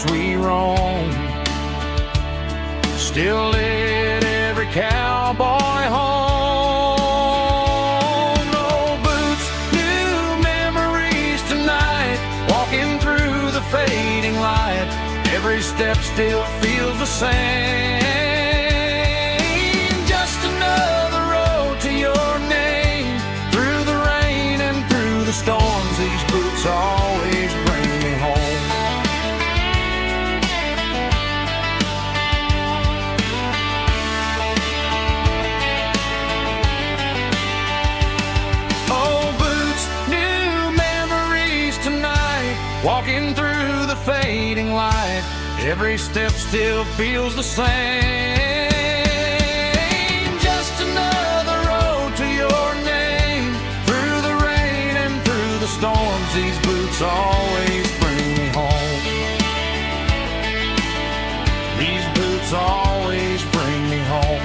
miles we roam, still led every cowboy home. Old boots, new memories tonight, walking through the fading light. Every step still feels the same. Just another road to your name, through the rain and through the storms. These boots always bring me home. Walking through the fading light, every step still feels the same. Just another road to your name, through the rain and through the storms. These boots always bring me home. These boots always bring me home.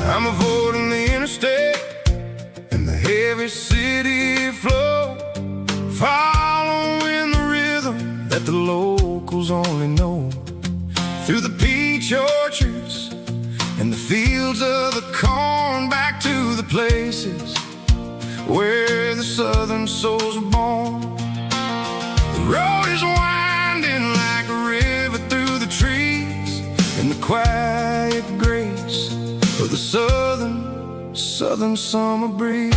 I'm avoiding the interstate and the heavy city flow, following the rhythm that the locals only know. Through the peach orchards and the fields of the corn, back to the places where the southern souls are born. The road is winding like a river through the trees, in the quiet grace of the southern summer breeze.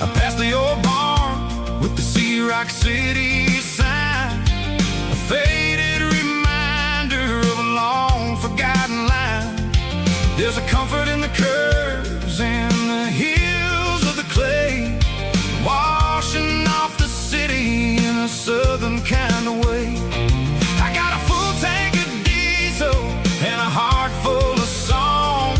I passed the old barn with the Sea Rock City sign, a faded reminder of a long forgotten line. There's a comfort in the curves and the hills of the clay, washing off the city in a southern kind of way. I got a full tank of diesel and a heart full of song,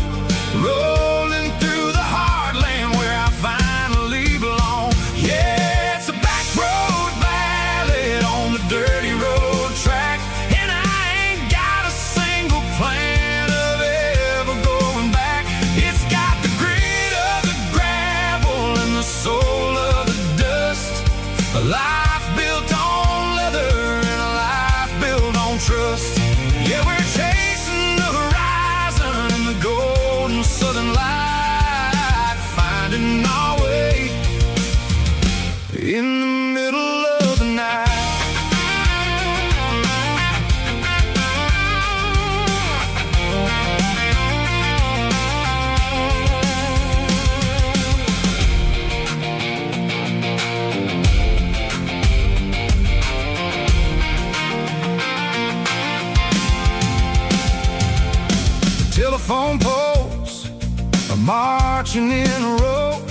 rolling through the heartland where I finally belong. Yeah, it's a back road ballad on the dirty road track, and I ain't got a single plan of ever going back. It's got the grit of the gravel and the soul of the dust, a life built on leather and a life built on trust. Yeah, we're chasing the horizon in the golden southern light, finding our way in the middle of the night. Telephone poles are marching in a row,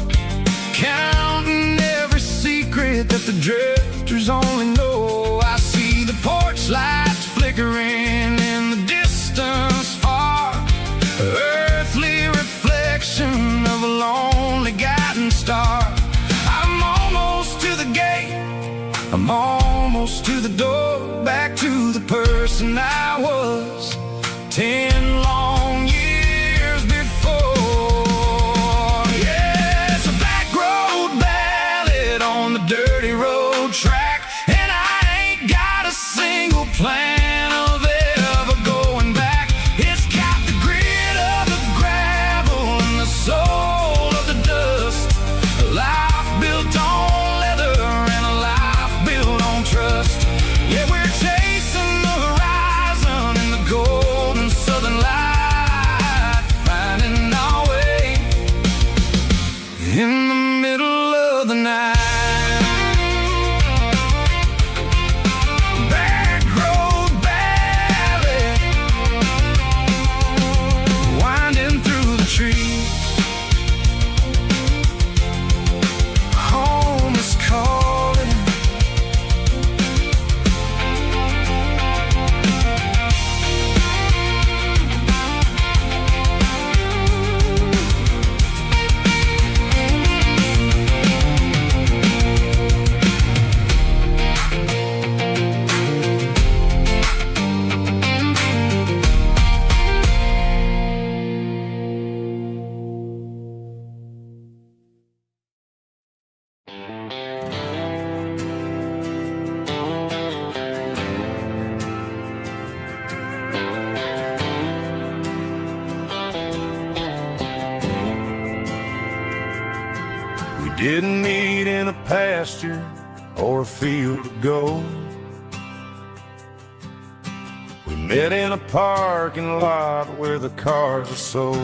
counting every secret that the drifters only know. I see the porch lights flickering in the distance far, earthly reflection of a lonely guiding star. I'm almost to the gate, I'm almost to the door, back to the person I was 10 long years before. Yeah, it's a back road ballad on the dirty road track, and I ain't got a single plan of ever going back. It's got the grit of the gravel and the soul of the dust, a life built on leather and a life built on trust. Yeah, didn't meet in a pasture or a field of gold. We met in a parking lot where the cars are sold.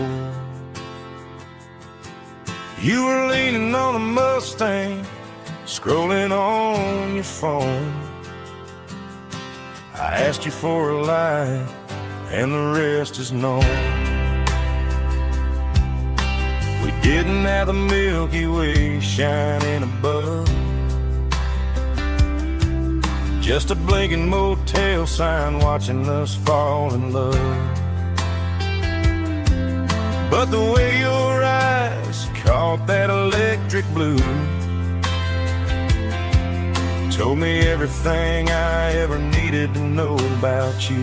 You were leaning on a Mustang, scrolling on your phone. I asked you for a light, and the rest is known. We didn't have the Milky Way shining above, just a blinking motel sign watching us fall in love. But the way your eyes caught that electric blue told me everything I ever needed to know about you.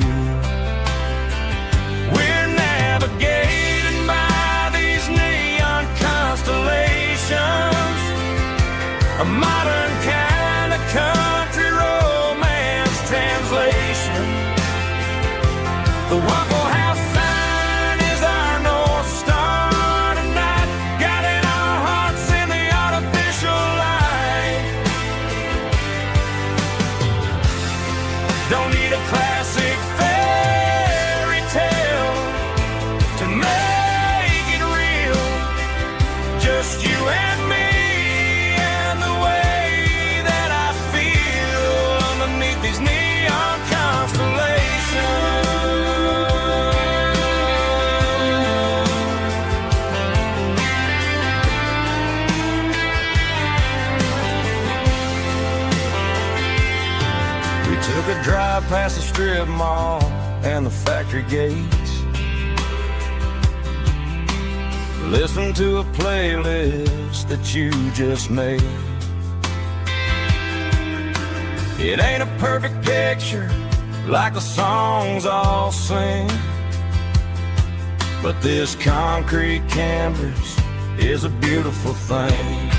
We're navigating by these neon constellations, a modern kind of country romance translation. The Waffle House sign is our North Star tonight, guiding our hearts in the artificial light. Don't need a classic fairy tale to make it real. Just you and me and the way that I feel underneath these neon constellations. We took a drive past the strip mall and the factory gates, listened to a playlist that you just made. It ain't a perfect picture like the songs all sing, but this concrete canvas is a beautiful thing.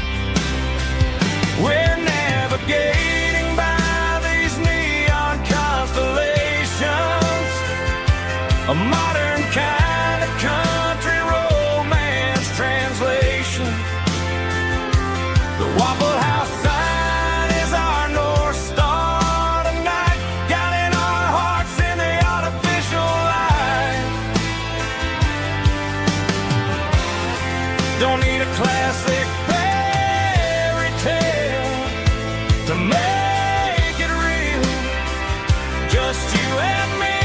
We're navigating by these neon constellations, a modern kind of country romance translation. The Waffle House sign is our North Star tonight, guiding our hearts in the artificial light. Don't need a classic fairy tale to make it real. Just you and me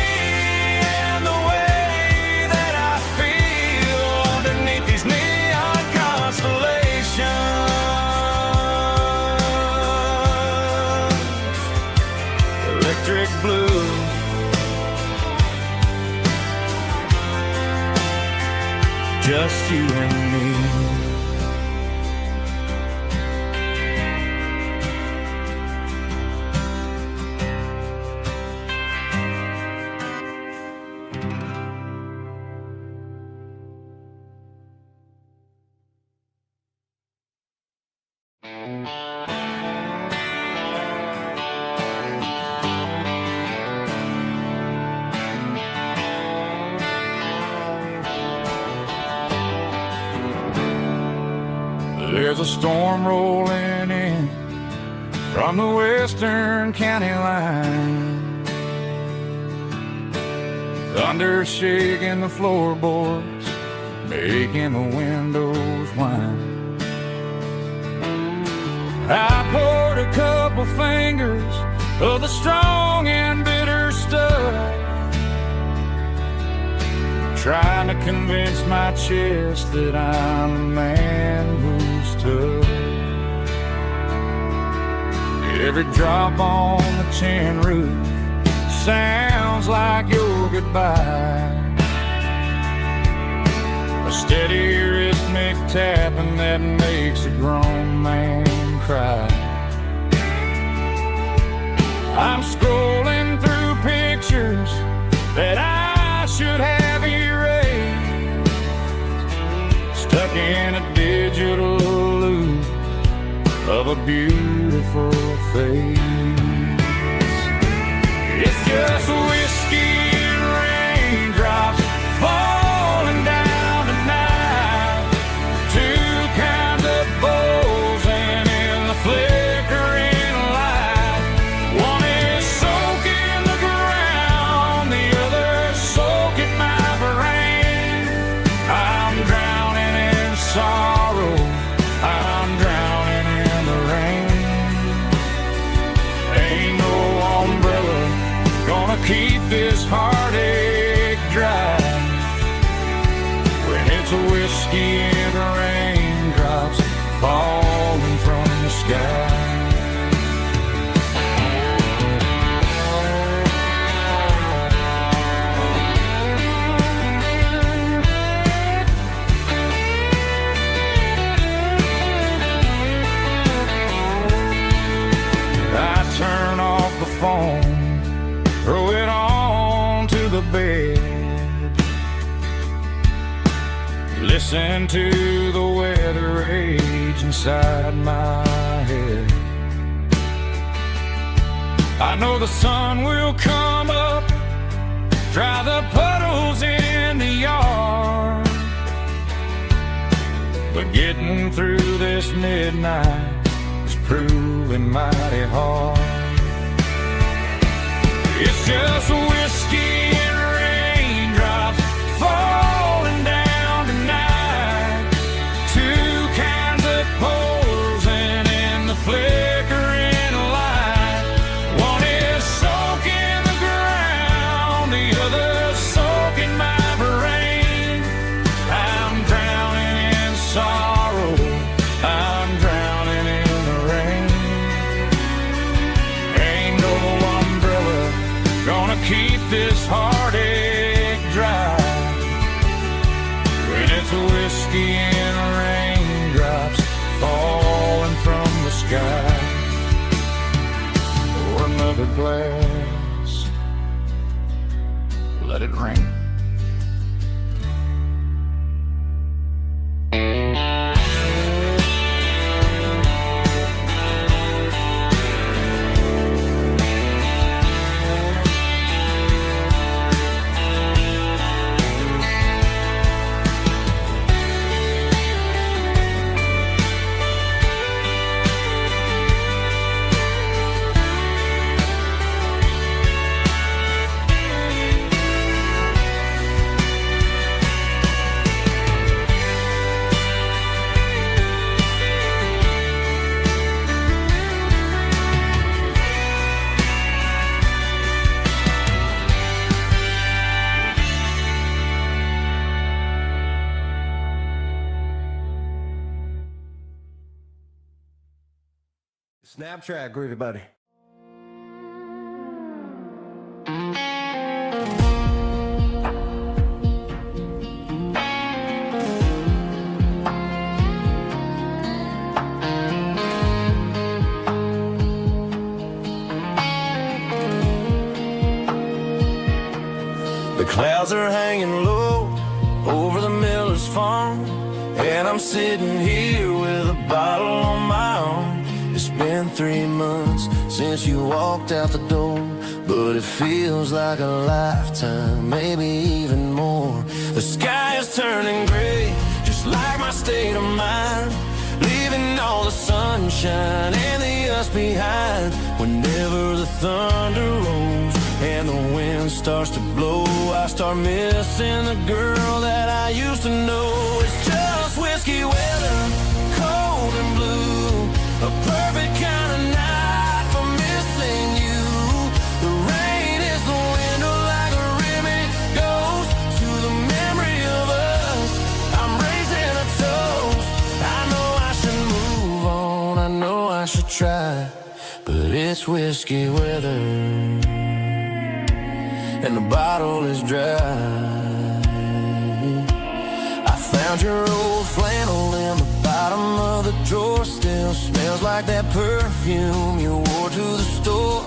and the way that I feel underneath these neon constellations. Electric blue, just you and me. There's a storm rolling in from the western county line, thunder shaking the floorboards, making the windows whine. I poured a couple fingers of the strong and bitter stuff, trying to convince my chest that I'm a man who's tough. Every drop on the tin roof sounds like your goodbye, a steady rhythmic tapping that makes a grown man cry. I'm scrolling through pictures that I should have erased, stuck in a digital loop of a beautiful face. It's just whiskey and raindrops falling down tonight, two kinds of bowls whiskey and raindrops falling from the sky. Turn off the phone, throw it on to the bed, listen to the weather rage inside my head. I know the sun will come up, dry the puddles in the yard, but getting through this midnight is proving mighty hard. It's just whiskey and raindrops falling down tonight. Two kinds of posing in the flickering light. One is soaking the ground, the other soaking my brain. I'm drowning in sorrow, I'm drowning in the rain. Ain't no umbrella gonna keep this heartache dry when it's whiskey and raindrops falling from the sky. Pour another glass, let it rain. Snap track, groovy buddy. The clouds are hanging low over the miller's farm, and I'm sitting here with a bottle on my arm. It's been 3 months since you walked out the door, but it feels like a lifetime, maybe even more. The sky is turning gray, just like my state of mind, leaving all the sunshine and the us behind. Whenever the thunder rolls and the wind starts to blow, I start missing the girl that I used to know. It's just whiskey weather, cold and blue, a perfect kind of night for missing you. The rain is the window like a ribbon goes to the memory of us. I'm raising a toast. I know I should move on, I know I should try, but it's whiskey weather and the bottle is dry. I found your old flannel in the bottom of the drawer, still smells like that perfume you wore to the store.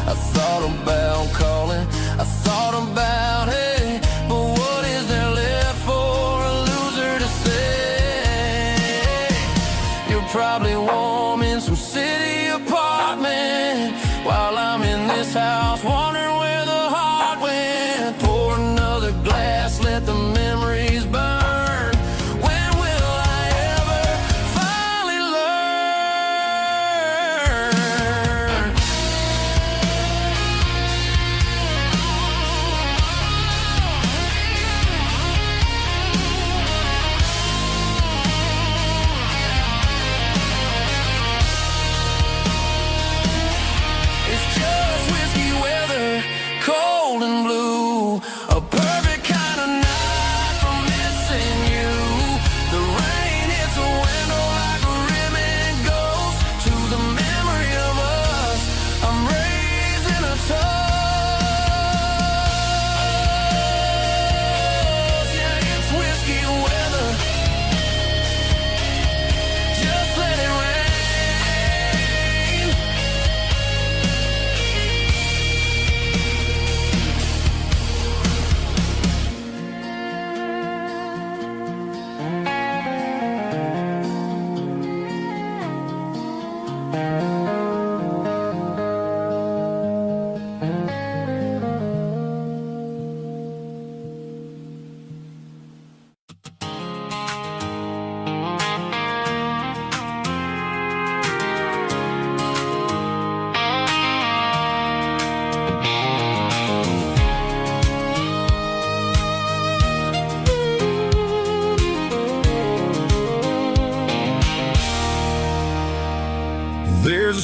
I thought about calling, I thought about, hey, but what is there left for a loser to say? You're probably warm in some city apartment while I'm in this house wondering where the heart went. Pour another glass, let the memories burn.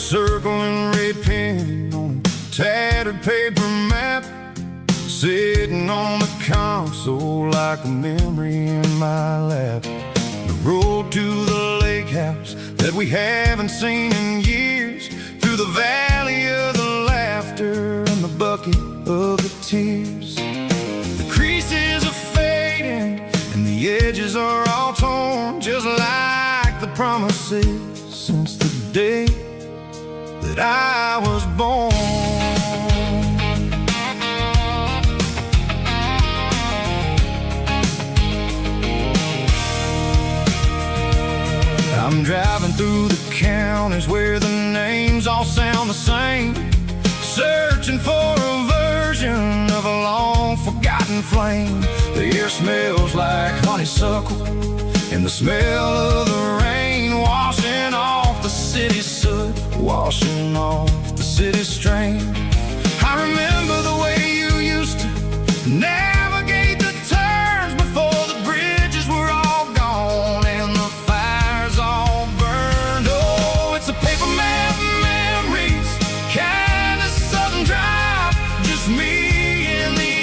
circling red pen on a tattered paper map, sitting on the console like a memory in my lap. The road to the lake house that we haven't seen in years, through the valley of the laughter and the bucket of the tears. The creases are fading and the edges are all torn, just like the promises since the day that I was born. I'm driving through the counties where the names all sound the same, searching for a version of a long-forgotten flame. The air smells like honeysuckle, and the smell of the rain washing off the city's soot, washing off the city's strain. I remember the way you used to navigate the turns before the bridges were all gone and the fires all burned. Oh, it's a paper map memories, kind of southern drive, just me and the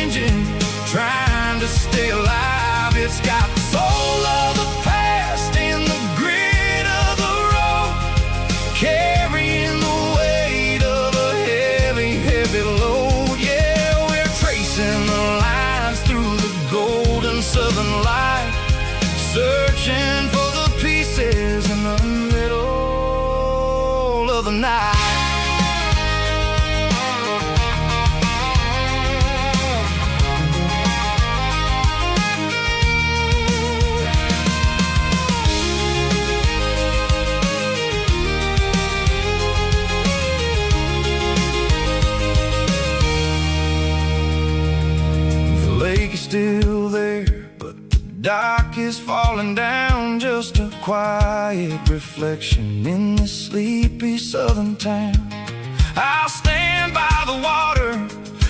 engine trying to stay alive. It's got the soul of the past and the grit of the road, carrying the weight of a heavy, heavy load. Yeah, we're tracing the lines through the golden southern light, searching for the pieces in the middle of the night. The lake is still there, but the dock is falling down, just a quiet reflection in this sleepy southern town. I'll stand by the water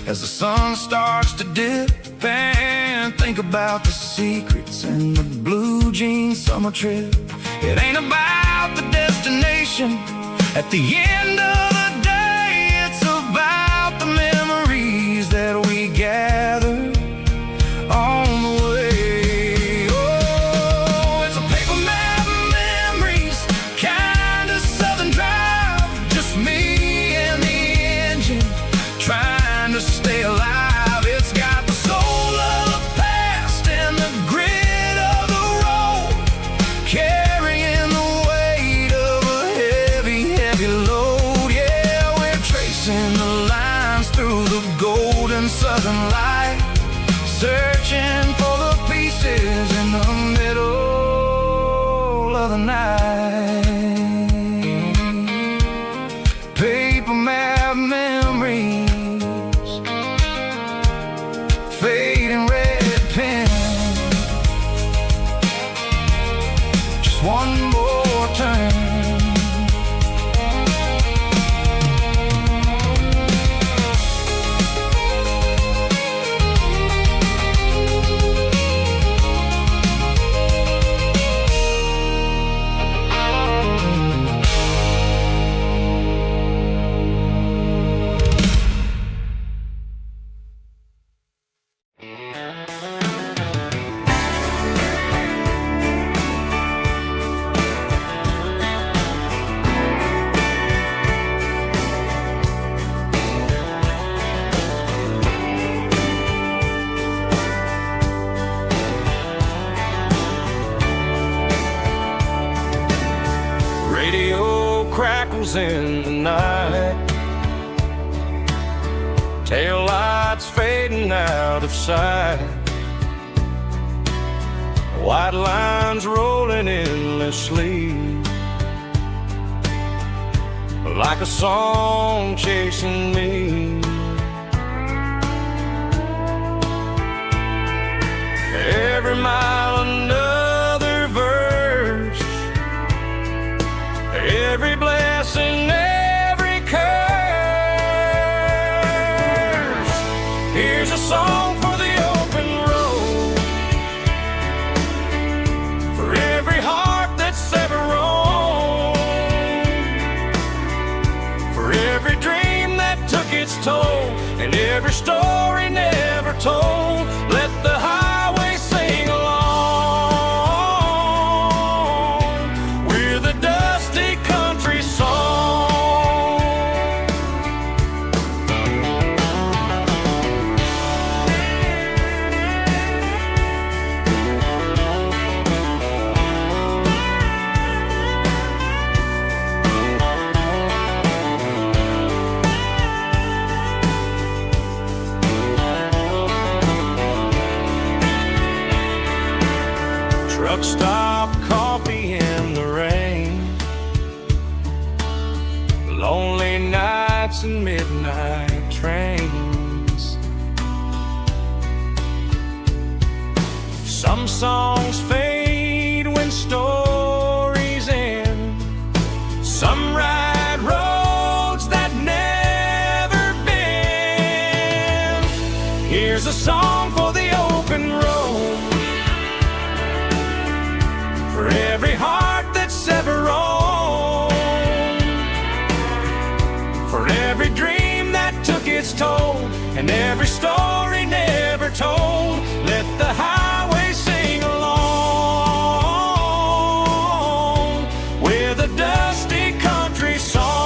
as the sun starts to dip and think about the secrets and the blue jean summer trip. It ain't about the destination at the end of the day, it's about the memories that we gather on the way. Oh, it's a paper map memories, kind of southern drive, just me and the engine trying to stay alive. It's got the soul of the past and the grit of the road, carrying the weight of a heavy, heavy load. Yeah, we're tracing the lines through the golden southern light, searching for the pieces in the middle of the night. Paper map memories, fading red pen, just one more turn. Radio crackles in the night, tail lights fading out of sight, white lines rolling endlessly, like a song chasing me. Every mile another verse, every blessing, every curse. Here's a song for the open road, for every heart that's ever roamed. every story never told. Let the highway sing along with a dusty country song. Truck stop, coffee in the rain, lonely nights and midnight trains. Some songs fade when stories end. Some ride roads that never bend. Here's a song for the open road, for every heart that's ever roamed, for every dream that took its toll, and every story never told. Let the highway sing along with a dusty country song.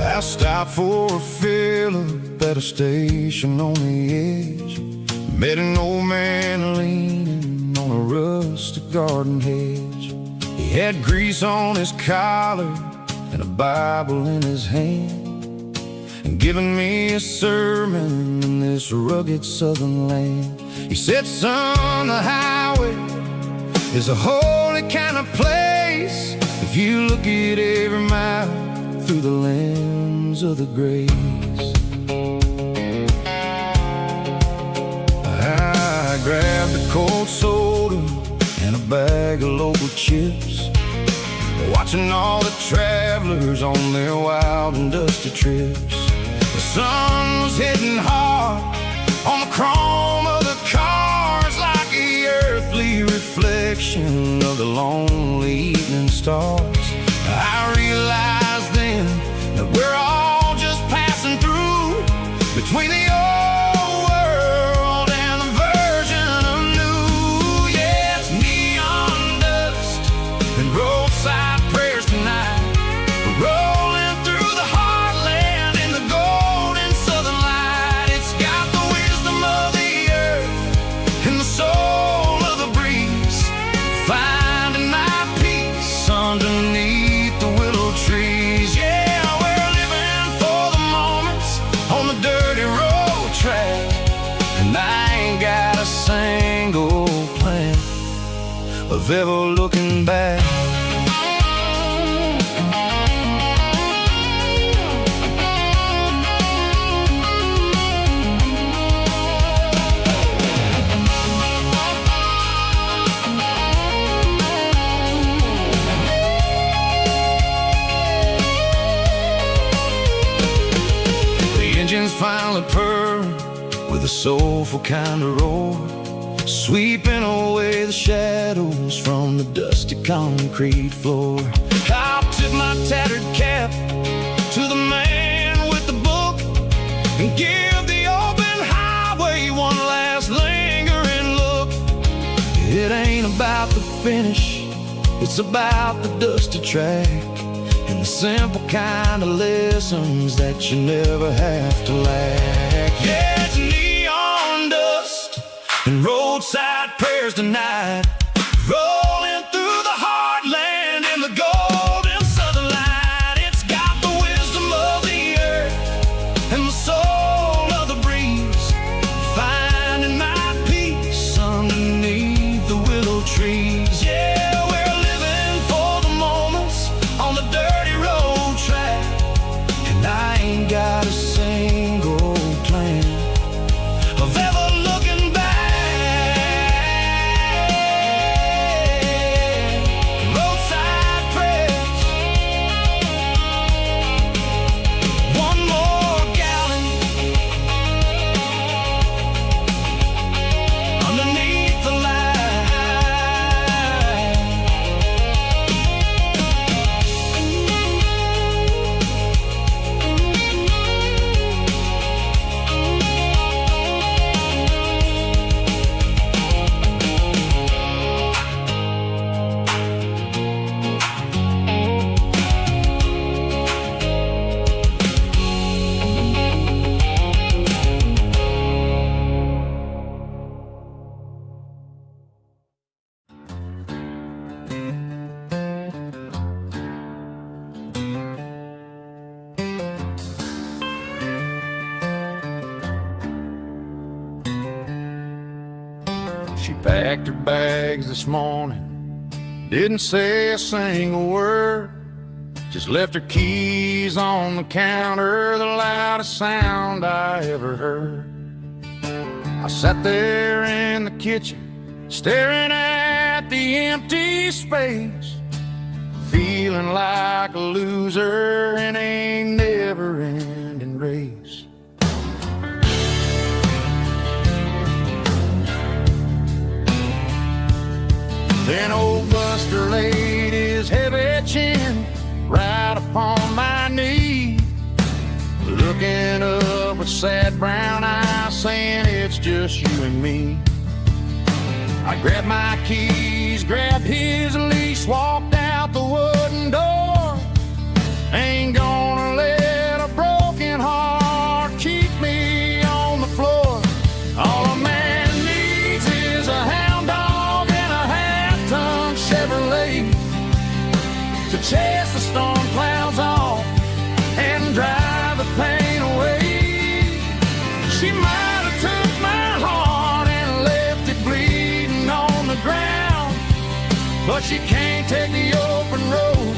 I stopped for a fill-up at a station on the edge. Met an old man leaning on a rustic garden hedge. He had grease on his collar and a Bible in his hand, and giving me a sermon in this rugged southern land. He said, son, the highway is a holy kind of place if you look at every mile through the lens of the grace. I grabbed a cold soda and a bag of local chips, watching all the travelers on their wild and dusty trips. The sun was hitting hard on the chrome of the cars, like the earthly reflection of the lonely evening stars. I realized then that we're all just passing through between the old world and the version of new. Yeah, it's neon dust and roadside prayers tonight. We're rolling through the heartland in the golden southern light. It's got the wisdom of the earth and the soul of the breeze, finding my peace underneath the willow trees. Yeah, we're living for the moments on the dirty road track, and I ain't got a single plan of ever looking back. Engines finally purr with a soulful kind of roar, sweeping away the shadows from the dusty concrete floor. I'll tip my tattered cap to and give the open highway one last lingering look. It ain't about the finish, it's about the dusty track and the simple kind of lessons that you never have to lack. Yeah, it's neon dust and roadside prayers tonight, rolling through the heartland in the golden southern light. It's got the wisdom of the earth and the soul of the breeze, finding my peace underneath the willow trees. Yeah, we're living for the moments on the dirty road track, and I ain't got a single plan of ever looking back. Roadside prayers, one more gallon underneath the light. She packed her bags this morning, didn't say a single word, just left her keys on the counter, the loudest sound I ever heard. I sat there in the kitchen, staring at the empty space, feeling like a loser in a never-ending race. Then old Buster laid his heavy chin right upon my knee, looking up with sad brown eyes, saying it's just you and me. I grabbed my keys, grabbed his leash, walked out the wooden door. Ain't gonna let a broken heart keep me on the floor. All a man needs is a hound dog and a half-ton Chevrolet to chase the storm clouds off and drive the pain away. She might have took my heart and left it bleeding on the ground, but she can't take the open road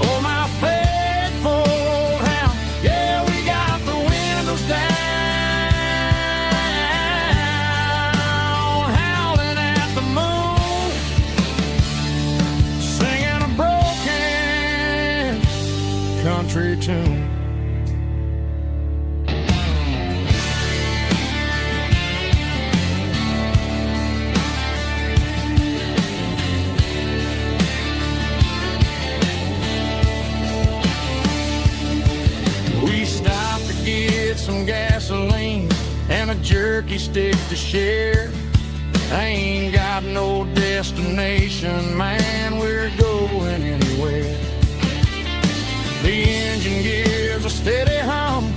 or my faithful old hound. Yeah, we got the windows down, howling at the moon, singing a broken country tune. We stopped to get some gasoline and a jerky stick to share. I ain't got no destination, man, we're going anywhere. The engine gives a steady hum,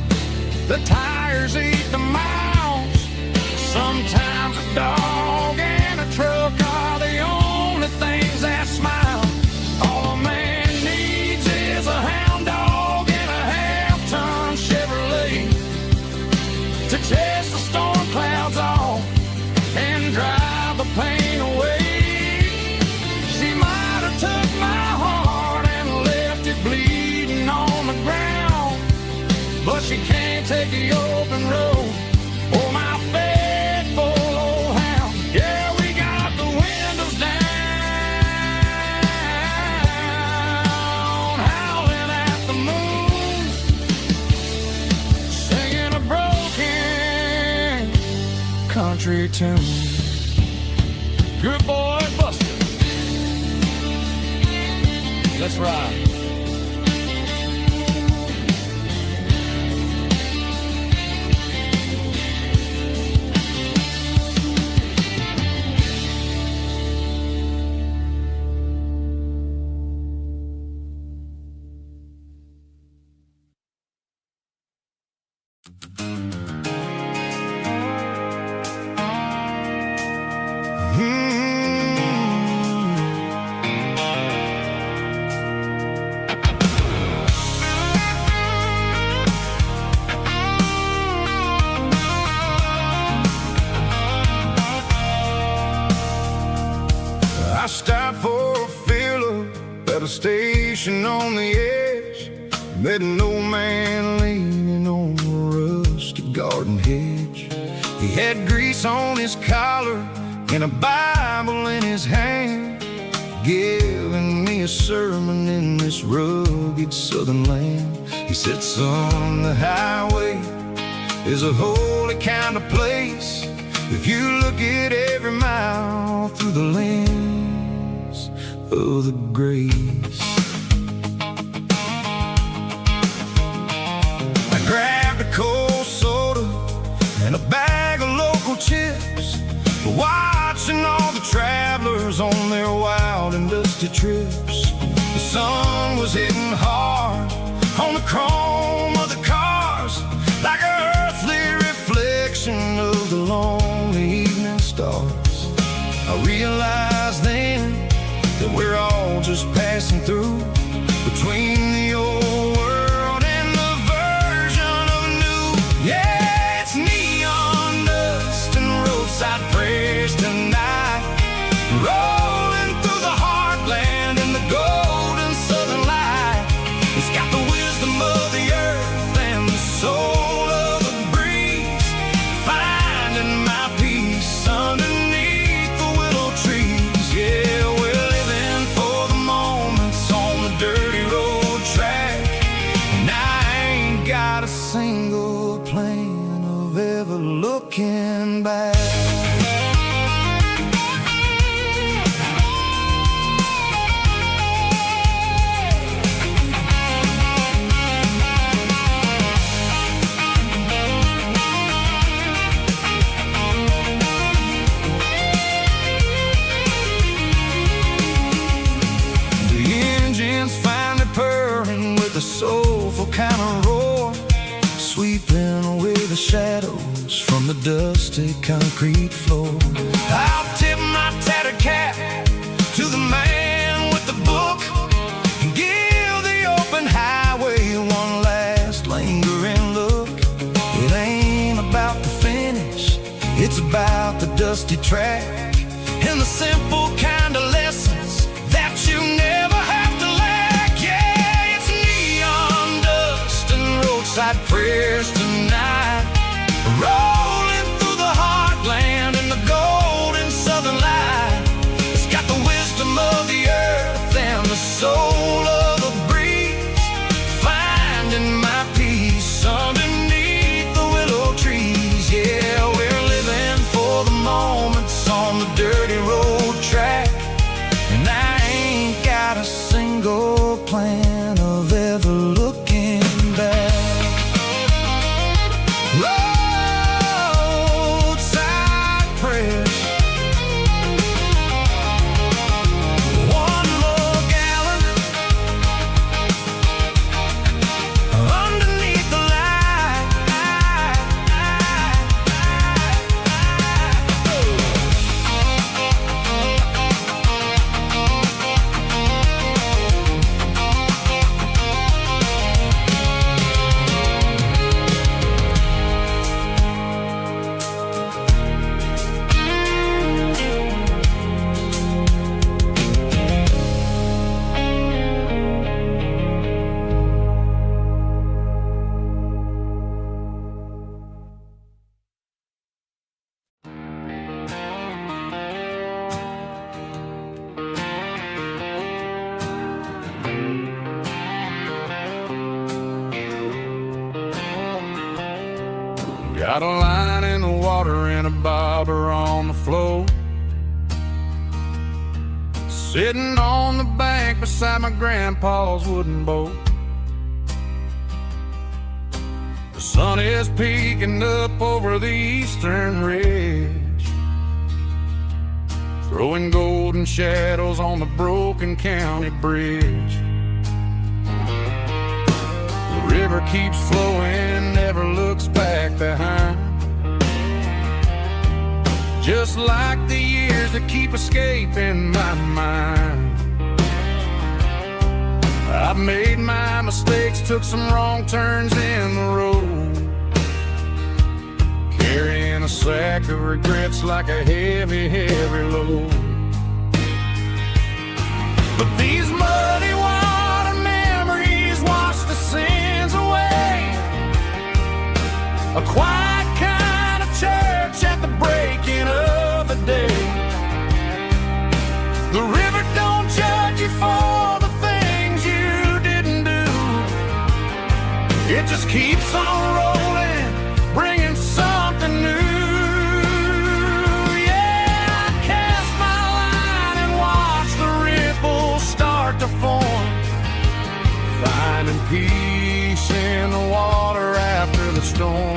the tires eat the miles. Sometimes a dog and a truck are the only things that smile. All a man needs is a hound dog and a half-ton Chevrolet to chase the storm clouds off and drive the pain away. She might have took my heart and left it bleeding on the ground, but she can't take the open road or my faithful old hound. Yeah, we got the windows down, howling at the moon, singing a broken country tune. Good boy, Buster. Let's ride. I stopped for a fill-up at a station on the edge. Met an old man leaning on a rusty garden hedge. He had grease on his collar and a Bible in his hand, giving me a sermon in this rugged southern land. He said, son, the highway is a holy kind of place if you look at every mile through the lens of the grace. I grabbed a cold soda and a bag of local chips, watching all the travelers on their wild and dusty trips. The sun was hitting hard on the chrome of the cars, like an earthly reflection of the lonely evening stars. I realized then that we're all just passing through between the old world and the version of new. Yeah, it's neon dust and roadside prayers tonight, rolling through the heartland in the golden southern light. It's got the wisdom of the earth and the soul of the breeze, finding my peace underneath the willow trees. Yeah, we're living for the moments on the dirty road track, and I ain't got a single plan of ever looking back. A soulful kind of roar, sweeping away the shadows from the dusty concrete floor. I'll tip my tattered cap to the man with the book and give the open highway one last lingering look. It ain't about the finish, it's about the dusty track and the simple kind of lessons that you never have to lack. Roadside prayers tonight, rolling through the heartland in the golden southern light. It's got the wisdom of the earth and the soul of the breeze, finding my peace underneath the willow trees. Yeah, we're living for the moments on the dirty road track, and I ain't got a single plan of ever looking back. Roadside prayers, one more gallon underneath the light. Got a line in the water and a bobber on the floor, sitting on the bank beside my grandpa's wooden boat. The sun is peeking up over the eastern ridge, throwing golden shadows on the broken county bridge. The river keeps flowing, never looks back behind, just like the years that keep escaping my mind. I've made my mistakes, took some wrong turns in the road, carrying a sack of regrets like a heavy, heavy load. But these muddy water memories wash the sins away. A quiet kind of church at the breaking of the day. The river don't judge you for the things you didn't do. It just keeps on rolling, bringing something new. Yeah, I cast my line and watch the ripples start to form, finding peace in the water after the storm.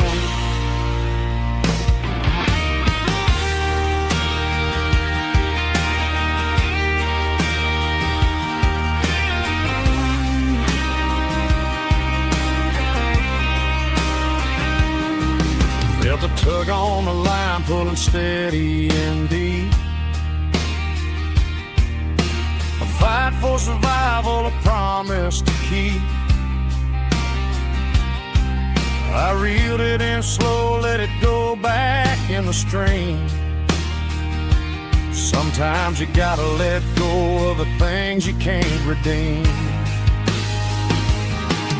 Felt a tug on the line, pulling steady and deep. A fight for survival, a promise to keep. I reeled it in slow, let it go back in the stream. Sometimes you gotta let go of the things you can't redeem.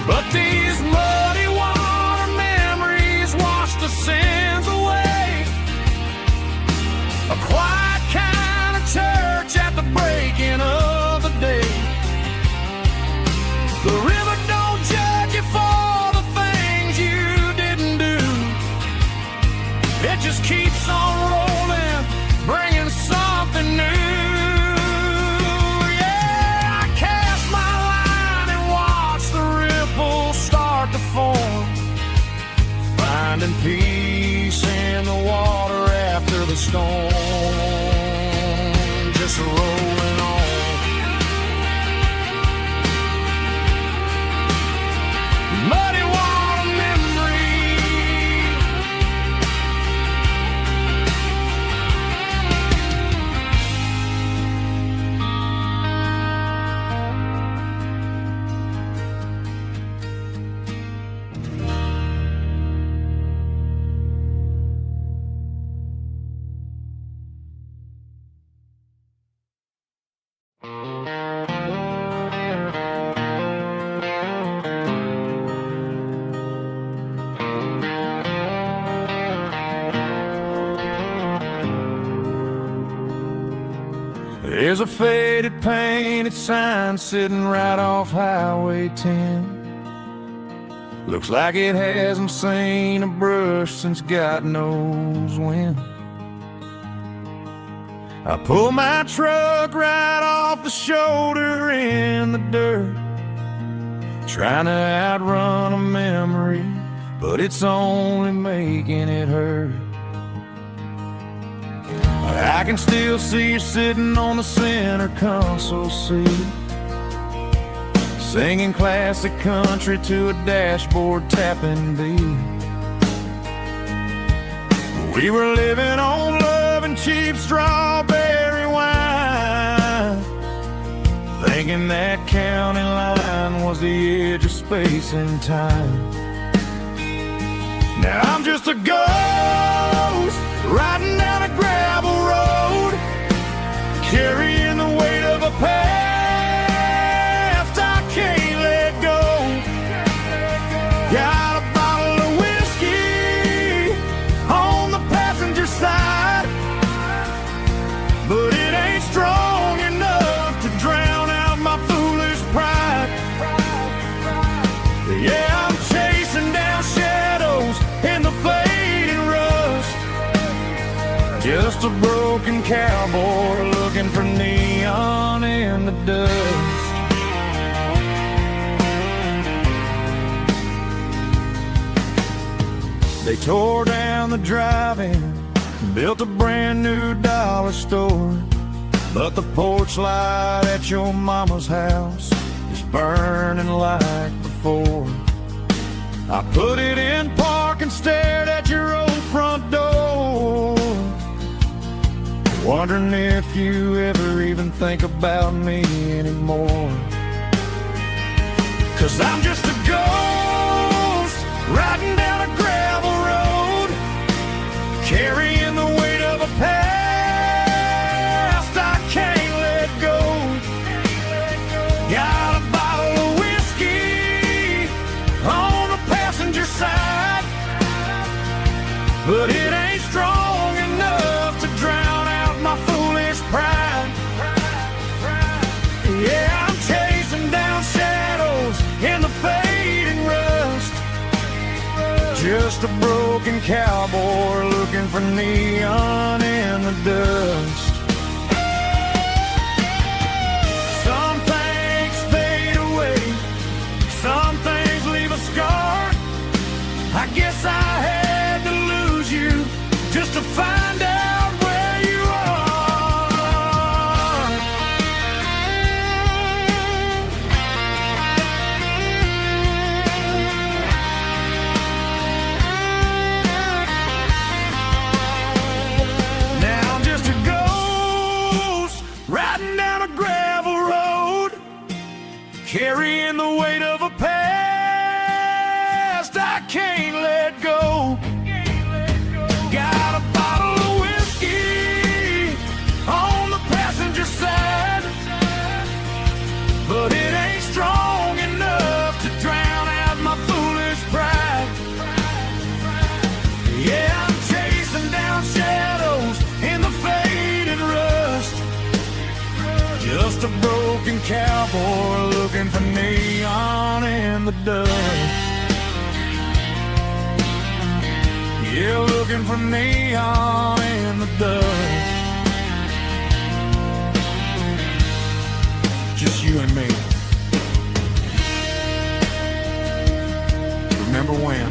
But these muddy water memories wash the sins away. A quiet kind of church at the breaking of the day. The river don't judge you for the things you didn't do. It just keeps on rolling, bringing something new. Yeah, I cast my line and watch the ripples start to form, finding peace in the water after the storm. Just rolling on. Muddy water memory. There's a faded painted sign sitting right off Highway 10. Looks like it hasn't seen a brush since God knows when. I pull my truck right off the shoulder in the dirt, trying to outrun a memory, but it's only making it hurt. I can still see you sitting on the center console seat, singing classic country to a dashboard tapping beat. We were living on love and cheap strawberry wine, thinking that county line was the edge of space and time. Now I'm just a ghost riding down a gravel road, carrying the weight of a past I can't let go. Got a bottle of whiskey on the passenger side, but it ain't strong enough to drown out my foolish pride. Yeah, I'm chasing down shadows in the fading rust, just a broken cowboy looking for neon in the dust. They tore down the drive-in, built a brand new dollar store, but the porch light at your mama's house is burning like before. I put it in park and stared at your old front door, wondering if you ever even think about me anymore. 'Cause I'm just a ghost riding down a gravel road, carrying the weight of a past I can't let go. but it ain't strong enough to drown out my foolish pride. Yeah, I'm chasing down shadows in the fading rust, just a broken cowboy looking for neon in the dust. Some things fade away, some things leave a scar. I guess I had to lose you just to find out where you are. Now I'm just a ghost riding down a gravel road, carrying the weight of a past I can't let go. Got a bottle of whiskey on the passenger side, but it ain't strong enough to drown out my foolish pride. Yeah, I'm chasing down shadows in the fading rust, just a broken cowboy looking for neon in the dust. Yeah, looking for neon in the dust. Just you and me. Remember when?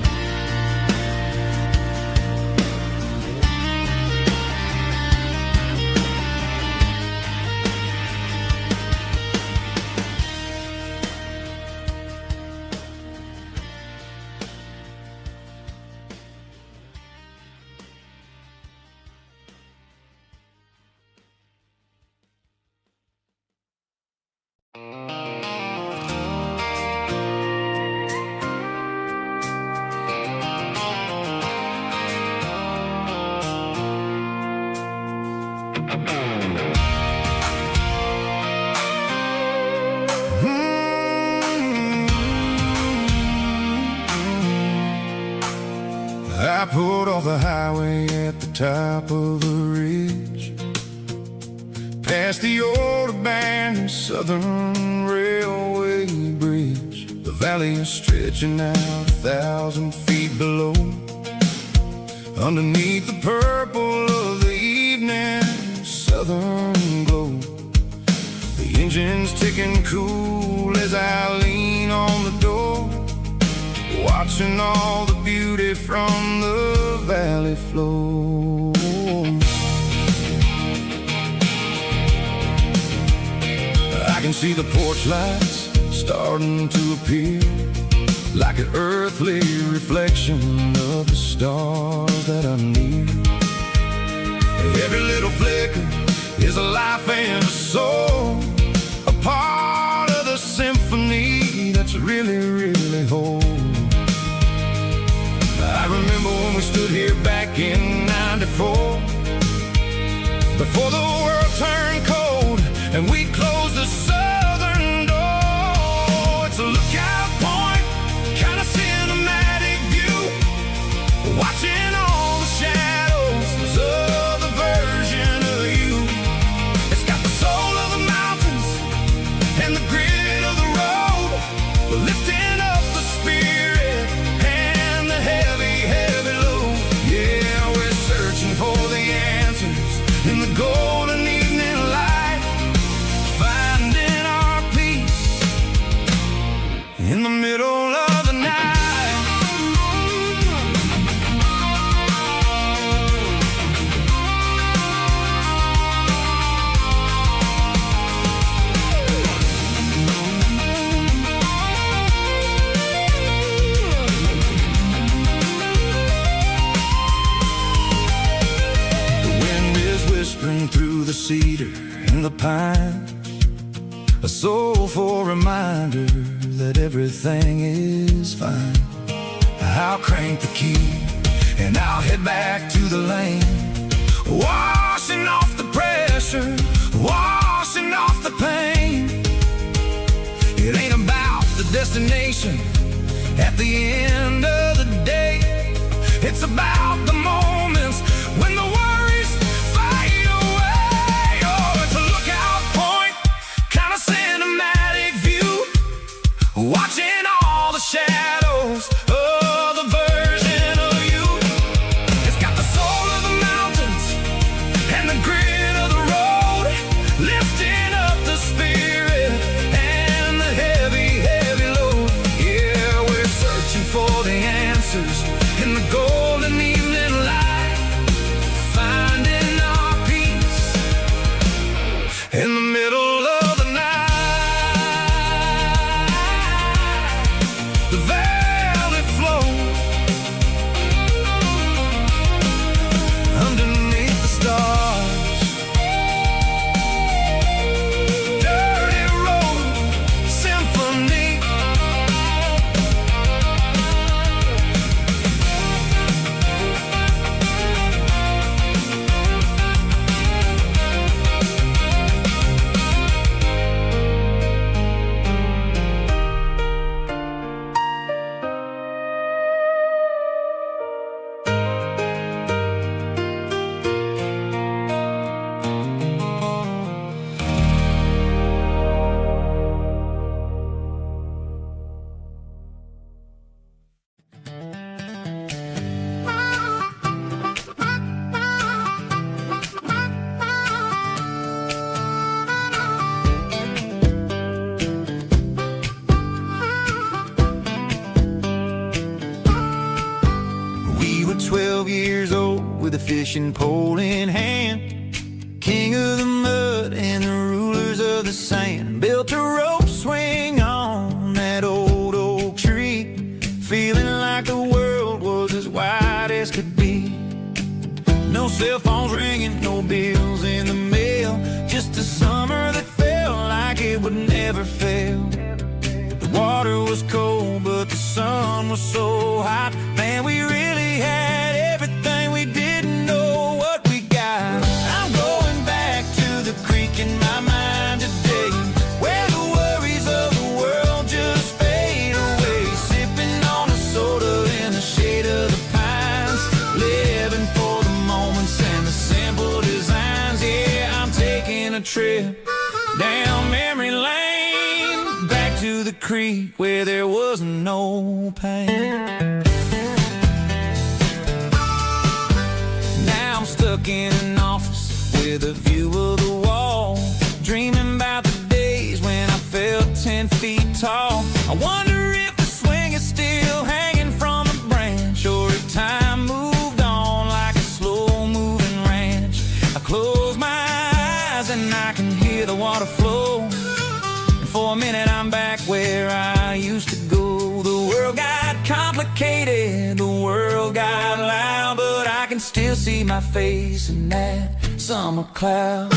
I pulled off the highway at the top of a ridge, past the old abandoned Southern Railway bridge. The valley is stretching out 1,000 feet below, underneath the purple of the evening southern glow. The engine's ticking cool as I lean on the door, watching all the beauty from the valley flow. I can see the porch lights starting to appear, like an earthly reflection of the stars that are near. Every little flicker is a life and a soul, a part of the symphony that's really, really whole. I remember when we stood here back in '94, before the world turned cold and we closed the southern door. It's a lookout point, kind of cinematic view, watching all the shadows of the version of you. It's got the soul of the mountains and the grit of the road, lifting up the spirit and the heavy, heavy load. Yeah, we're searching for the answers in the golden evening light, finding our peace in the middle of the night. Through the cedar and the pine, a soulful reminder that everything is fine. I'll crank the key and I'll head back to the lane, washing off the pressure, washing off the pain. It ain't about the destination at the end of the day, it's about the moment fishing pole in hand, king of the mud and the rulers of the sand. Built a rope swing on that old oak tree, feeling like the world was as wide as could be. No cell phones ringing, no bills in the mail, just a summer that felt like it would never fail. The water was cold, but the sun was so hot. Man, we really had everything, we didn't know what we got. I'm going back to the creek in my mind today, where the worries of the world just fade away. Sipping on a soda in the shade of the pines, living for the moments and the simple designs. Yeah, I'm taking a trip down memory lane, back to the creek where there was no pain. Now I'm stuck in an office with a view of the wall, dreaming about the days when I felt 10 feet tall. I wonder if the swing is still hanging from a branch, or if time moved on like a slow-moving ranch. I close my eyes and I can hear the water flow, and for a minute I'm back where I used to go. The world got complicated, the world got loud, but I can still see my face in that summer cloud.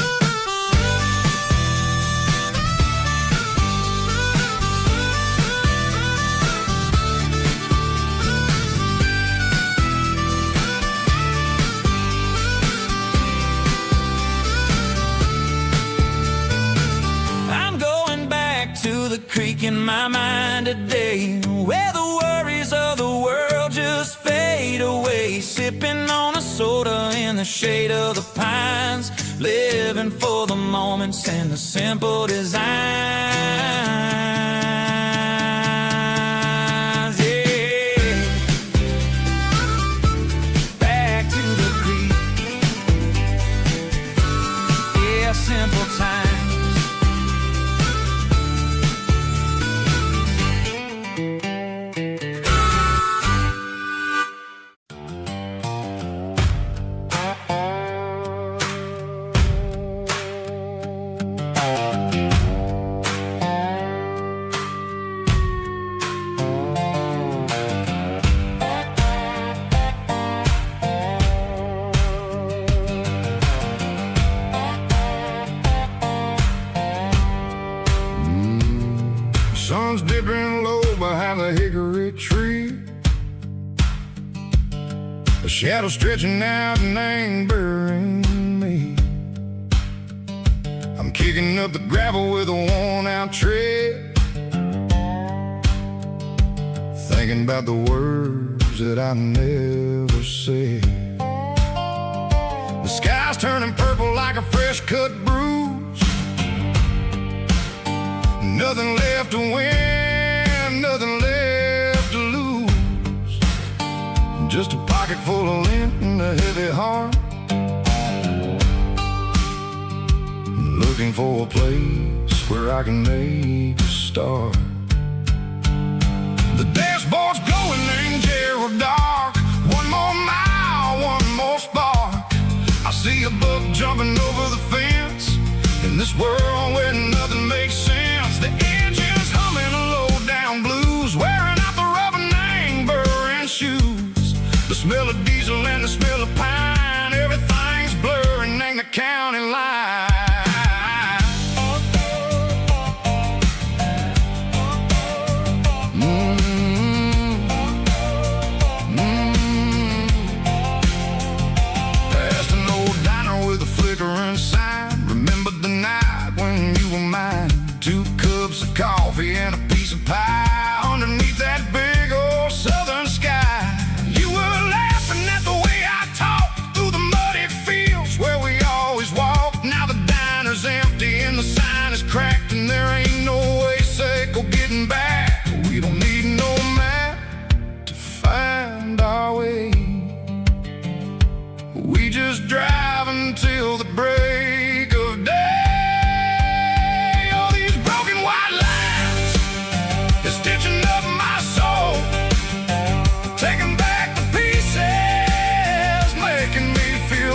To the creek in my mind today, where the worries of the world just fade away. Sipping on a soda in the shade of the pines, living for the moments and the simple designs. Yeah, back to the creek. Yeah, simple times. Sun's dipping low behind the hickory tree, a shadow stretching out and ain't burying me. I'm kicking up the gravel with a worn-out tread, thinking about the words that I never said. The sky's turning purple like a fresh-cut bruise, nothing left to win, nothing left to lose. Just a pocket full of lint and a heavy heart, looking for a place where I can make a start. The dashboard's glowing in Gerald dark. One more mile, one more spark. I see a buck jumping over the fence, in this world where nothing makes sense. The engine's humming a low-down blues, wearing out the rubber name burring shoes. The smell of diesel and the smell of pine, everything's blurring in the county line. Past an old diner with a flickering sign, remember the night when you were mine. 2 cups of coffee and a piece of pie underneath that big old southern sky. You were laughing at the way I talked through the muddy fields where we always walked. Now the diner's empty and the sign is cracked, and there ain't no way safe or getting back. We don't need no map to find our way. We just drive until the break of day. Taking back the pieces, making me feel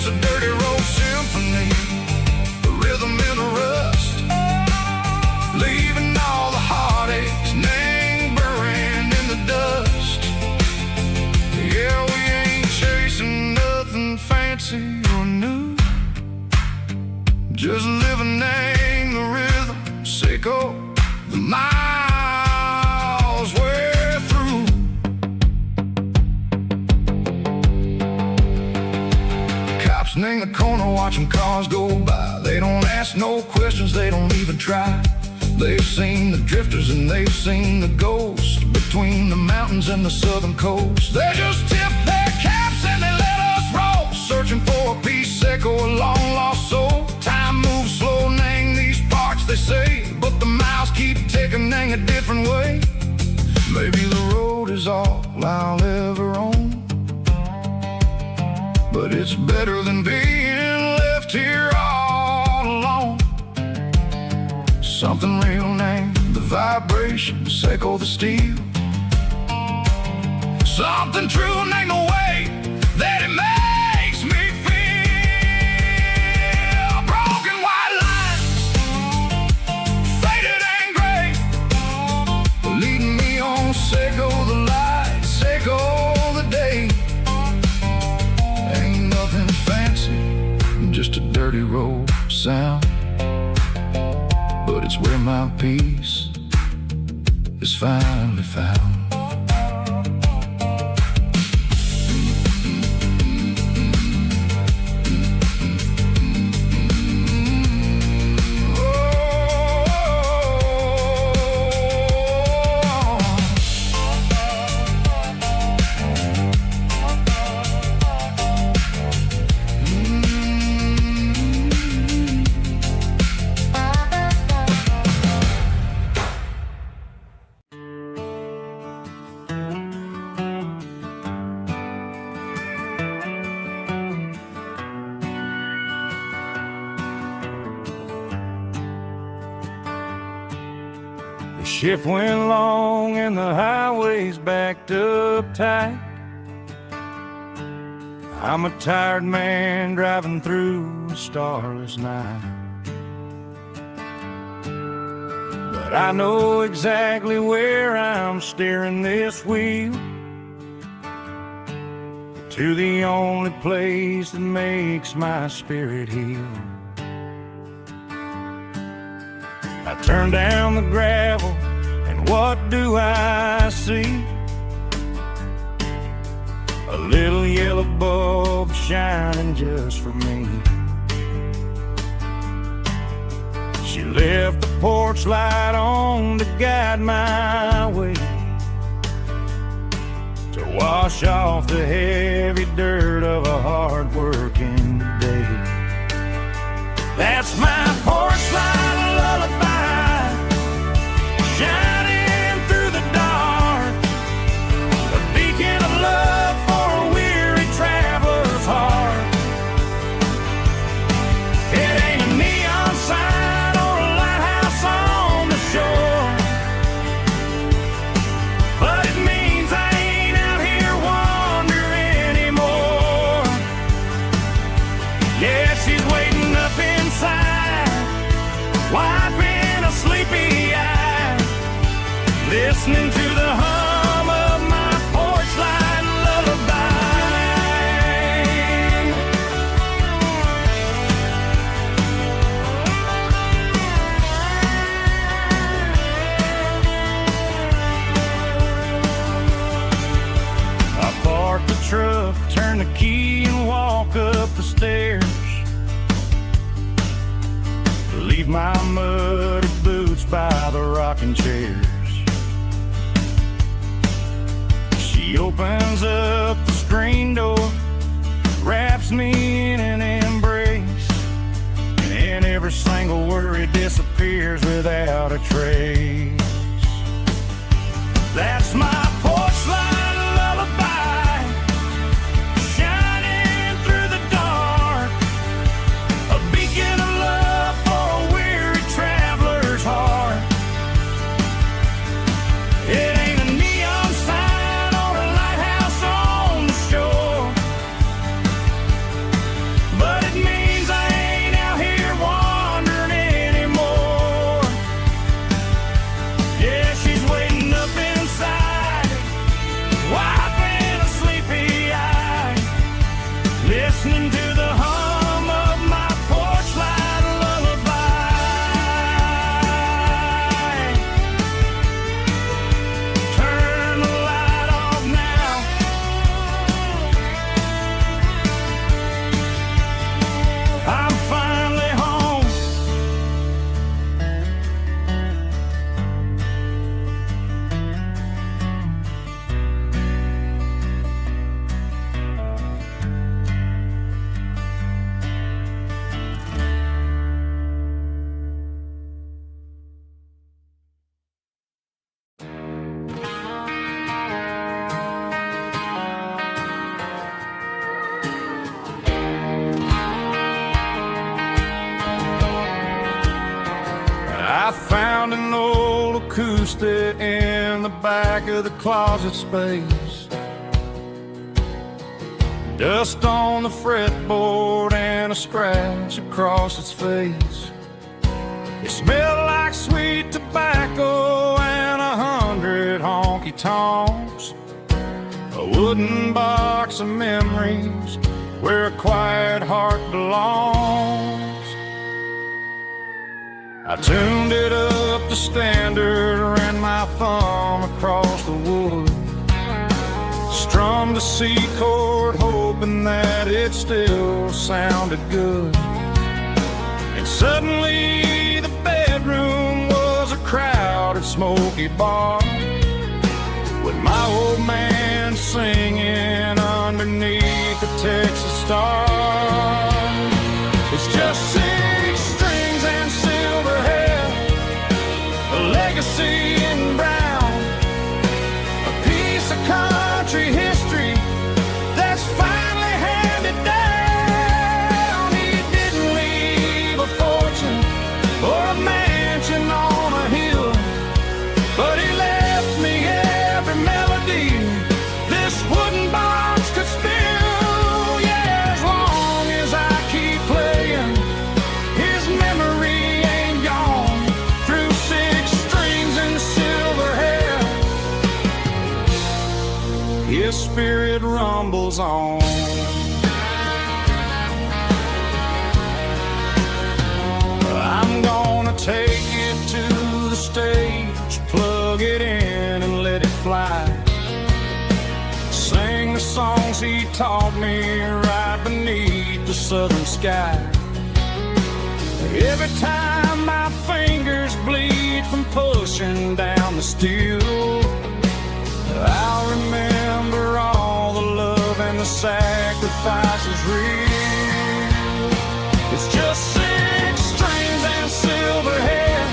It's a dirty road symphony, the rhythm in the rust, leaving all the heartaches, name buried in the dust. Yeah, we ain't chasing nothing fancy or new, just living in the rhythm, sicko, the miles we're through. Cops in the corner watching cars go by. They don't ask no questions, they don't even try. They've seen the drifters and they've seen the ghosts between the mountains and the southern coast. They just tip their caps and they let us roll, searching for a piece or a long lost soul. Time moves slow, nang these parts they say, but the miles keep ticking, nang a different way. Maybe the road is all I'll ever own, but it's better than being left here all alone. Something real, name the vibrations, echo the steel. Something true, name the way that it makes me feel. Broken white lines, faded and gray, leading me on, Seiko the light, Seiko the day. Ain't nothing fancy, just a dirty road sound, but it's where my peace is finally found. The shift went long and the highway's backed up tight. I'm a tired man driving through a starless night, but I know exactly where I'm steering this wheel, to the only place that makes my spirit heal. I turn down the gravel, and what do I see? A little yellow bulb shining just for me. She left the porch light on to guide my way, to wash off the heavy dirt of a hard-working day. That's my porch light lullaby, shining through the dark, a beacon of love for a weary traveler's heart. It ain't a neon sign or a lighthouse on the shore, but it means I ain't out here wandering anymore. Yeah, she's waiting up inside, wiping a sleepy eye, listening to the hum of my porch light lullaby. I park the truck, turn the key and walk up the stairs, leave my muddy boots by the rocking chairs. She opens up the screen door, wraps me in an embrace, and every single worry disappears without a trace. That's my porch light lullaby, shining through the dark, a beacon of love for a weary traveler's heart. It ain't a neon sign or a lighthouse on the shore, listening to the hum of my porch light lullaby. Turn the light off now. I'm finally home. I found an old acoustic in the back of the closet space. Dust on the fretboard and a scratch across its face. It smelled like sweet tobacco and 100 honky-tonks. A wooden box of memories where a quiet heart belongs. I tuned it up to standard, ran my thumb across the wood, strummed a C chord, hoping that it still sounded good. And suddenly the bedroom was a crowded, smoky bar, with my old man singing underneath the Texas star. It's just 6 strings and silver hair, a legacy in brown, a piece of country history that's finally handed down. He didn't leave a fortune or a mansion on a hill, but he left me every melody this wooden box could spill. Yeah, as long as I keep playing, his memory ain't gone. Through 6 strings and silver hair, his spirit rumbles on. I'm gonna take it to the stage, plug it in and let it fly. Sing the songs he taught me right beneath the southern sky. Every time my fingers bleed from pushing down the steel, I'll remember all the love and the sacrifices real. It's just 6 strings and silver hair,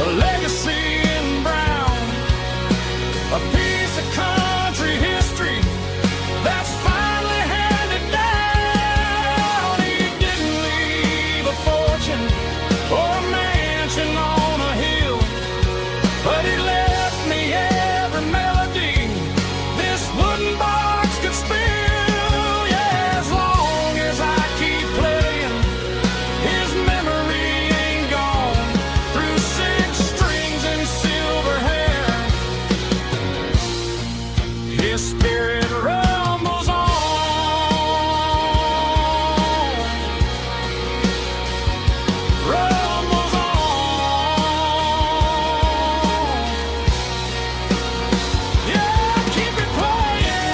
a legacy in brown, a piece of country history that's finally handed down. He didn't leave a fortune or a mansion on a hill, but he left me every melody this wooden box could spill. Yeah, as long as I keep playing, his memory ain't gone. Through 6 strings and silver hair, his spirit rumbles on. Rumbles on. Yeah, keep it playing.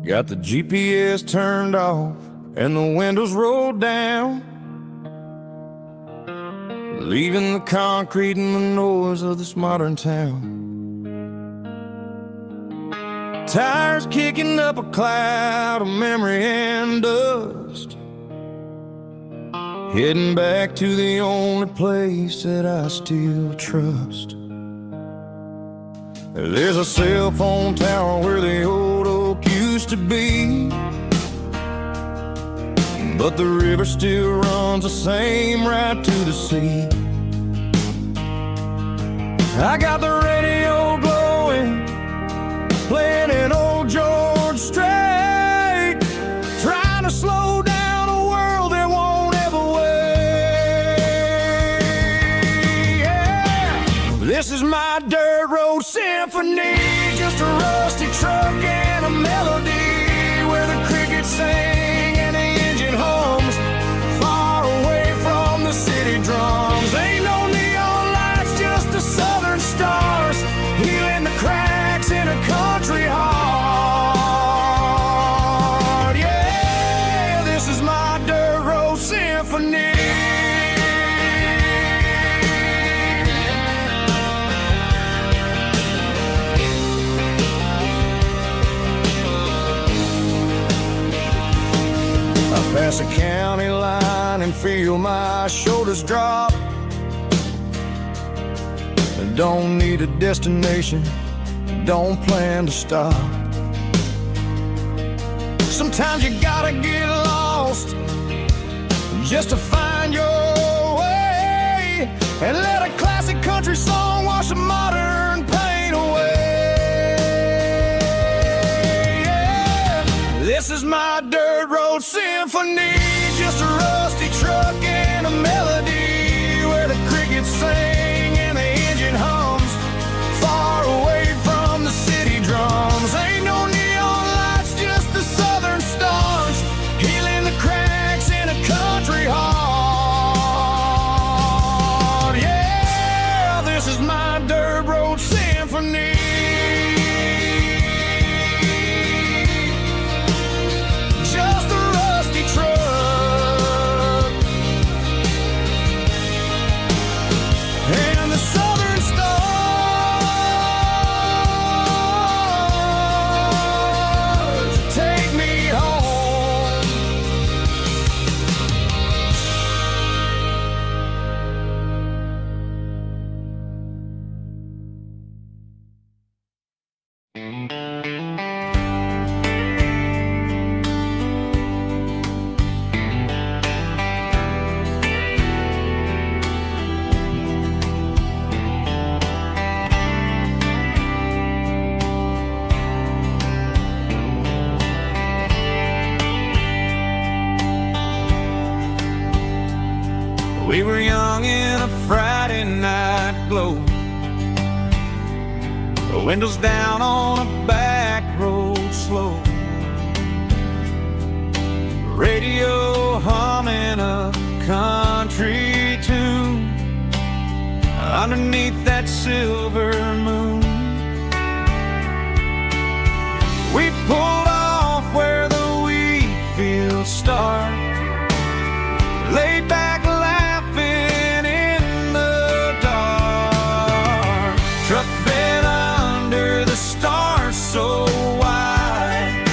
Got the GPS turned off and the windows rolled down, leaving the concrete and the noise of this modern town. Tires kicking up a cloud of memory and dust, heading back to the only place that I still trust. There's a cell phone tower where the old oak used to be, but the river still runs the same right to the sea. I got the radio glowing, playing an old George Strait, trying to slow down a world that won't ever wait. Yeah. This is my dirt road symphony, just a rusty truck and a melody where the crickets sing and the engine hums, far away from the city drums. Ain't no neon lights, just the southern stars, healing the cracks in a country heart. Yeah, this is my dirt road symphony. Pass a county line and feel my shoulders drop. I don't need a destination, don't plan to stop. Sometimes you gotta get lost just to find your way, and let a classic country song wash the modern pain away. Yeah. This is my dirt road symphony, just a rusty truck and a melody where the crickets sing and the engine hums, far away from the city drums. Ain't no neon lights, just the southern stars, healing the cracks in a country heart. Yeah, this is my dirt road symphony. And the southern stars take me home. We were young in a Friday night glow, the windows down on a back road slow, radio humming a country tune underneath that silver moon. We pulled off where the wheat fields start, laid back laughing in the dark, truck bed under the stars so wide,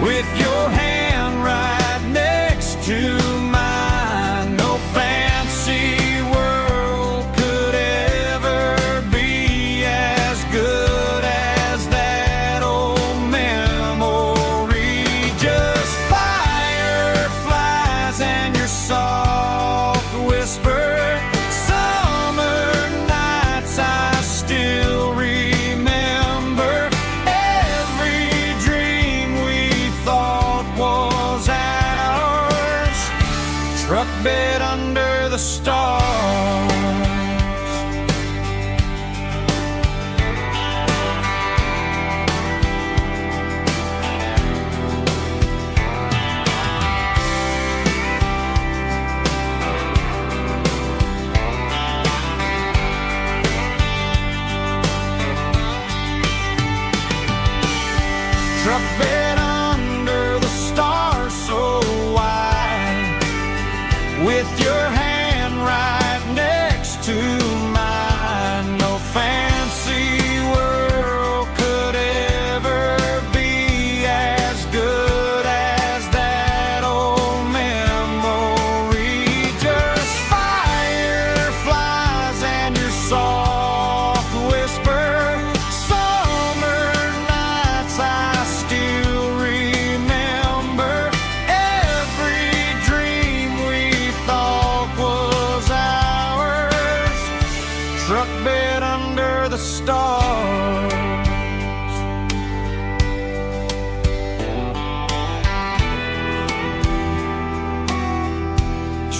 with your hand right next to mine. No fancy world could ever be as good as that old memory. Just fireflies and your soft whisper, summer nights I still remember. Every dream we thought was ours, truck bed under the stars. Truck bed under the stars so wide, with your hand right next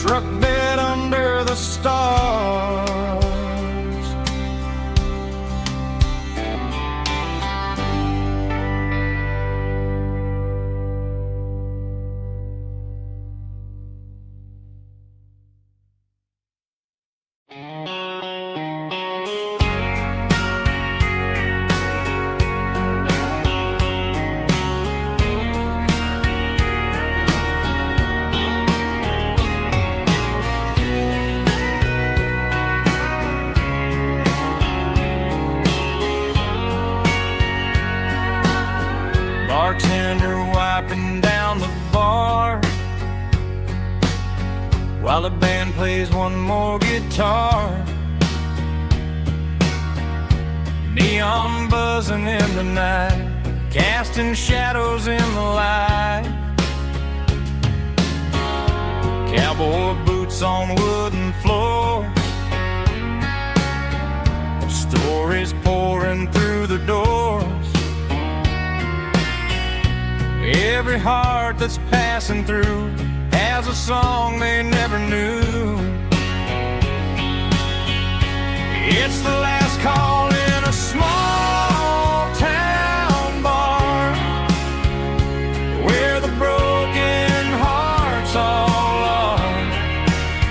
truck bed under the stars. Bartender wiping down the bar while the band plays one more guitar. Neon buzzing in the night, casting shadows in the light. Cowboy boots on wooden floors, stories pouring through the doors. Every heart that's passing through has a song they never knew. It's the last call in a small town bar where the broken hearts all are.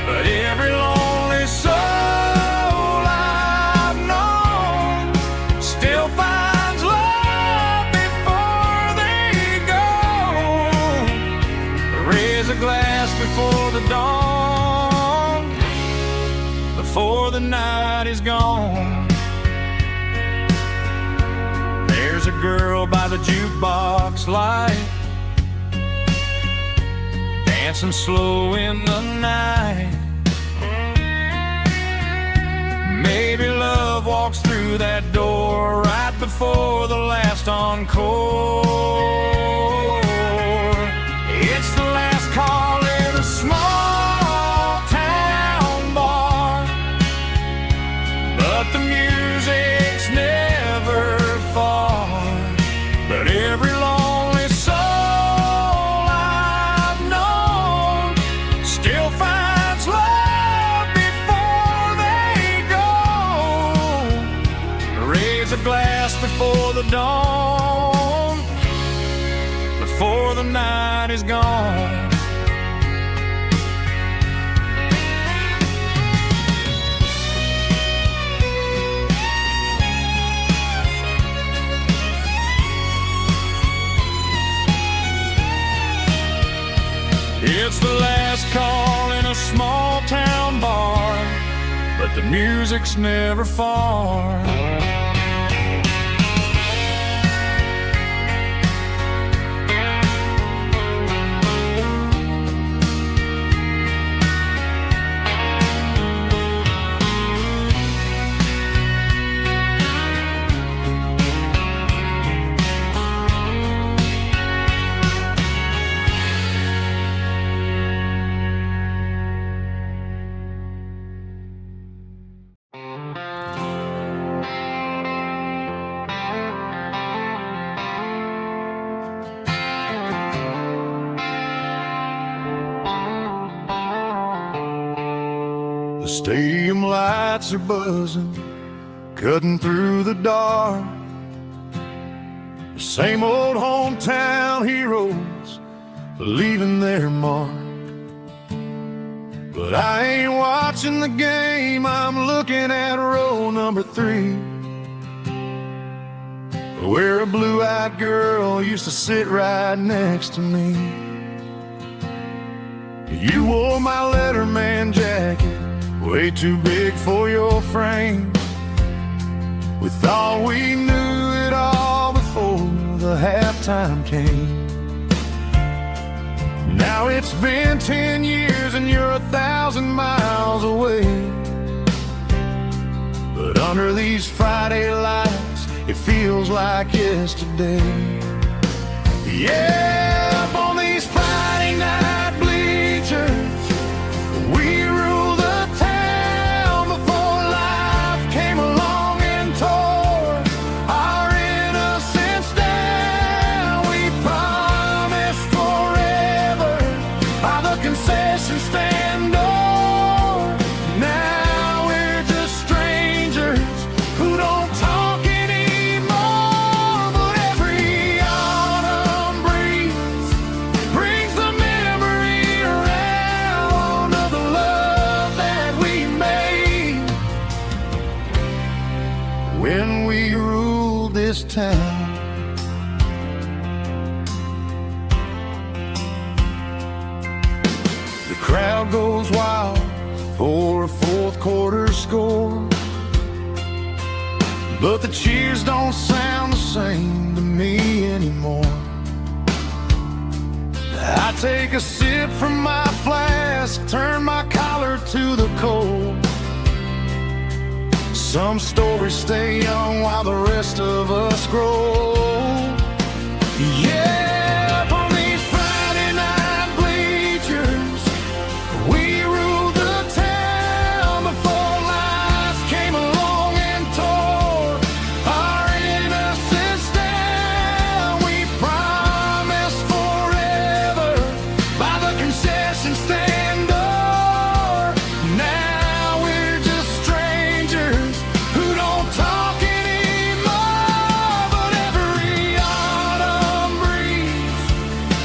But every lonely soul I've known still finds love before they go. Raise a glass before the dawn, before the night is gone. There's a girl by the jukebox light, dancing slow in the night. Maybe love walks through that door right before the last encore. It's the last call in a small town bar, but the music's never far. But every lonely soul I've known still finds love before they go. Raise a glass before the dawn, before the night is gone. It's the last call in a small town bar, but the music's never far. The stadium lights are buzzing, cutting through the dark. The same old hometown heroes leaving their mark. But I ain't watching the game, I'm looking at row number 3, where a blue-eyed girl used to sit right next to me. You wore my Letterman jacket, way too big for your frame. We thought we knew it all before the halftime came. Now it's been 10 years and you're 1,000 miles away. But under these Friday lights, it feels like yesterday. Yeah, up on these Friday night bleachers, we rule the town before life came along and tore our innocence down. We promised forever by the concession stand. Crowd goes wild for a fourth quarter score, but the cheers don't sound the same to me anymore. I take a sip from my flask, turn my collar to the cold. Some stories stay young while the rest of us grow. Yeah, up on these Friday night bleachers, we ruled the town before life came along and tore our innocence down. We promised forever by the concession stand door. Now we're just strangers who don't talk anymore. But every autumn breeze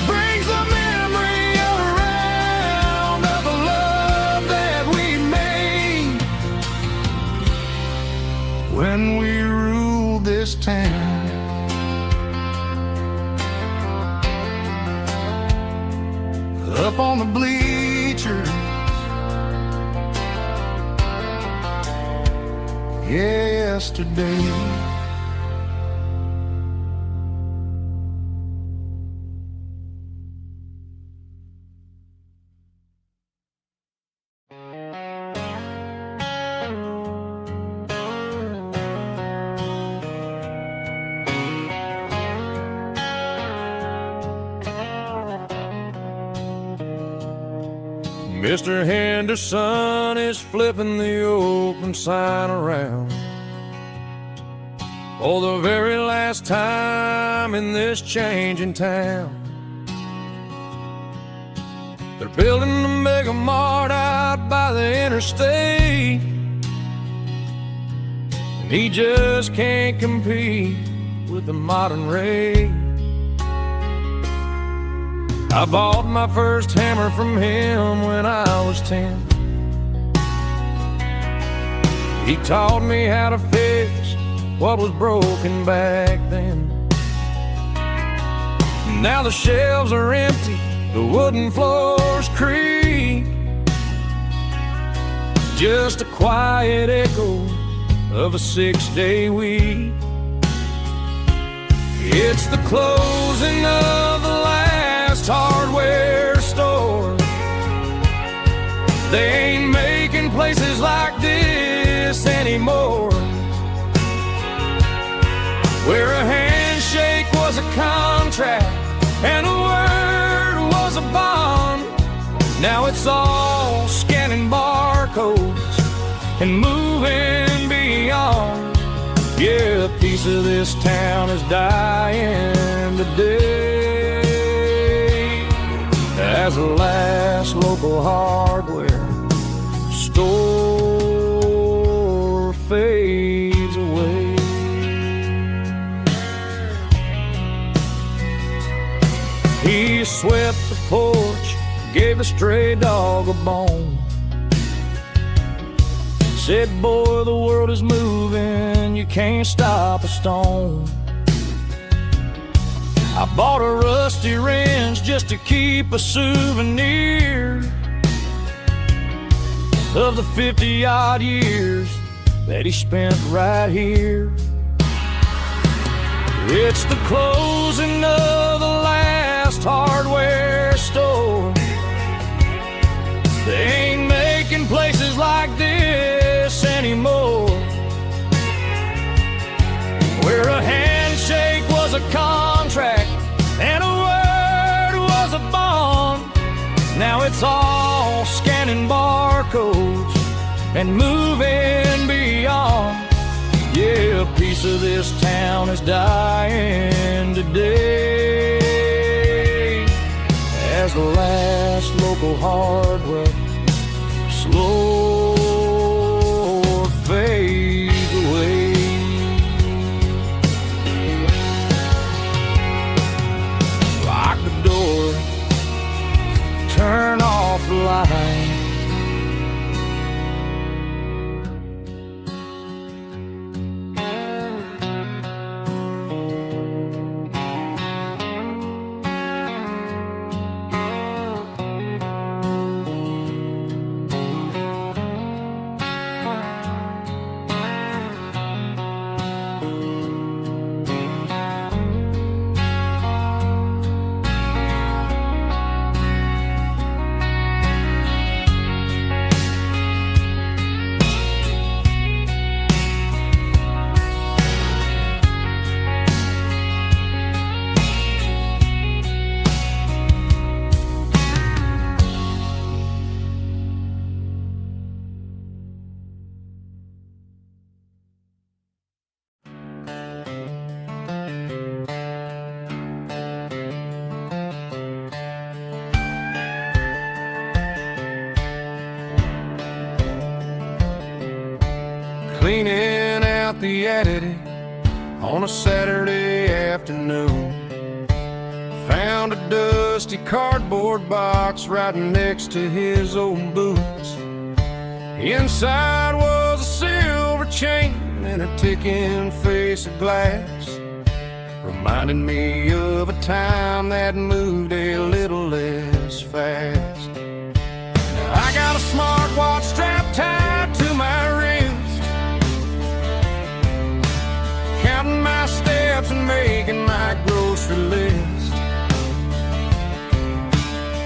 brings the memory around of the love that we made when we ruled this town. Up on the bleachers, yesterday. Mr. Henderson is flipping the open sign around for the very last time in this changing town. They're building a mega mart out by the interstate, and he just can't compete with the modern rate. I bought my first hammer from him when I was 10. He taught me how to fix what was broken back then. Now the shelves are empty, the wooden floors creak, just a quiet echo of a 6-day week. It's the closing of the last hardware store. They ain't making places like this anymore, where a handshake was a contract and a word was a bond. Now it's all scanning barcodes and moving beyond. Yeah, a piece of this town is dying today as the last local hardware store fades away. He swept the porch, gave the stray dog a bone, said, boy, the world is moving, you can't stop a stone. I bought a rusty wrench just to keep a souvenir of the 50-odd years that he spent right here. It's the closing of the last hardware store. They ain't making places like this anymore, where a handshake was a contract and a word was a bond. Now it's all scanning barcodes and moving beyond. Yeah, a piece of this town is dying today as the last local hardware slow fades away. Lock the door, turn off the light. cleaning out the attic on a Saturday afternoon. Found a dusty cardboard box right next to his old boots. Inside was a silver chain and a ticking face of glass, reminding me of a time that moved a little less fast. Now I got a smartwatch strapped tied to my wrist, counting my steps and making my grocery list.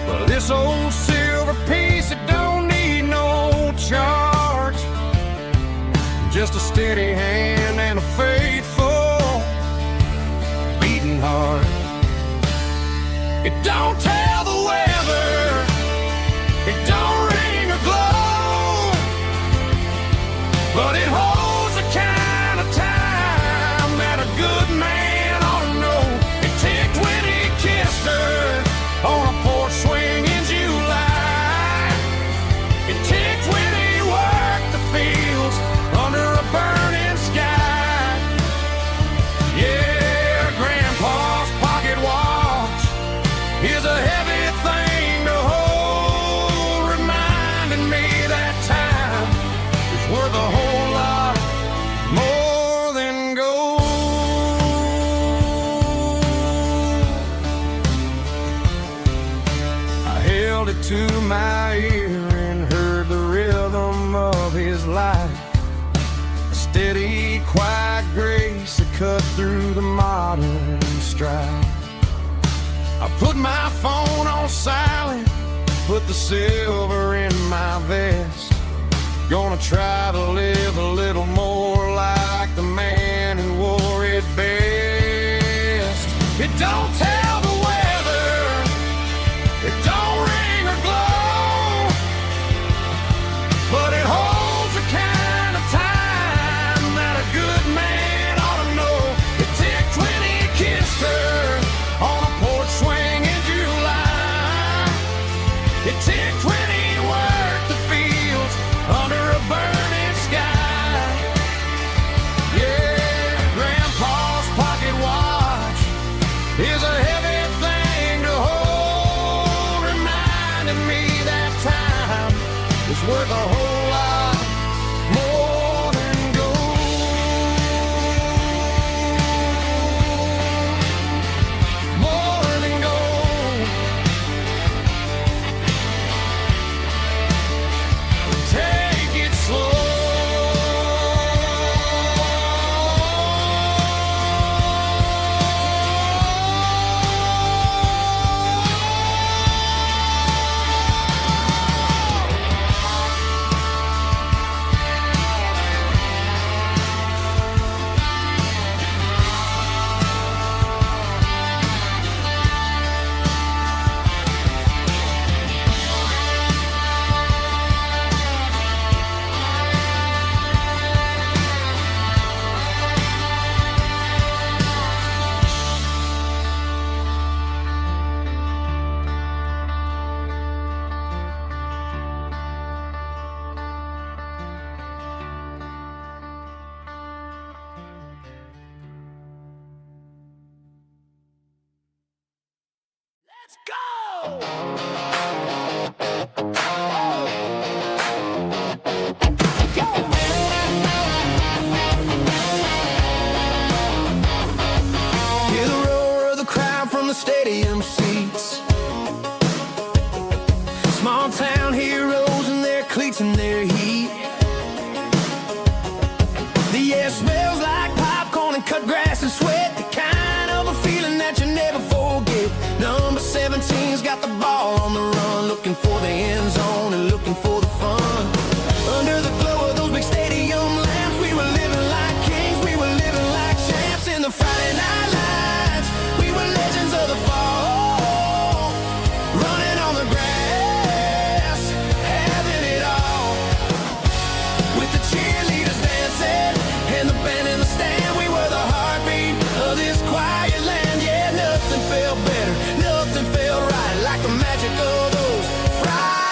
Well, this old silver piece, it don't need no charge, just a steady hand and a faithful beating heart. It don't tell the weather, it don't ring or glow, but it holds the kind of time that a good man ought to know. It ticked when he kissed her on a porch swing in July. It ticked when he worked the fields under a burning sky. Yeah, Grandpa's pocket watch is a heavy thing to hold, reminding me that time is worth a whole lot more than gold. I held it to my ear and heard the rhythm of his life, a steady, quiet grace that cut through the modern strife. I put my phone on silent, put the silver in my vest. Gonna try to live a little more like the man who wore it best. It don't tell the weather, it don't ring or glow, but it holds the kind of time that a good man ought to know. It ticked when he kissed her on a porch swing in July. It ticked when he worked the fields under a burning sky. Yeah, Grandpa's pocket watch is a heavy thing to hold, reminding me that time is worth a whole lot more than gold. More than gold. Take it slow. Let's go! Hear the roar of the crowd from the stadium seats. Small town heroes in their cleats and their heat. The air smells like popcorn and cut grass and sweat, the kind of a feeling that you never forget. Number 17's got the ball on the run, looking for the end zone and looking for the fun. Under the glow of those big stadium lamps, we were living like kings, we were living like champs in the Friday night lights. We were legends of the fall, running on the grass, having it all. With the cheerleaders dancing and the band in the stand, we were the heartbeat of this quiet land. Yeah, nothing felt better, nothing felt right like the magic of those Friday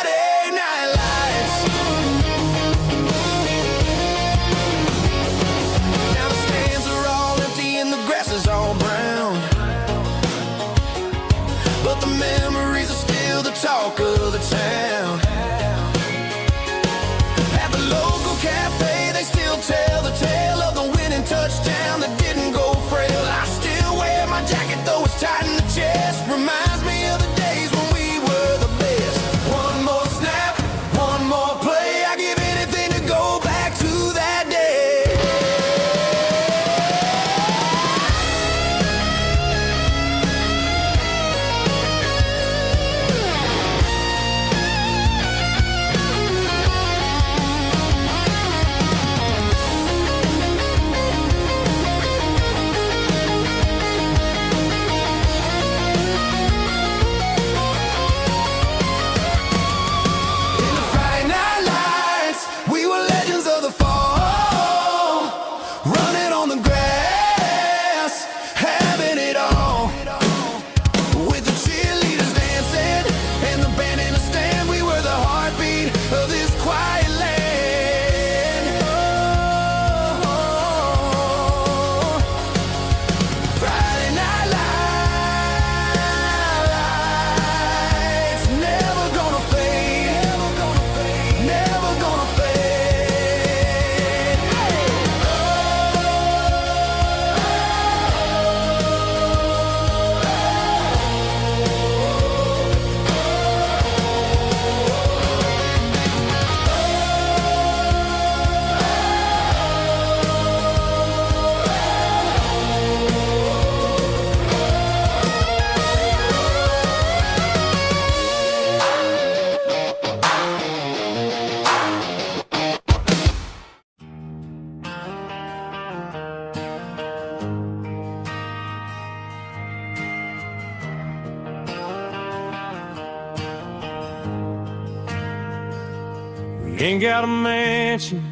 ain't got a mansion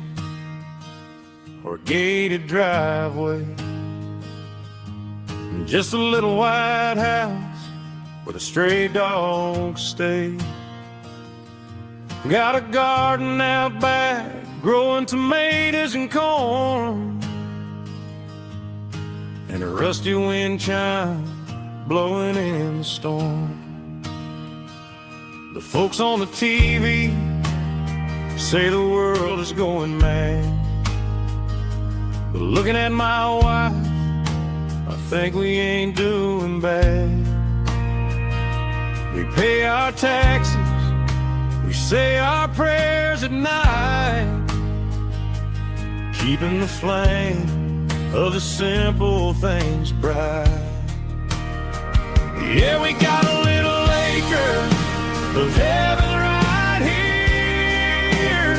or a gated driveway, just a little white house where the stray dogs stay. Got a garden out back, growing tomatoes and corn, and a rusty wind chime blowing in the storm. The folks on the TV say the world is going mad, but looking at my wife, I think we ain't doing bad. We pay our taxes, we say our prayers at night, keeping the flame of the simple things bright. Yeah, we got a little acre of heaven right here,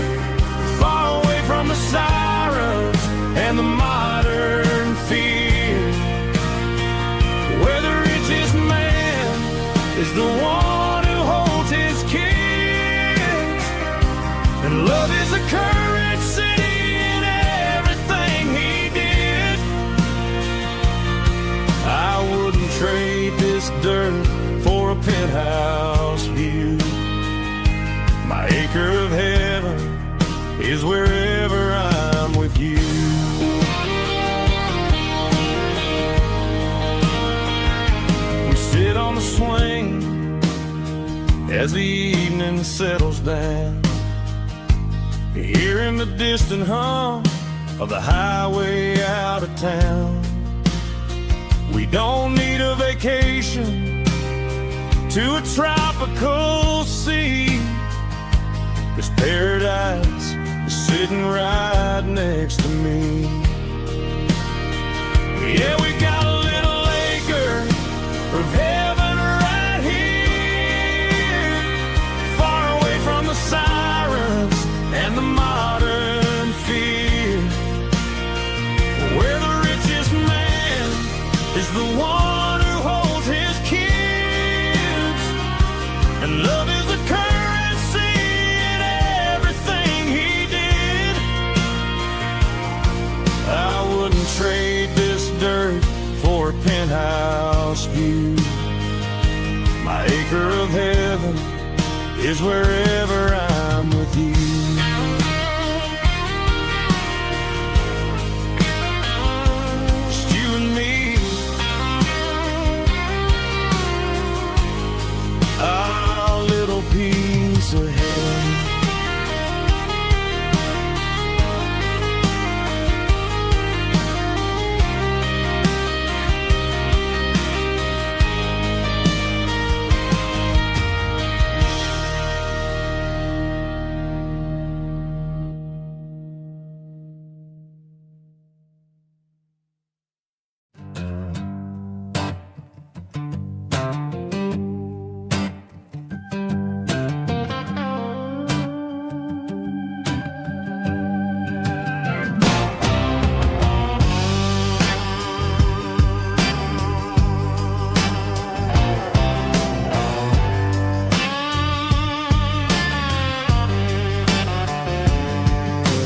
far away from the sirens and the modern fear, where the richest man is the one who holds his kids, and love is the currency in everything he did. I wouldn't trade this dirt for a penthouse view. My acre of heaven is wherever I'm with you. We sit on the swing as the evening settles down, hearing the distant hum of the highway out of town. We don't need a vacation to a tropical sea, 'cause paradise is sitting right next to me. Yeah, we got a little acre of heaven right here, far away from the sirens and the modern fear, where the richest man is the one who holds his kids, and love is the currency in everything he did. I wouldn't trade this dirt for a penthouse view. My acre of heaven is wherever I'm with you. Just you and me, our little piece of heaven.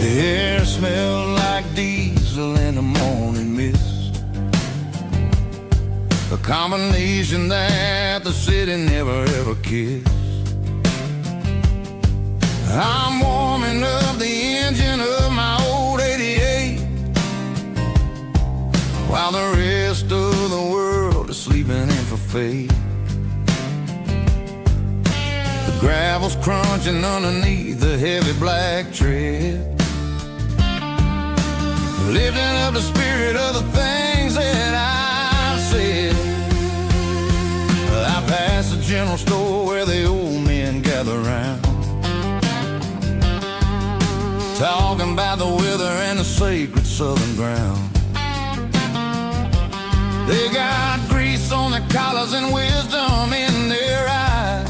The air smelled like diesel in the morning mist, a combination that the city never ever kissed. I'm warming up the engine of my old 88, while the rest of the world is sleeping in for fate. The gravel's crunching underneath the heavy black tread, lifting up the spirit of the things that I've said. I passed the general store where the old men gather round, talking about the weather and the sacred southern ground. They got grease on their collars and wisdom in their eyes,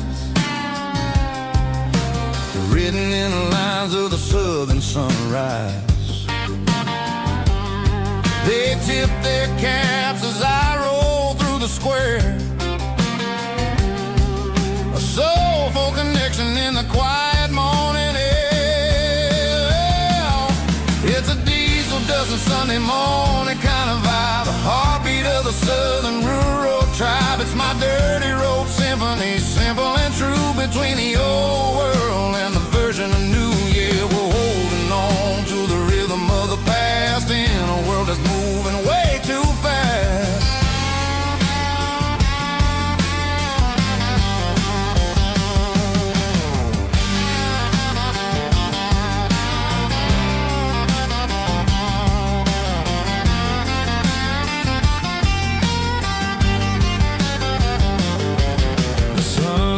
written in the lines of the southern sunrise. They tip their caps as I roll through the square, a soulful connection in the quiet morning air. Sunday morning kind of vibe, the heartbeat of the southern rural tribe. It's my dirty road symphony, simple and true, between the old world and the version of new. Yeah, we're holding on to the rhythm of the past in a world that's moving way too fast.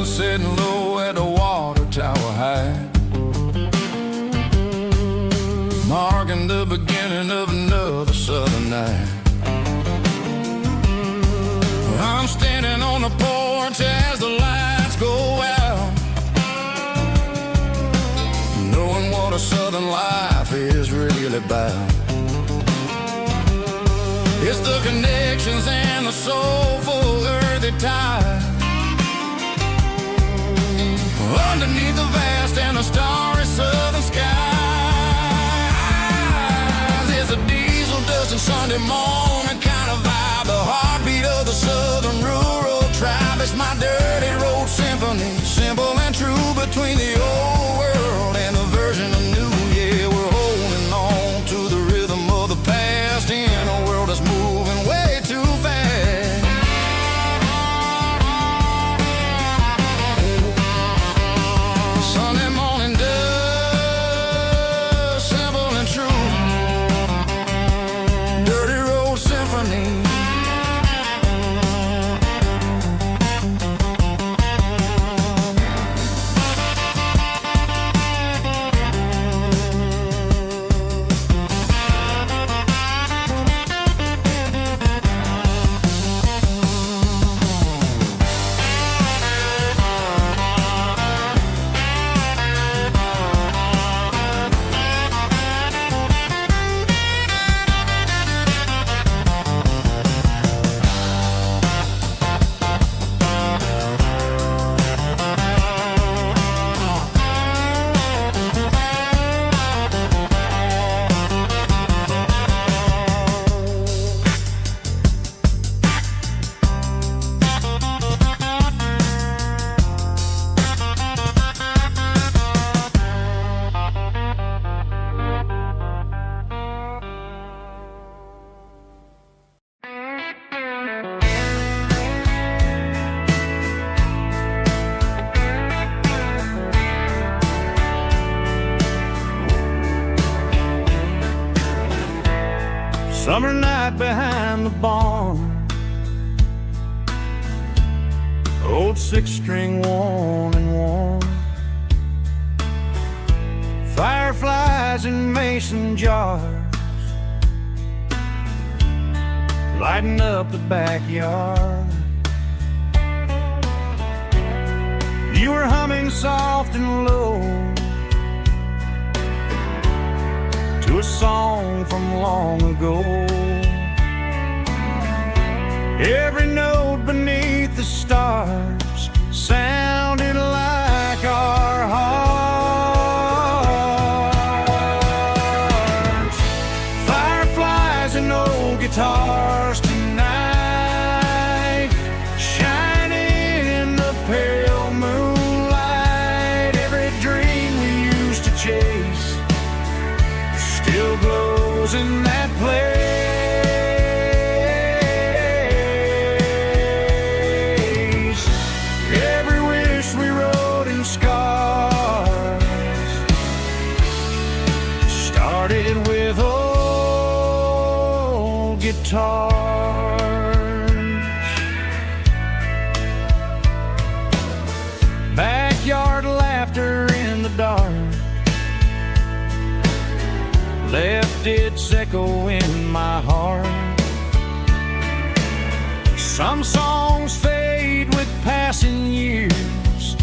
Sitting low at the water tower high, marking the beginning of another southern night. I'm standing on the porch as the lights go out, knowing what a southern life is really about. It's the connections and the soulful earthy ties, underneath the vast and the starry southern skies. It's a diesel dusting Sunday morning kind of vibe, the heartbeat of the southern rural tribe. It's my dirty road symphony, simple and true, between the old world and the version of new. Yeah, we're holding on to the rhythm of the past in a world that's moving way too fast. Sunday morning dust, simple and true, dirty road symphony. Summer night behind the barn, old six-string worn and worn, fireflies in mason jars, lighting up the backyard. You were humming soft and low to a song from long ago. Every note beneath the stars sounded like our hearts. Fireflies and old guitars tonight, shining in the pale moonlight. Every dream we used to chase still glows in that place. Every wish we wrote in scars started with old guitars. Backyard laughter in the dark left its echo in my heart. Some songs fade with passing years,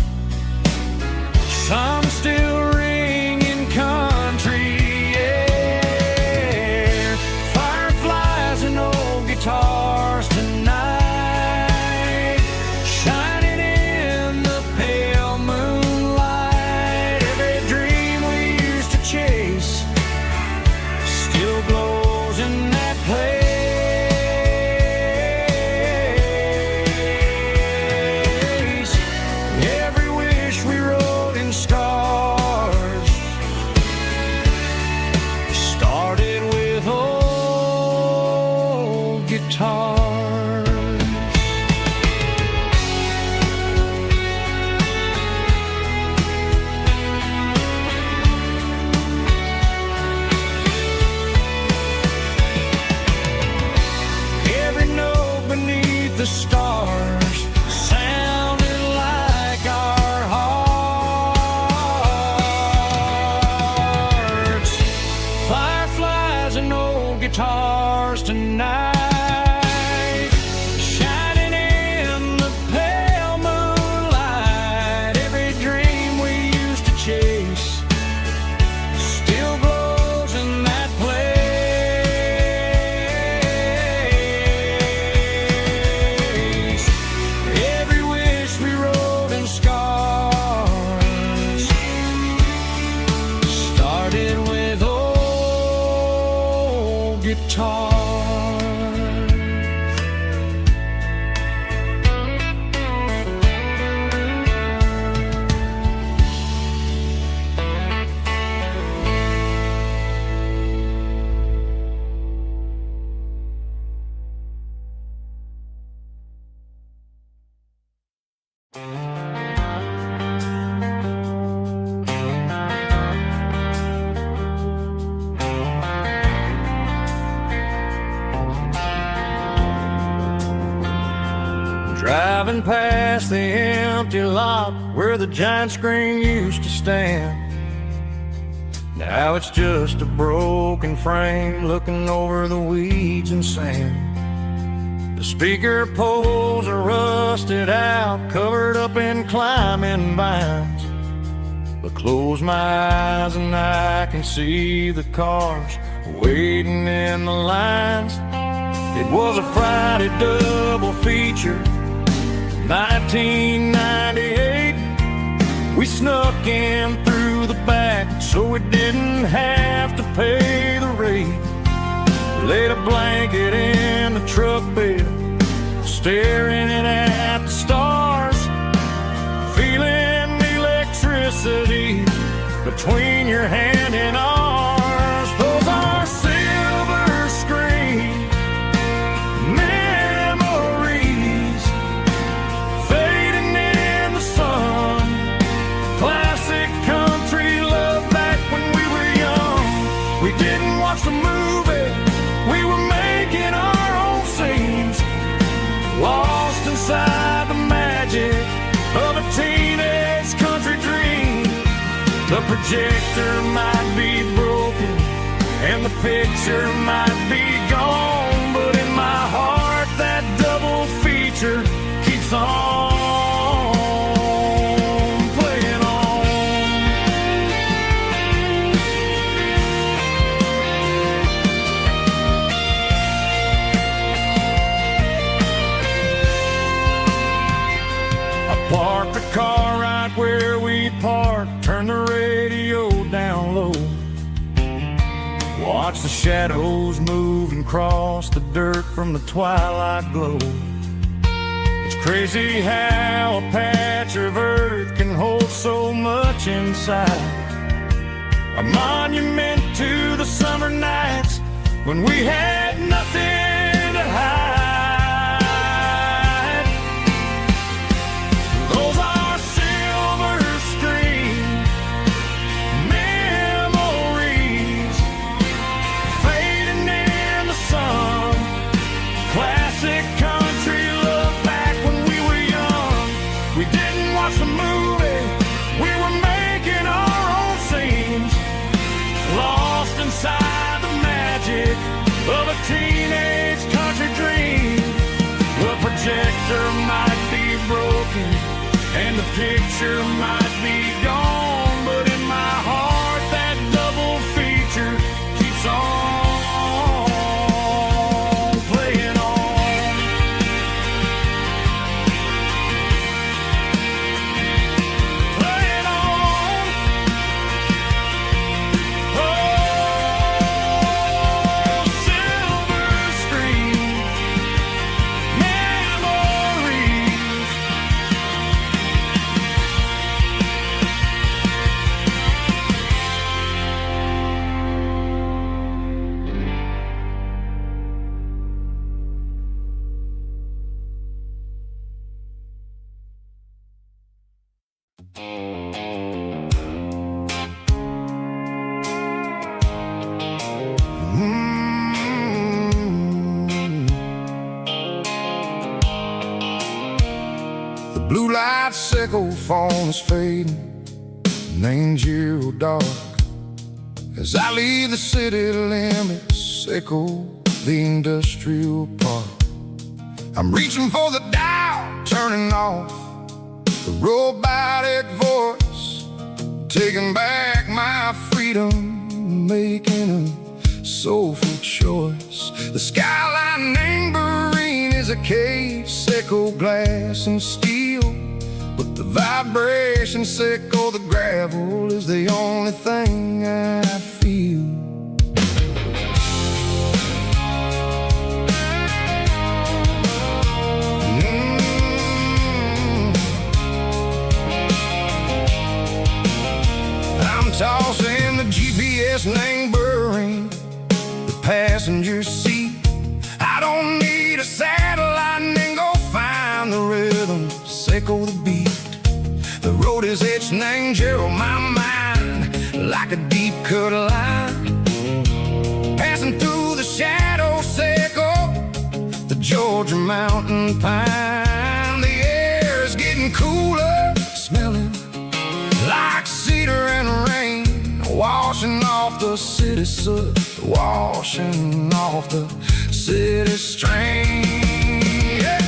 some still ring in country air. Fireflies and old guitars tonight, shining in the pale moonlight. Every dream we used to chase still glows in guitars. Driving past the empty lot where the giant screen used to stand. Now it's just a broken frame looking over the weeds and sand. The speaker poles are rusted out, covered up in climbing vines. But close my eyes and I can see the cars waiting in the lines. It was a Friday double feature, 1998. We snuck in through the back so we didn't have to pay the rate. Laid a blanket in the truck bed, staring at the stars, feeling the electricity between your hand and ours. Those are silver screen memories fading in the sun. Classic country love back when we were young. We didn't watch the movie, we were making our own scenes, lost inside the magic of a teenage country dream. The projector might be broken and the picture might be gone, but in my heart that double feature keeps on playing on. I parked the car right where we parked, turned the radio down low, watch the shadows move and cross the dirt from the twilight glow. It's crazy how a patch of earth can hold so much inside. A monument to the summer nights when we had nothing to hide. Those are silver screen memories fading in the sun. Classic country love back when we were young. We didn't watch the movie, we were making our own scenes, lost inside the magic of a teenage country dream. The projector might be broken and the picture might be gone, but in my heart that double feature keeps on playing on. Playing on. Oh, silver screen memories. The blue light sickle phone is fading, and ain't zero dark. As I leave the city limits, sickle the industrial park. I'm reaching for the dial, turning off the robotic voice, taking back my freedom, making a soulful choice. The skyline neighboring is a cave, sickle glass and steel, but the vibration sickle, the gravel is the only thing I feel. tossing the GPS neighboring the passenger seat. I don't need a satellite and go find the rhythm, echo the beat. The road is etched and Gerald my mind like a deep cut line, passing through the shadow circle, the Georgia mountain pine. The air is getting cooler, smelling like cedar and rain, washing off the city soot, washing off the city strain. Yeah.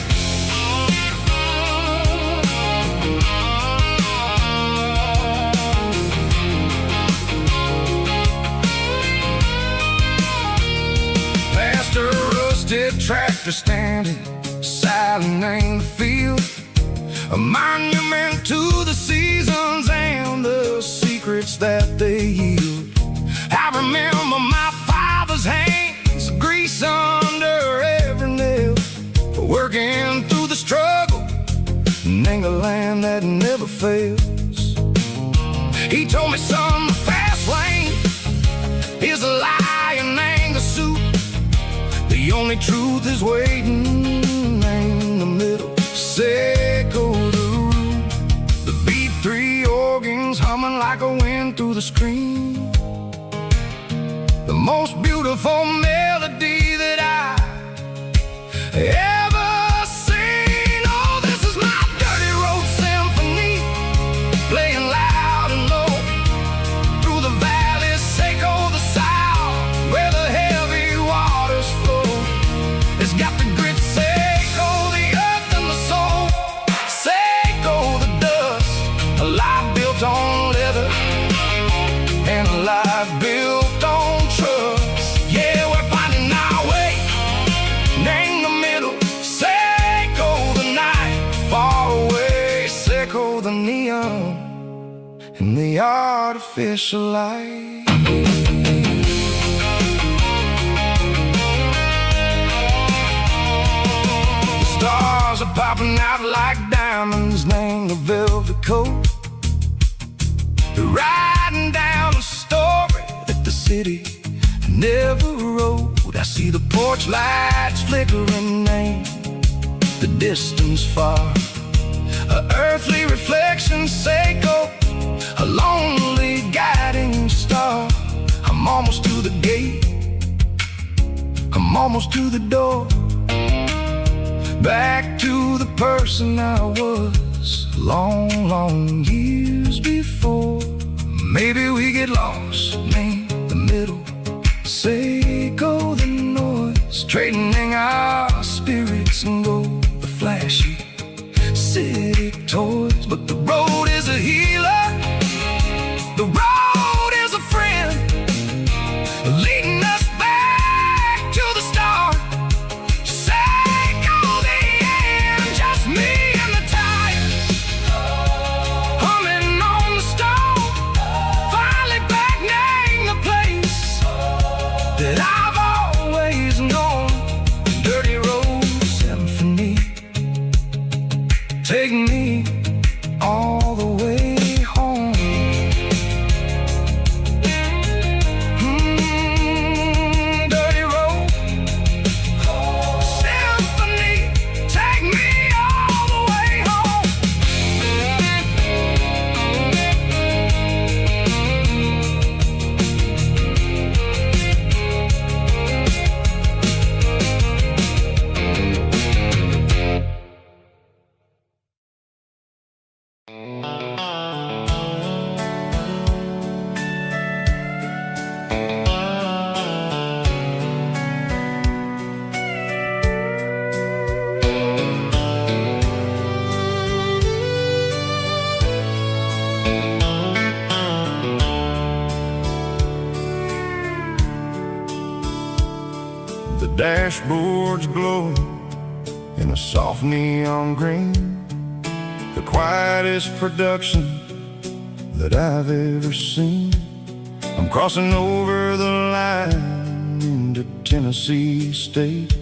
Past a rusted tractor standing silent in the field, a monument to the seasons and the secrets that they yield. I remember my father's hands, grease under every nail, for working through the struggle in a land that never fails. He told me, son, the fast lane is a lion and a suit. The only truth is waiting in the middle. Say go the root. The B3 organs humming like a wind through the screen. The most beautiful melody that I ever seen. Oh, this is my dirty road symphony, playing loud and low through the valleys, Seco the south, where the heavy waters flow. It's got the grit, Seco the earth and the soul, Seco the dust, a life built on leather and a life built on trust. Yeah, we're finding our way in the middle. Seco the night, far away, Seco the neon and the artificial light. The stars are popping out like diamonds in the velvet coat. They're riding down a story that the city never wrote. I see the porch lights flickering in the distance far, a earthly reflection, Seco, a lonely guiding star. I'm almost to the gate, I'm almost to the door, back to the person I was long, long years before. Maybe we get lost in the middle, Seco the noise, trading our spirits and go the flashy city toys. But the road is a healer, the road is a friend, leading us back to the start. Seco the end, just me and the tires, humming on the stove, finally back name the place that I've always known. Dirty road symphony, take me all the way home. Dirty road symphony, take me all the way home. The dashboard's glowing in a soft neon green, the quietest production that I've ever seen. I'm crossing over the line into Tennessee State,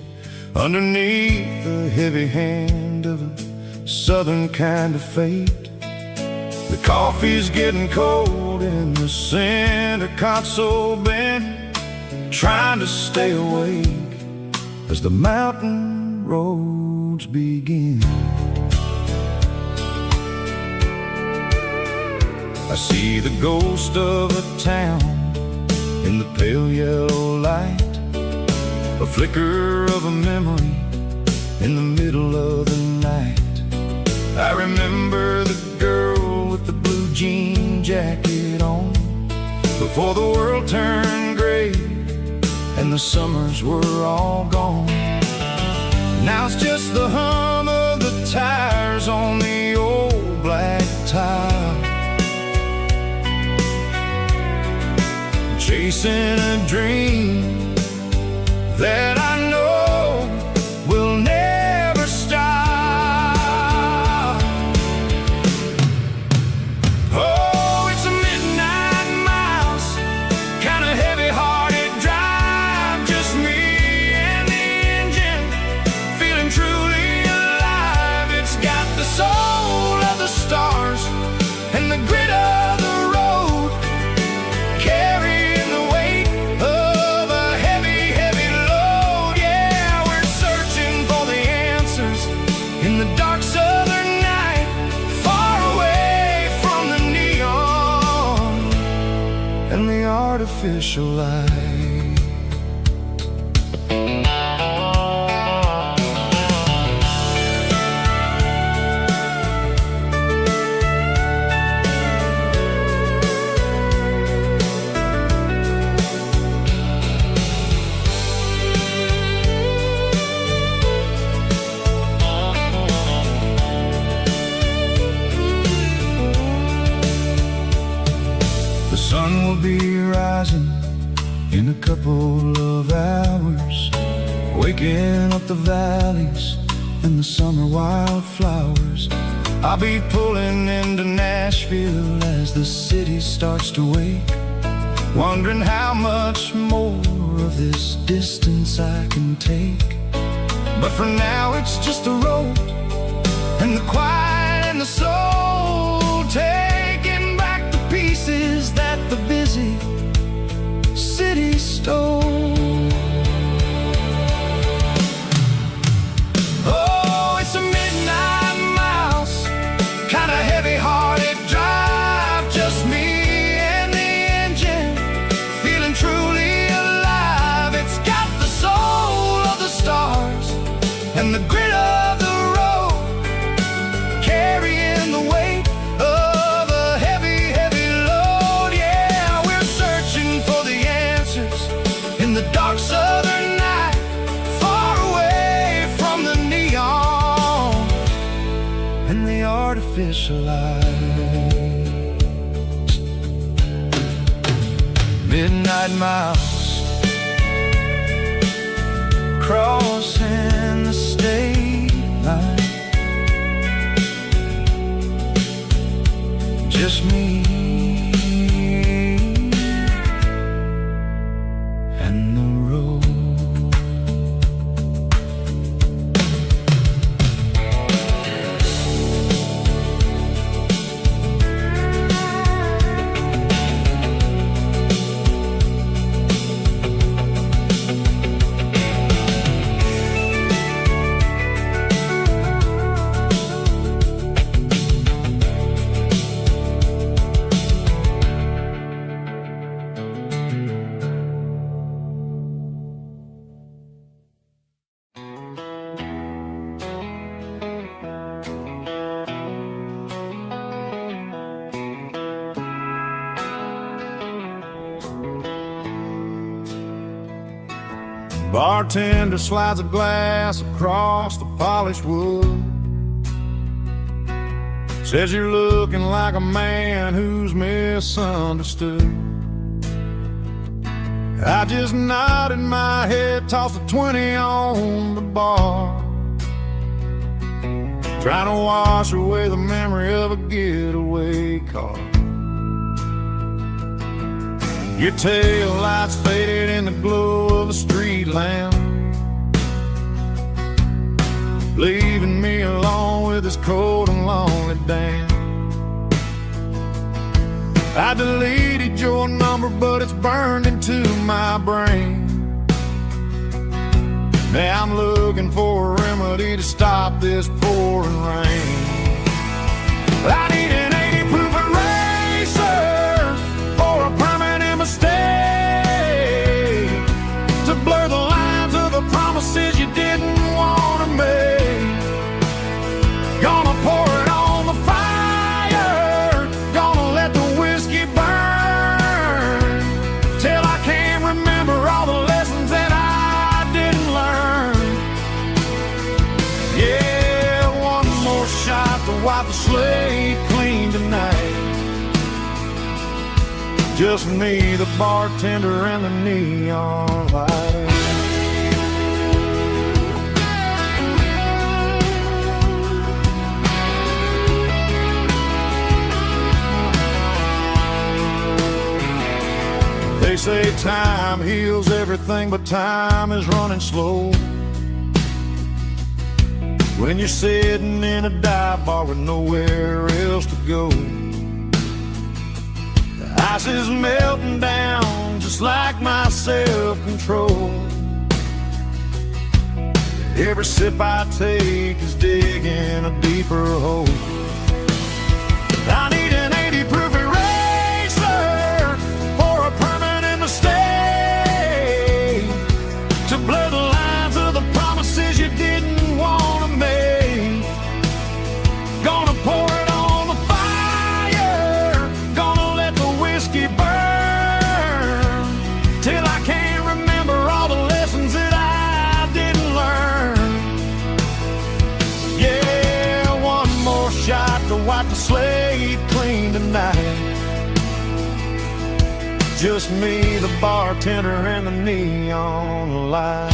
underneath the heavy hand of a southern kind of fate. The coffee's getting cold in the center console bin, trying to stay awake as the mountain roads begin. I see the ghost of a town in the pale yellow light, a flicker of a memory in the middle of the night. I remember the girl with the blue jean jacket on, before the world turned gray and the summers were all gone. Now it's just the hum of the tires on the old black tile, chasing a dream that I know will never stop. Oh, it's a midnight miles, kind of heavy-hearted drive, just me and the engine, feeling truly alive. It's got the soul of the stars and the grit of the road, carrying the weight of a heavy, heavy load. Yeah, we're searching for the answers in the dark southern night, far away from the neon and the artificial light. The sun will be rising in a couple of hours, waking up the valleys and the summer wildflowers. I'll be pulling into Nashville as the city starts to wake, wondering how much more of this distance I can take. But for now it's just the road and the quiet and the soul, taking back the pieces that the busy city stole. Oh, it's a midnight miles, kind of heavy-hearted drive, just me and the engine, feeling truly alive. It's got the soul of the stars and the grit of the road, carrying the weight of a heavy, heavy load. Yeah, we're searching for the answers in the dark southern night, far away from the neon and the artificial lights. Midnight miles, crossing the state line, just me and the road. Bartender slides a glass across the polished wood, says you're looking like a man who's misunderstood. I just nodded my head, tossed a 20 on the bar, trying to wash away the memory of a getaway car. Your tail lights faded in the glow of a street lamp, leaving me alone with this cold and lonely damn. I deleted your number, but it's burned into my brain. Now I'm looking for a remedy to stop this pouring rain. I need an 80 proof eraser for a permanent mistake, to blur the lines of the promises you didn't want to make. Gonna pour it on the fire, gonna let the whiskey burn, till I can't remember all the lessons that I didn't learn. Yeah, one more shot to wipe the slate clean tonight. Just me, the bartender, and the neon light. They say time heals everything, but time is running slow. When you're sitting in a dive bar with nowhere else to go, the ice is melting down just like my self-control. Every sip I take is digging a deeper hole. I need an 80 proof eraser for a permanent mistake, to blur the lines of the promises you didn't want to make. Gonna pour it on the fire, gonna let the whiskey burn, till I can't remember all the lessons that I didn't learn. Yeah, one more shot to wipe the slate clean tonight. Just me, the bartender, and the neon light.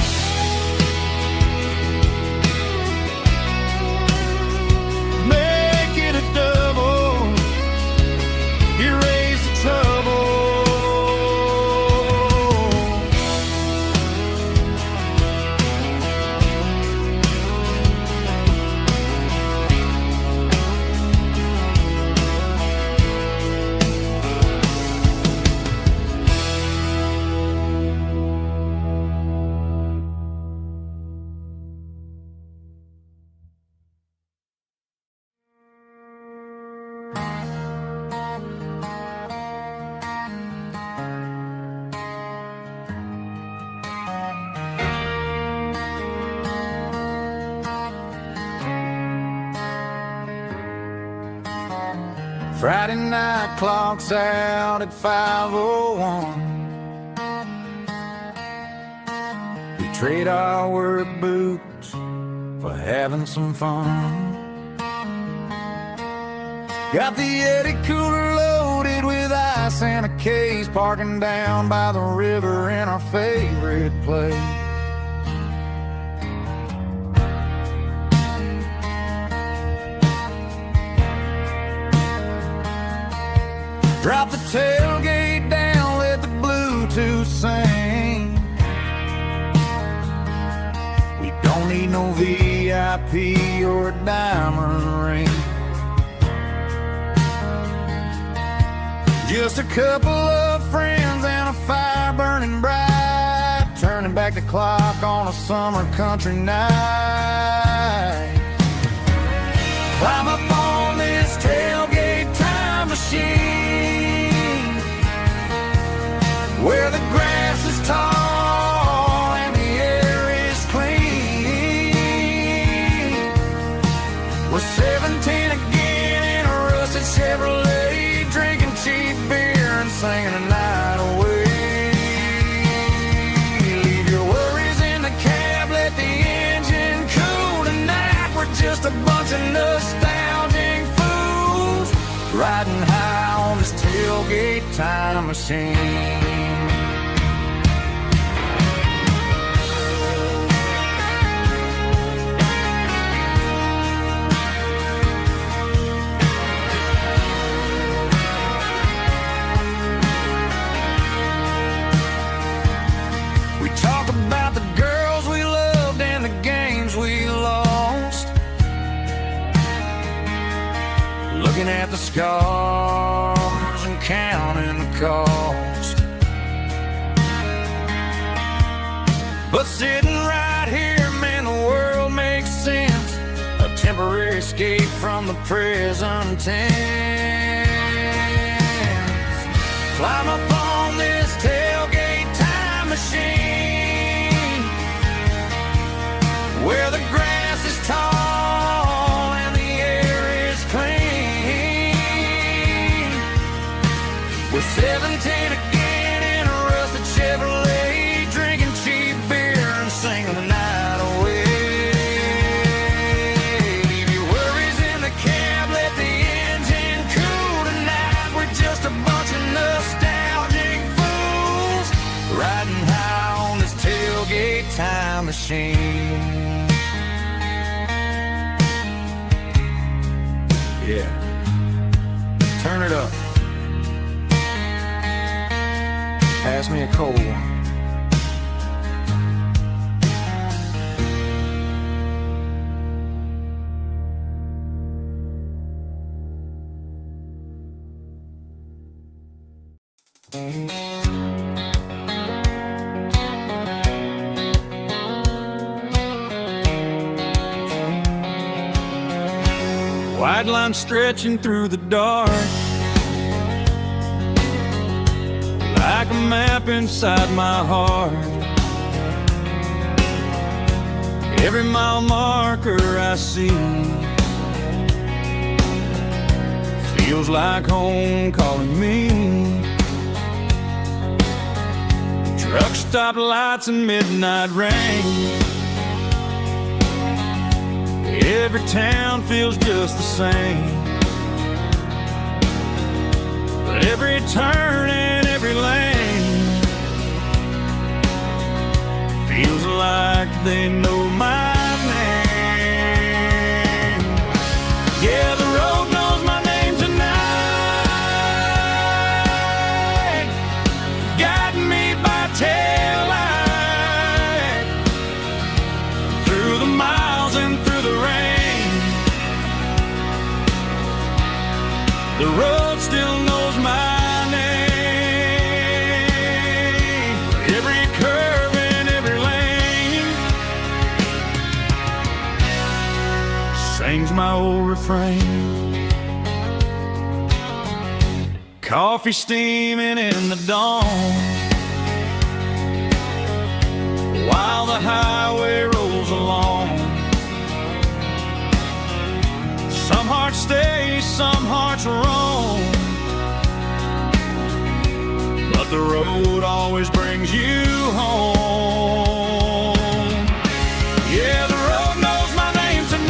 Make it a double, erase the trouble. Friday night clock's out at 5:01. We trade our work boots for having some fun. Got the Yeti cooler loaded with ice and a case, parking down by the river in our favorite place. Drop the tailgate down, let the Bluetooth sing. We don't need no VIP or a diamond ring. Just a couple of friends and a fire burning bright, turning back the clock on a summer country night. Climb up on this tailgate time machine, where the grass is tall and the air is clean. We're 17 again in a rusted Chevrolet, drinking cheap beer and singing a night away. Leave your worries in the cab, let the engine cool tonight. We're just a bunch of nostalgic fools, riding high on this tailgate time machine. We talk about the girls we loved and the games we lost, looking at the scars and counting cost. But sitting right here, man, the world makes sense. A temporary escape from the present tense. Climb up on this tailgate time machine, where the grass is tall and the air is clean. We're 17 again in a rusted Chevrolet, drinking cheap beer and singing the night away. Leave your worries in the cab, let the engine cool tonight. We're just a bunch of nostalgic fools riding high on this tailgate time machine. Yeah, turn it up. Pass me a cold one. White line stretching through the dark, like a map inside my heart. Every mile marker I see feels like home calling me. Truck stop lights and midnight rain. Every town feels just the same, but every turn and every lane feels like they know my name. Yeah, the road knows my name tonight, guiding me by taillight through the miles and through the rain. The road still knows my name. Every curve and every lane sings my old refrain. Coffee steaming in the dawn, while the highway rolls along. Some hearts stay, some hearts roam, but the road always brings you home. Yeah, the road knows my name tonight,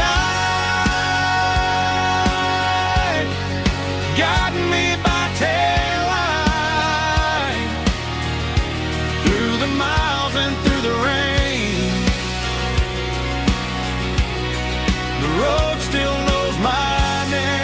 guiding me by taillight through the miles and through the rain. The road still knows my name.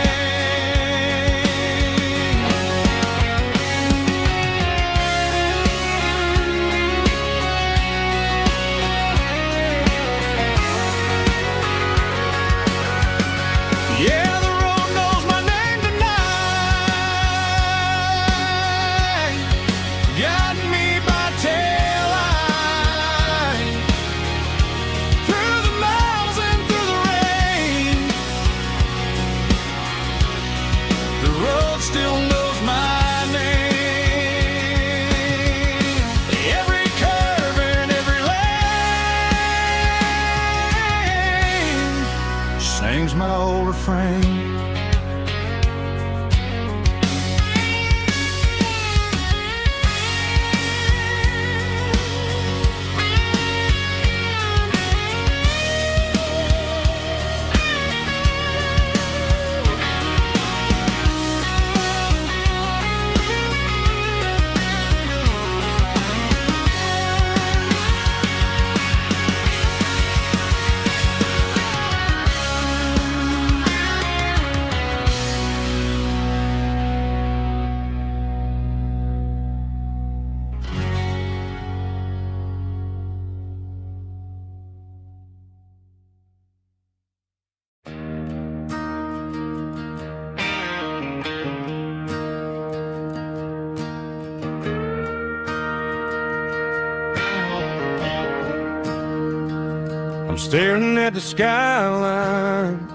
I'm staring at the skyline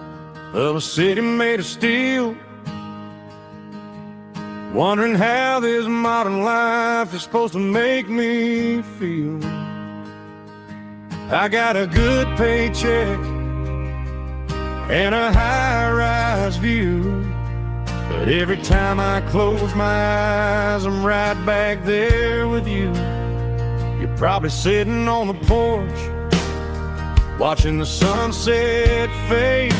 of a city made of steel, wondering how this modern life is supposed to make me feel. I got a good paycheck and a high-rise view, but every time I close my eyes, I'm right back there with you. You're probably sitting on the porch, watching the sunset fade,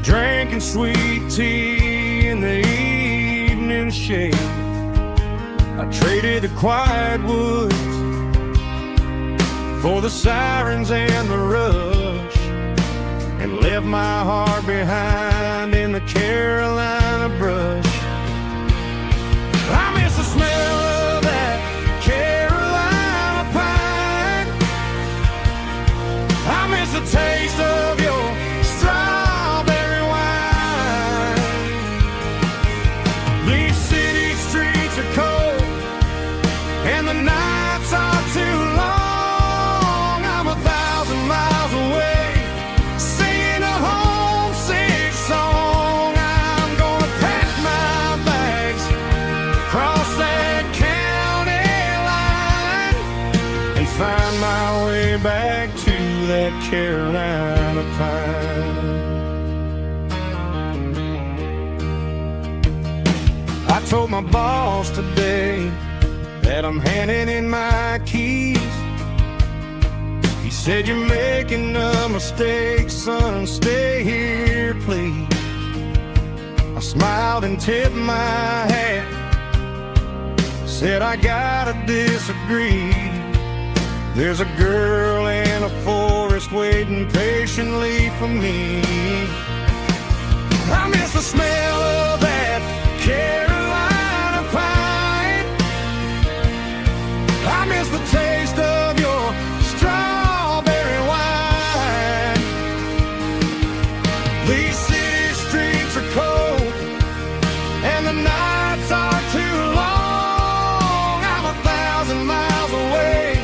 drinking sweet tea in the evening shade. I traded the quiet woods for the sirens and the rush, and left my heart behind in the Carolina brush. I miss the smell of that Carolina pine. I miss the taste of your strawberry wine. These city streets are cold and the nights are too long. I'm 1,000 miles away, singing a homesick song. I'm gonna pack my bags, cross that county line, and find my way back to that Carolina pine. I told my boss today that I'm handing in my keys. He said, "You're making a mistake, son, stay here, please." I smiled and tipped my hat, said, "I gotta disagree. There's a girl in a forest waiting patiently for me." I miss the smell of that Carolina pine. I miss the taste of your strawberry wine. These city streets are cold and the nights are too long. I'm 1,000 miles away,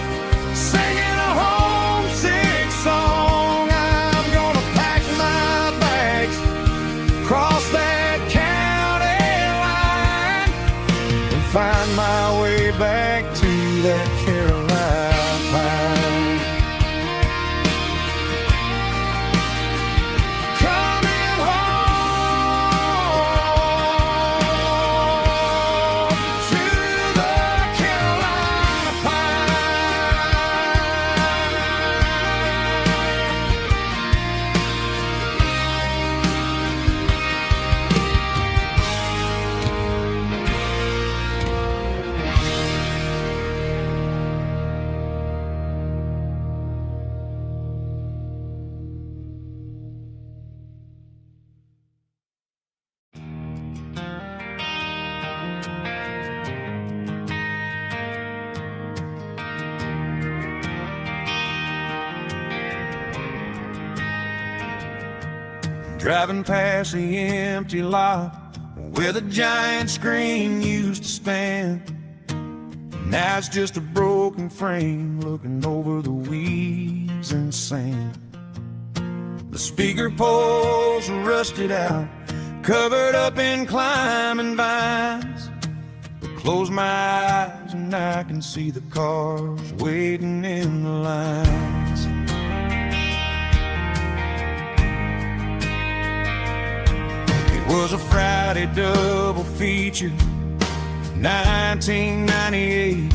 singing a homesick song. I'm gonna pack my bags, cross that county line, and find my way back to that Carolina pine. Coming home to the Carolina pine. Driving past the empty lot where the giant screen used to stand. Now it's just a broken frame looking over the weeds and sand. The speaker poles are rusted out, covered up in climbing vines. But close my eyes and I can see the cars waiting in the lines. It was a Friday double feature, 1998.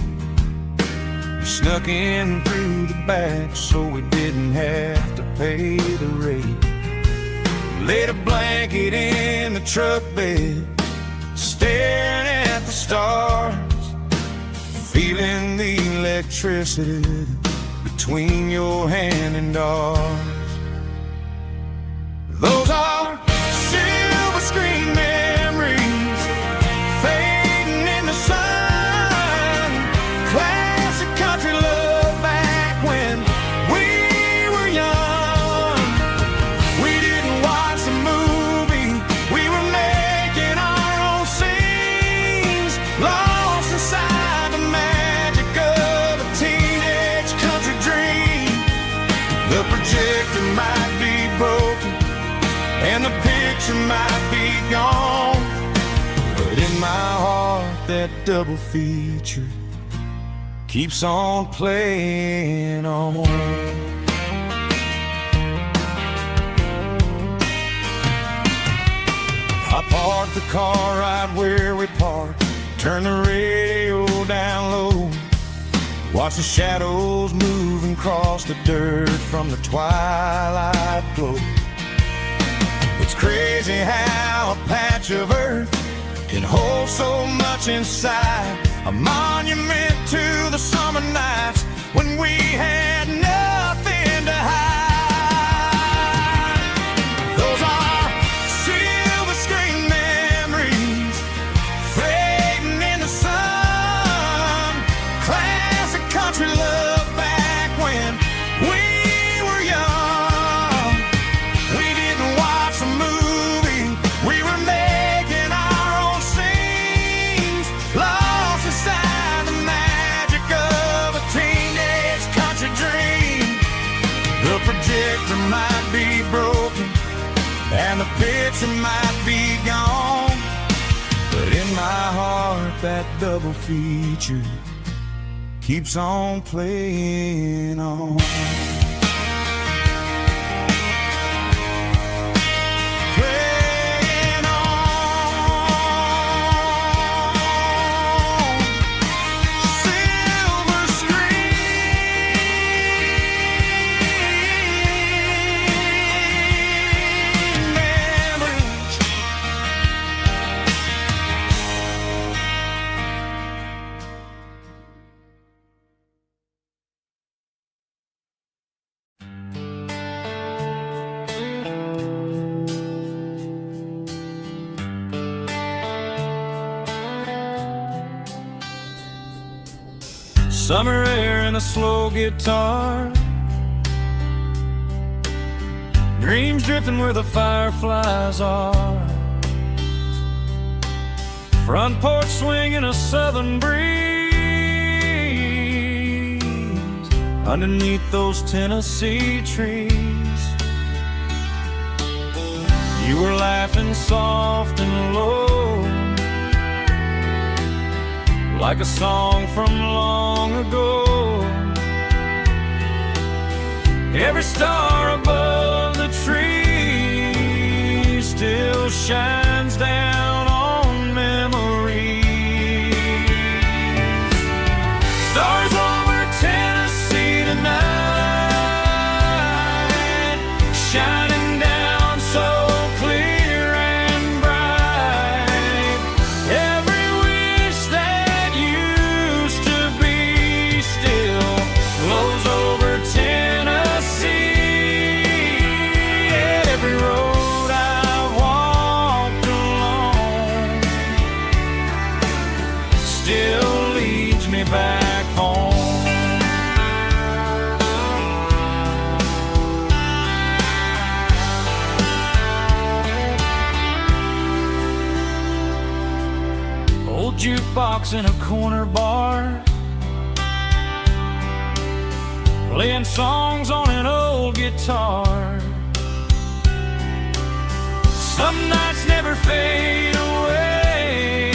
We snuck in through the back so we didn't have to pay the rate. Laid a blanket in the truck bed, staring at the stars, feeling the electricity between your hand and ours. Those are silver screen memories fading in the sun. Classic country love back when we were young. We didn't watch the movie, we were making our own scenes, lost inside the magic of a teenage country dream. picture might be gone, but in my heart that double feature keeps on playing on. I parked the car right where we parked, turn the radio down low, watch the shadows move and cross the dirt from the twilight glow. It's crazy how a patch of earth can hold so much inside, a monument to the summer nights when we had nothing to hide. Those are silver screen memories fading in the sun, classic country love back when we were young. We didn't watch a movie, we were making our own scenes, lost inside the magic of a teenage country dream. The projector might be broken and the picture might be gone, but in my heart that double feature keeps on playing on. Playing on. Silver screen memories. Summer air and a slow guitar, dreams drifting where the fireflies are, front porch swinging a southern breeze underneath those Tennessee trees. You were laughing soft and low, like a song from long ago. Every star above the tree still shines down on memories. Stars over Tennessee tonight, shining down so clear and bright. Every wish that used to be still glows over Tennessee. Every road I've walked along still leads me back home. Old jukebox in a corner bar, playing songs on an old guitar. Some nights never fade away,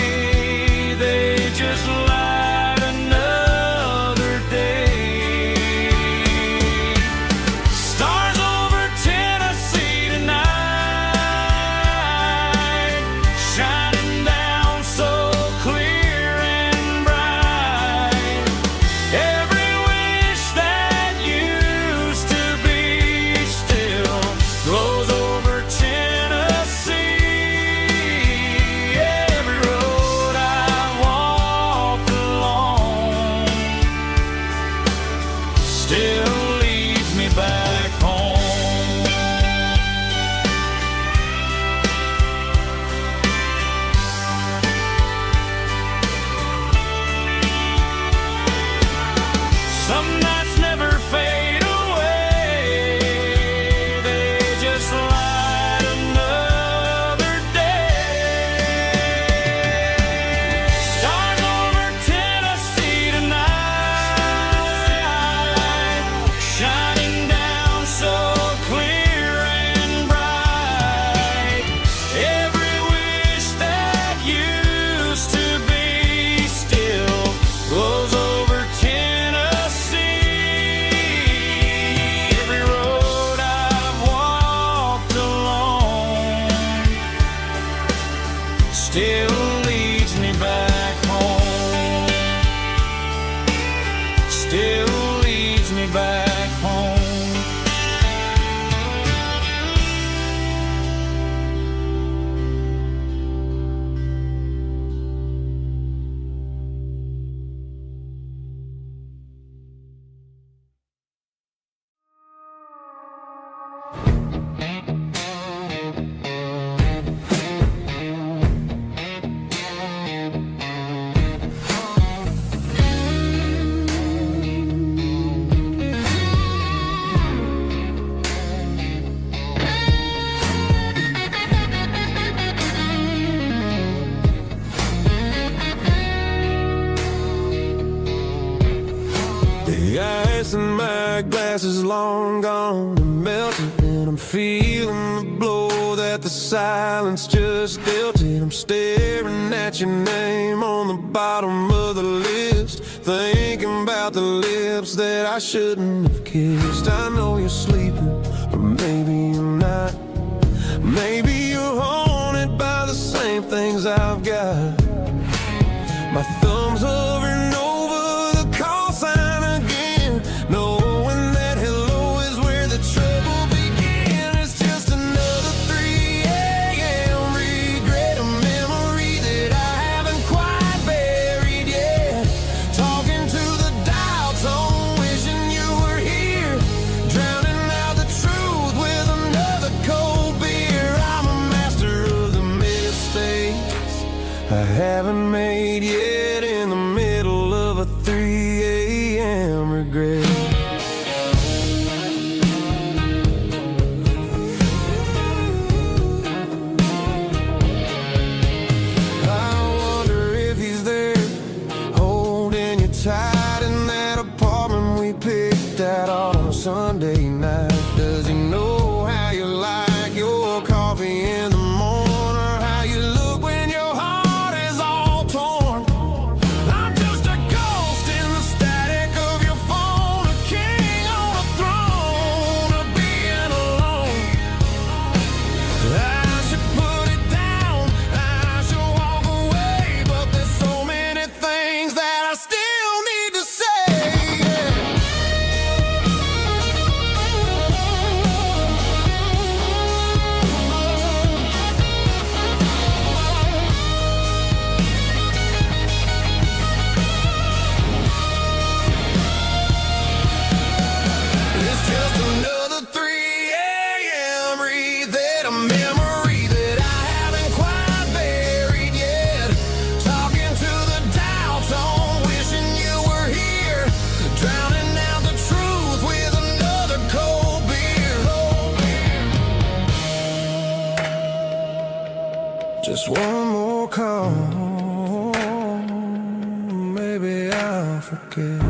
they just light another day. Stars over Tennessee tonight, shining down so clear and bright. Every wish that used to be still glows over Tennessee. ice and my glass is long gone and melted, and I'm feeling the blow that the silence just dealt it. I'm staring at your name on the bottom of the list, thinking about the lips that I shouldn't have kissed. I know you're sleeping, or maybe you're not. Maybe you're haunted by the same things I've got. My thumb's over and over the call sign again, knowing that hello is where the trouble began. It's just another 3 a.m. regret, a memory that I haven't quite buried yet. Talking to the dial tone, wishing you were here, drowning out the truth with another cold beer. I'm a master of the mistakes I haven't made yet, in the middle of a 3 a.m. regret. I wonder if he's there, holding you tight in that apartment we picked out on a Sunday night. Does he know how you like your coffee in the morning, or how you look when your heart is all torn? I'm just a ghost in the static of your phone, a king on a throne of being alone. I should put it down, I should walk away, but there's so many things that I still need to say. It's just another 3 a.m. read, a memory that I haven't quite buried yet. Talking to the dial tone, wishing you were here, drowning out the truth with another cold beer. Just one more call, maybe I'll forget.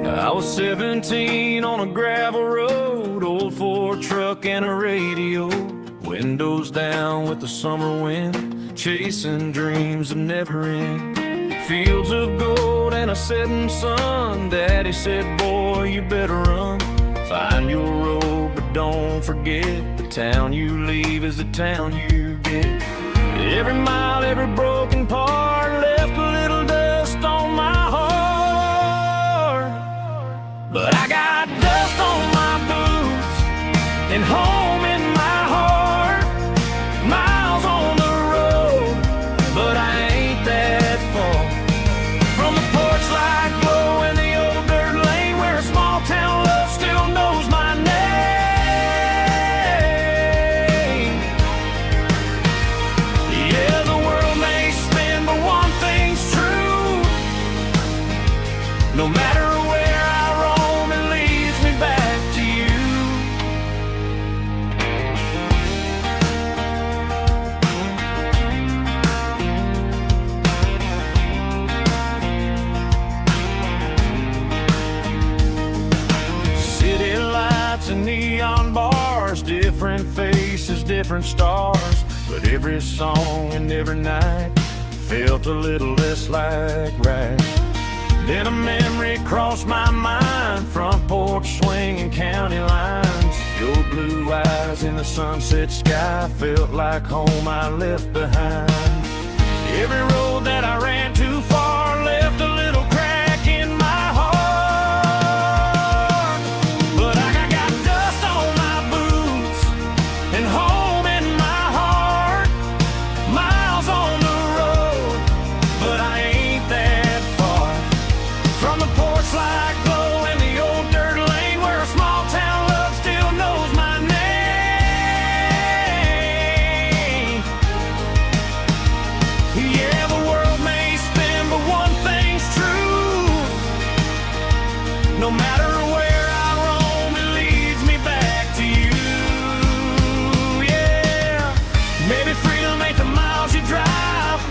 I was 17 on a gravel road, old Ford truck and a radio, windows down with the summer wind, chasing dreams of never end. Fields of gold and a setting sun, Daddy said, boy, you better run. Find your road, but don't forget, the town you leave is the town you get. Every mile, every broken part left a little dust on my heart. But I got dust on my boots and home in my heart. Miles on the road, but I ain't that far from the porch light glow in the old dirt lane, where a small town love still knows my name. Yeah, the world may spin, but one thing's true: no matter where I roam, it leads me back to you. City lights and neon bars, different faces, different stars, but every song and every night felt a little less like right. Then a memory crossed my mind, front porch swinging county lines. Your blue eyes in the sunset sky felt like home I left behind. Every road that I ran too far left a little crack in my heart. But I got dust on my boots and home in my heart. Miles on the road, but I ain't that far from the porch light glow and the old dirt lane where a small town love still knows my name. Yeah, the world may spin, but one thing's true. No matter where I roam, it leads me back to you. Yeah, maybe freedom ain't the miles you drive.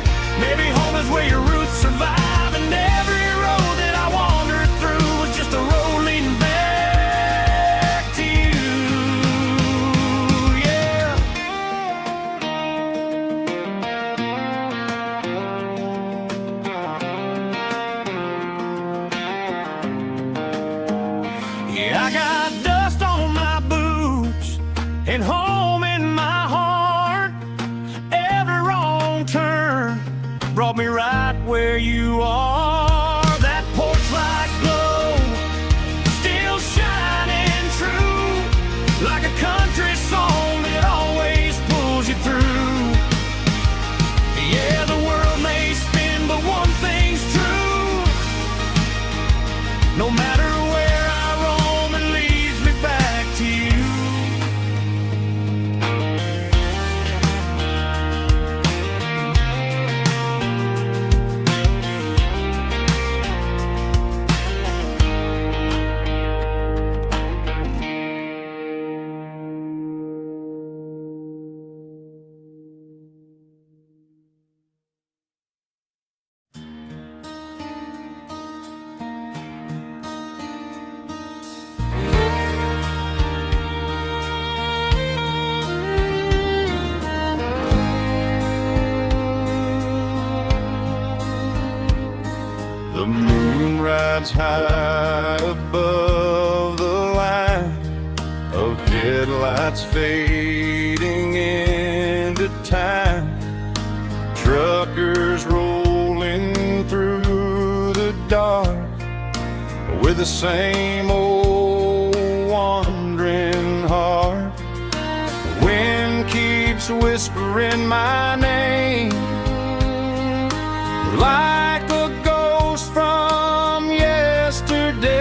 Maybe home is where your roots survive. And every road that I wandered through was just a road leading back to you. Yeah. Yeah, I got dust on my boots and home in my heart. Every wrong turn brought me right where you are. That porch light glow still shining true, like a country song that always pulls you through. Yeah, the world may spin, but one thing's true. No matter where I roam, it leads me back to you. The moon rides high above the line of headlights fading into time. Truckers rolling through the dark with the same old wandering heart. The wind keeps whispering my name like a ghost from yesterday.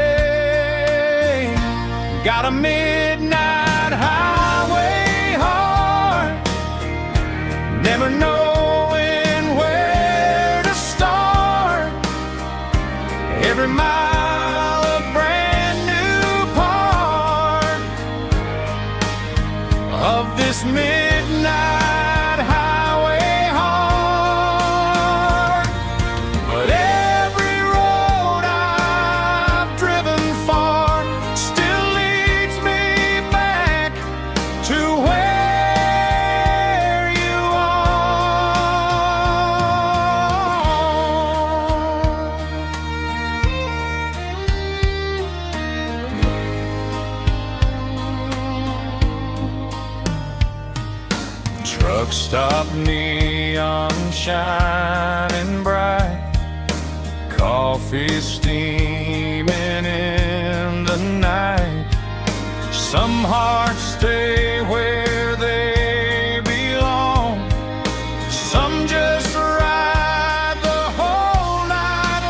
Got a midnight highway heart, never knowing where to start. Every mile a brand new part of this midnight highway heart. But every road I've driven far still leads me back to where you are. Truck stop, neon shining bright, coffee steaming in the night. Some hearts stay where they belong, some just ride the whole night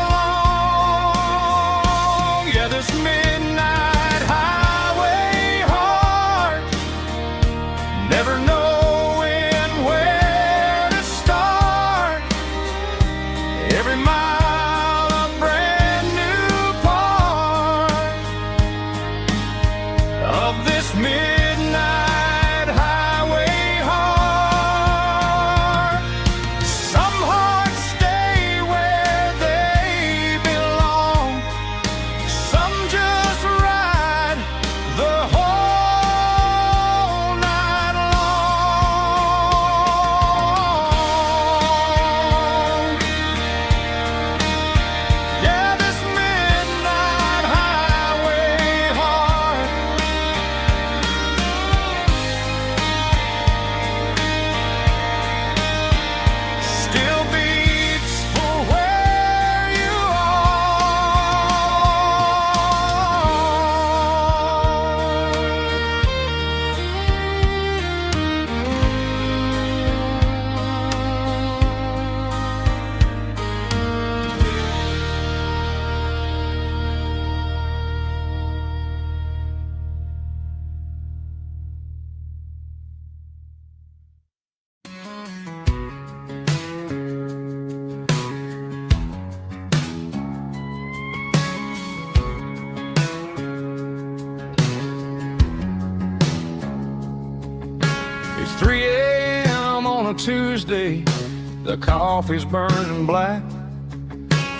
long. Yeah, this midnight highway heart, never knowing where to start. Every mile a brand new part of this midnight Tuesday, the coffee's burning black.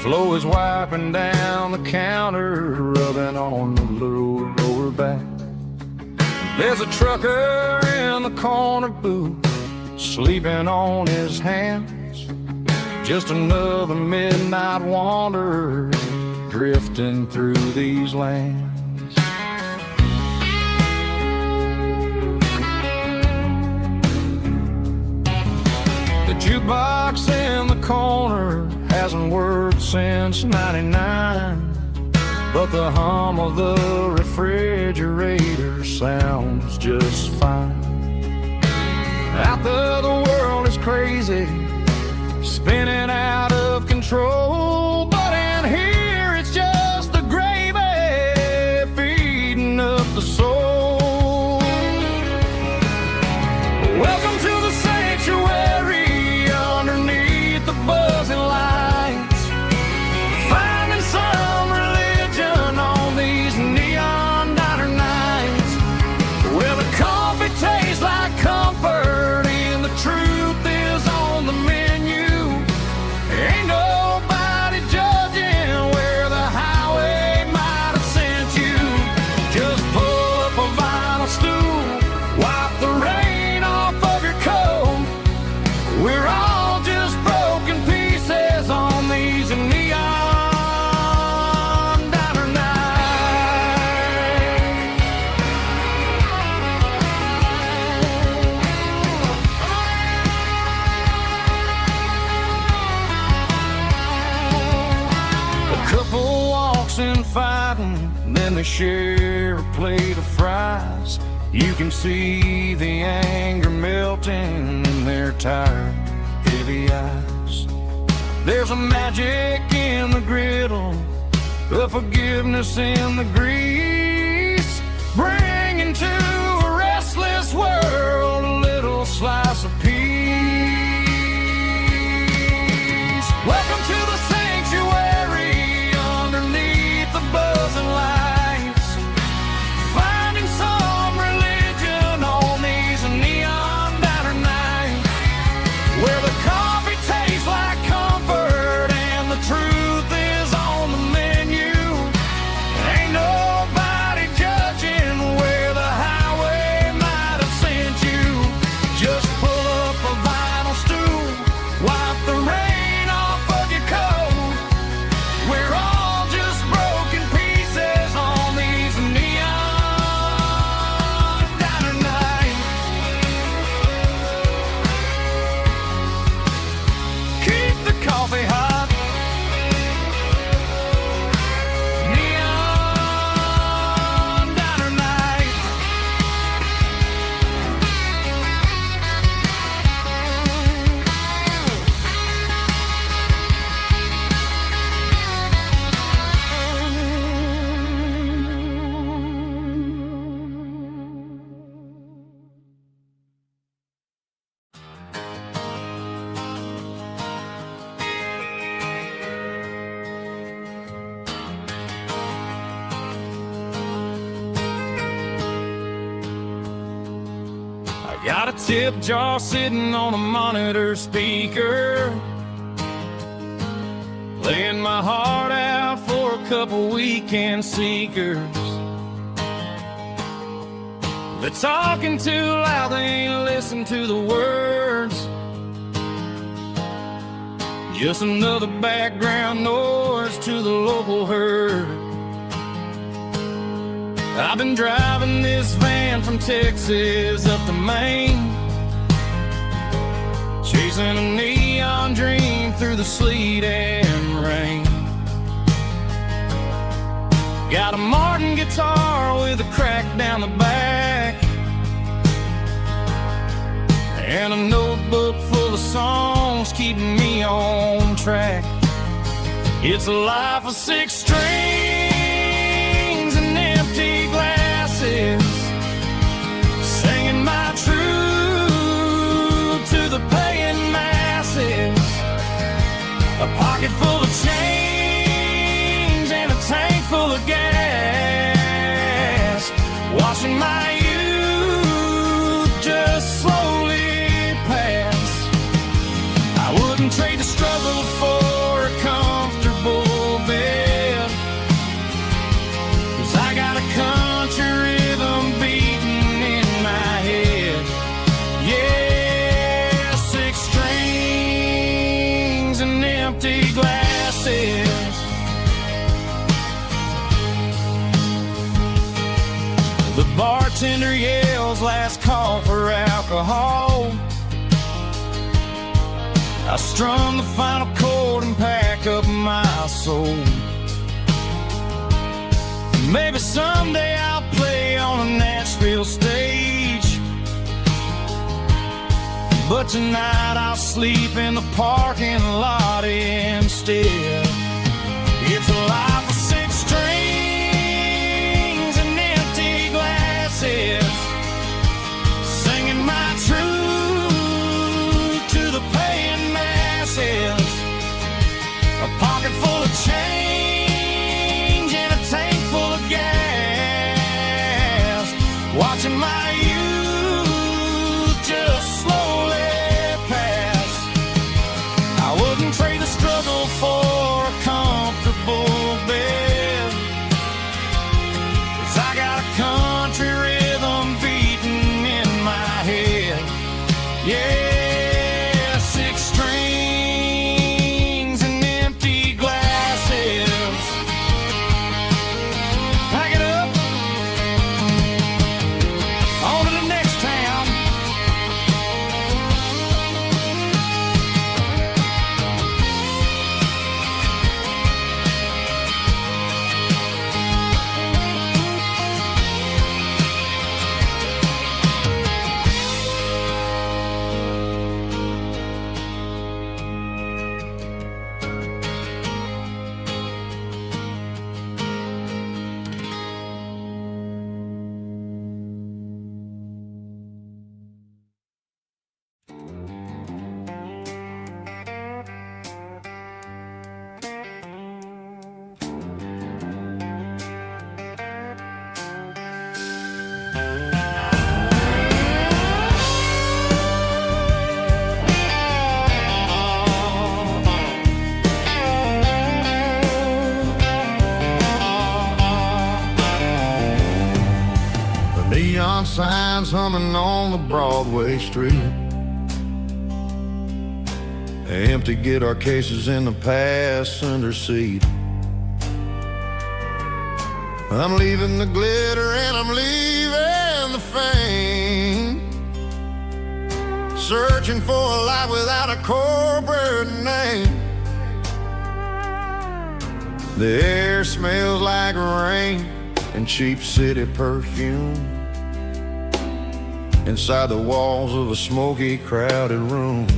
Flo is wiping down the counter, rubbing on the lower back. There's a trucker in the corner booth, sleeping on his hands. Just another midnight wanderer, drifting through these lands. The jukebox in the corner hasn't worked since '99, but the hum of the refrigerator sounds just fine. Out there the world is crazy, spinning out of control, but in here it's just the gravy feeding up the soul. Welcome to the sanctuary underneath the buzzing lights, finding some religion on these neon diner nights, where the coffee tastes like comfort and the truth is on the menu. Ain't nobody judging where the highway might have sent you. Just pull up a vinyl stool, wipe the rain off of your coat. We're all just broken pieces on these neon diner nights. A couple walks in fighting, then they share a plate of fries. You can see the anger melting in their tired, heavy eyes. There's a magic in the griddle, a forgiveness in the grease, bringing to a restless world a little slice of peace. Welcome to the sanctuary underneath the buzzing lights, finding some religion on these neon diner nights, where the coffee tastes like comfort and the truth is on the menu. Ain't nobody judging where the highway might have sent you. Just pull up a vinyl stool, wipe the rain off of your coat. We're all just broken pieces on these neon diner nights. Keep the coffee hot. Neon diner nights. I got a tip jar sitting on a monitor speaker, laying my heart out for a couple weekend seekers. They're talking too loud, they ain't listen to the words. Just another background noise to the local herd. I've been driving this van from Texas up to Maine, chasing a neon dream through the sleet and rain. Got a Martin guitar with a crack down the back, and a notebook full of songs keeping me on track. It's a life of 6 strings and empty glasses, singing my truth to the paying masses. A pocket full of change and a tank full of gas, watching my youth just slowly pass. empty glasses. The bartender yells last call for alcohol. I strum the final chord and pack up my soul. Maybe someday I'll play on a Nashville stage, but tonight I'll sleep in the parking lot instead. It's a life of 6 strings and empty glasses, singing my truth to the paying masses. A pocket full of change and a tank full of gas, watching my youth just slowly pass. I wouldn't trade the struggle for a comfortable bed, 'cause I got a country rhythm beating in my head. Yeah, 6 strings and empty glasses. Pack it up, on to the next town. Neon signs humming on the Broadway street. Empty guitar cases in the passenger seat. I'm leaving the glitter and I'm leaving the fame, searching for a life without a corporate name. The air smells like rain and cheap city perfume inside the walls of a smoky, crowded room.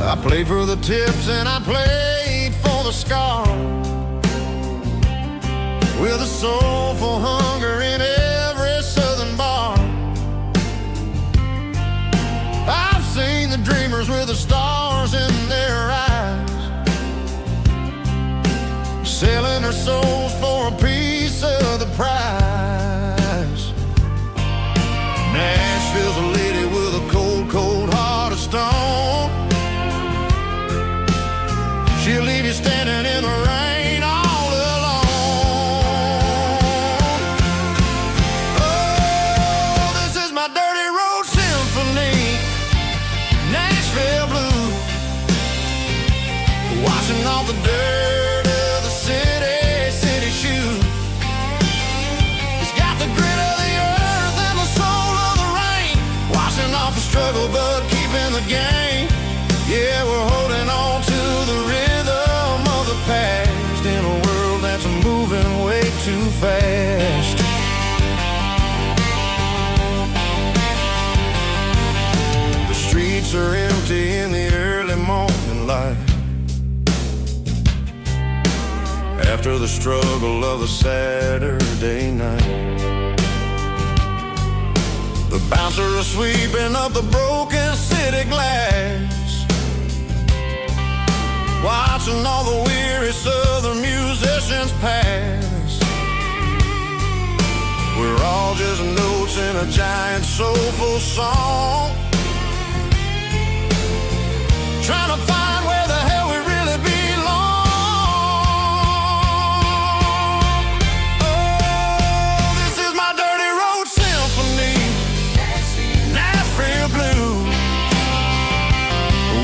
I played for the tips and I played for the scars, with a soulful hunger in every southern bar. I've seen the dreamers with the stars in their eyes, selling their souls for a piece of the prize. Nashville's a lady with a cold, cold heart of stone. She'll leave you standing in the rain all alone. Oh, this is my dirty road symphony, Nashville blues, washing off the dirt of the city shoes. It's got the grit of the earth and the soul of the rain, washing off the struggle but keeping the game. Yeah, we're holding on to the rhythm of the past in a world that's moving way too fast. The streets are empty in the early morning light, after the struggle of a Saturday night. The bouncer is sweeping up the broken city glass, watching all the weary southern musicians pass. We're all just notes in a giant soulful song, trying to find where the hell we really belong. Oh, this is my dirty road symphony, Nashville blues,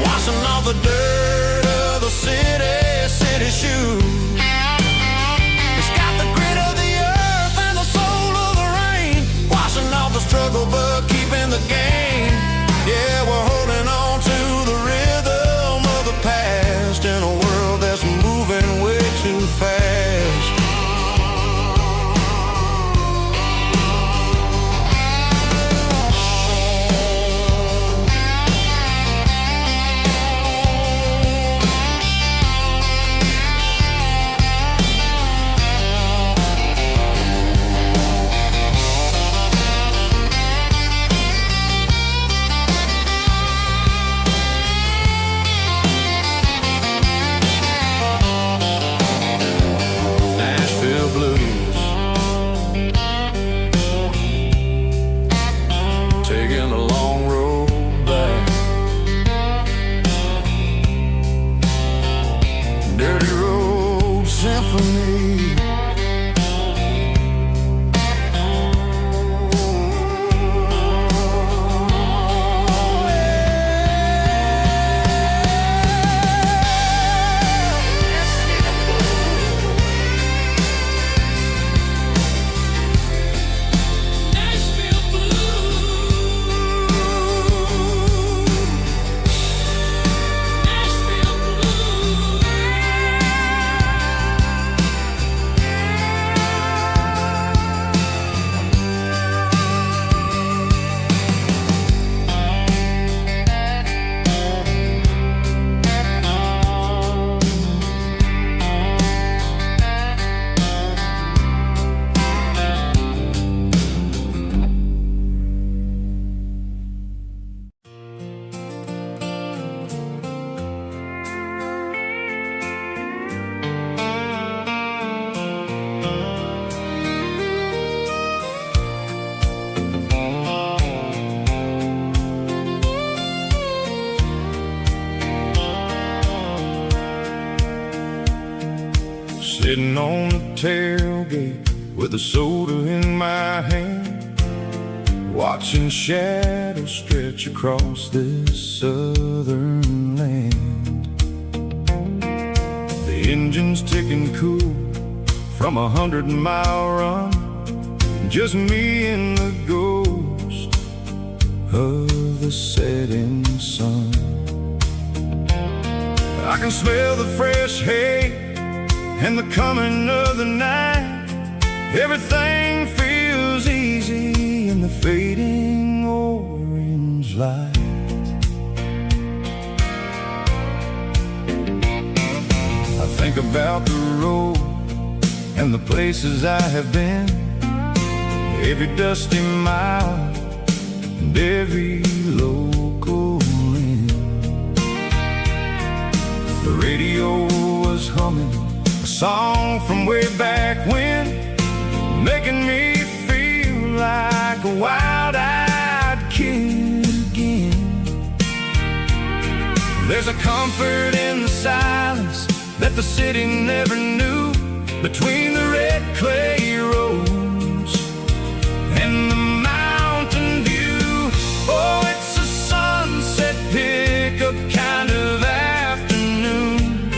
washing off the Sitting on the tailgate with a soda in my hand, watching shadows stretch across this southern land. The engine's ticking cool from 100-mile run, just me and the ghost of the setting sun. I can smell the fresh hay and the coming of the night. Everything feels easy in the fading orange light. I think about the road and the places I have been, every dusty mile and every local inn. The radio was humming a song from way back when, making me feel like a wild-eyed kid again. There's a comfort in the silence that the city never knew, between the red clay roads and the mountain view. Oh, it's a sunset pickup kind of afternoon,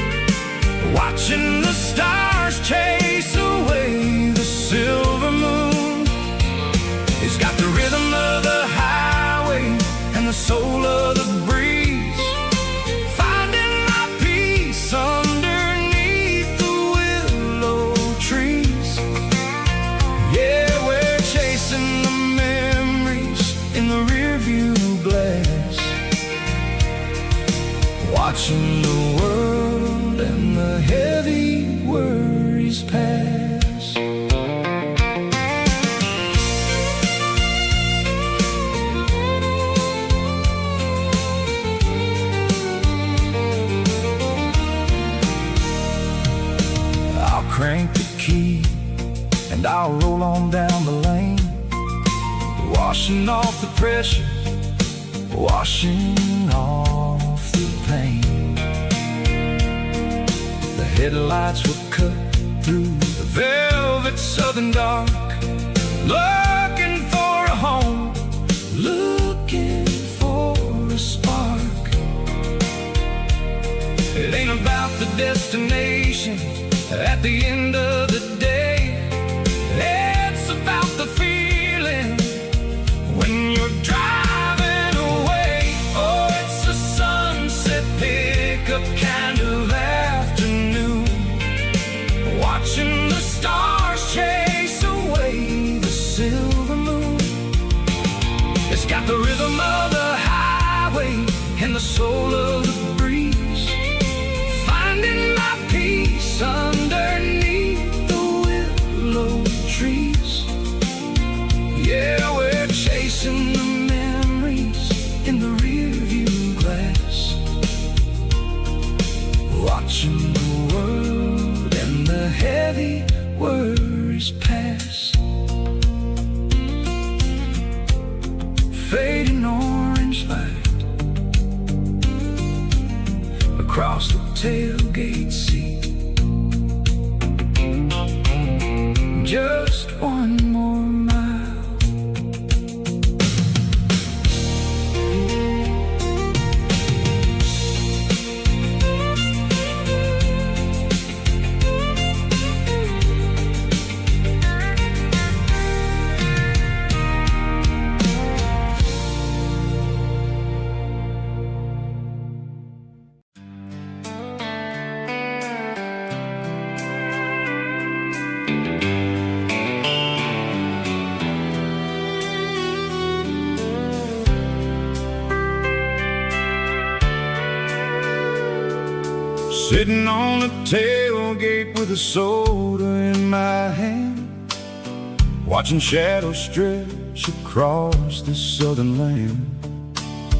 watching the stars chase away the silver moon. It's got the rhythm of the highway and the soul of the breeze, finding my peace underneath the willow trees. Yeah, we're chasing the memories in the rearview glass, watching the world and the heavy worries pass. I'll crank the key and I'll roll on down the lane, washing off the pressure, washing off the pain. The headlights will cut through the velvet southern dark, looking for a home, looking for a spark. It ain't about the destination at the end of the day, it's about the feeling when you're driving away. Oh, it's a sunset pickup kind of afternoon, watching the stars chase away the silver moon. It's got the rhythm of the highway and the soul of the breeze, finding my peace underneath the willow trees. Yeah, we're chasing the memories in the rearview glass, watching the world and the heavy worries pass. Fading orange light across the tailgate seat. Just one more mile. Sitting on the tailgate with a soda in my hand, watching shadows stretch across this southern land.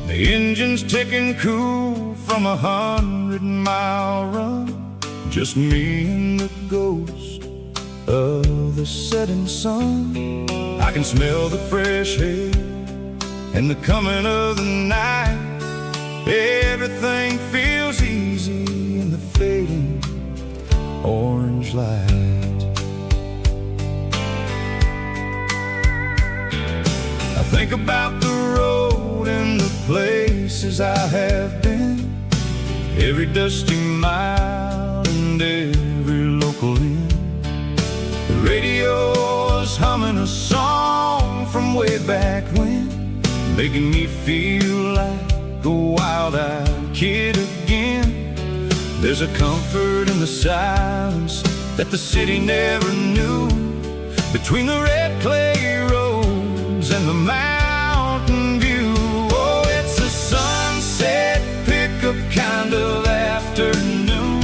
The engine's ticking cool from 100-mile run, just me and the ghost of the setting sun. I can smell the fresh hay and the coming of the night. Everything feels easy in the fading orange orange light. I think about the road and the places I have been, every dusty mile and every local inn. The radio is humming a song from way back when, making me feel like a wild-eyed kid again. There's a comfort in the silence that the city never knew, between the red clay roads and the mountain view. Oh, it's a sunset pickup kind of afternoon,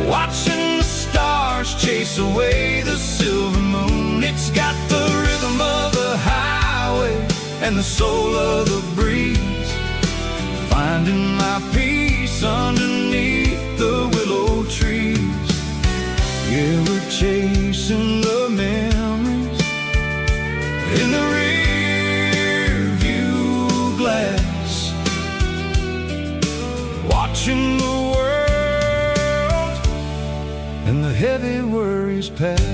watching the stars chase away the silver moon. It's got the rhythm of the highway and the soul of the breeze, finding my peace underneath the willow trees. Yeah, we're chasing the memories in the rear view glass, watching the world and the heavy worries pass.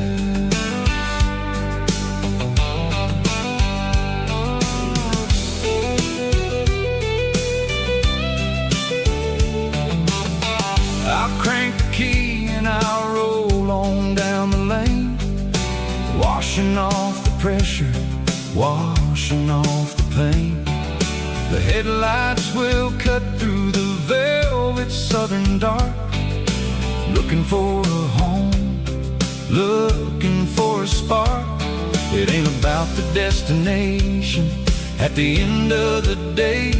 I'll crank the key and I'll roll on down the lane, washing off the pressure, washing off the pain. The headlights will cut through the velvet southern dark, looking for a home, looking for a spark. It ain't about the destination at the end of the day,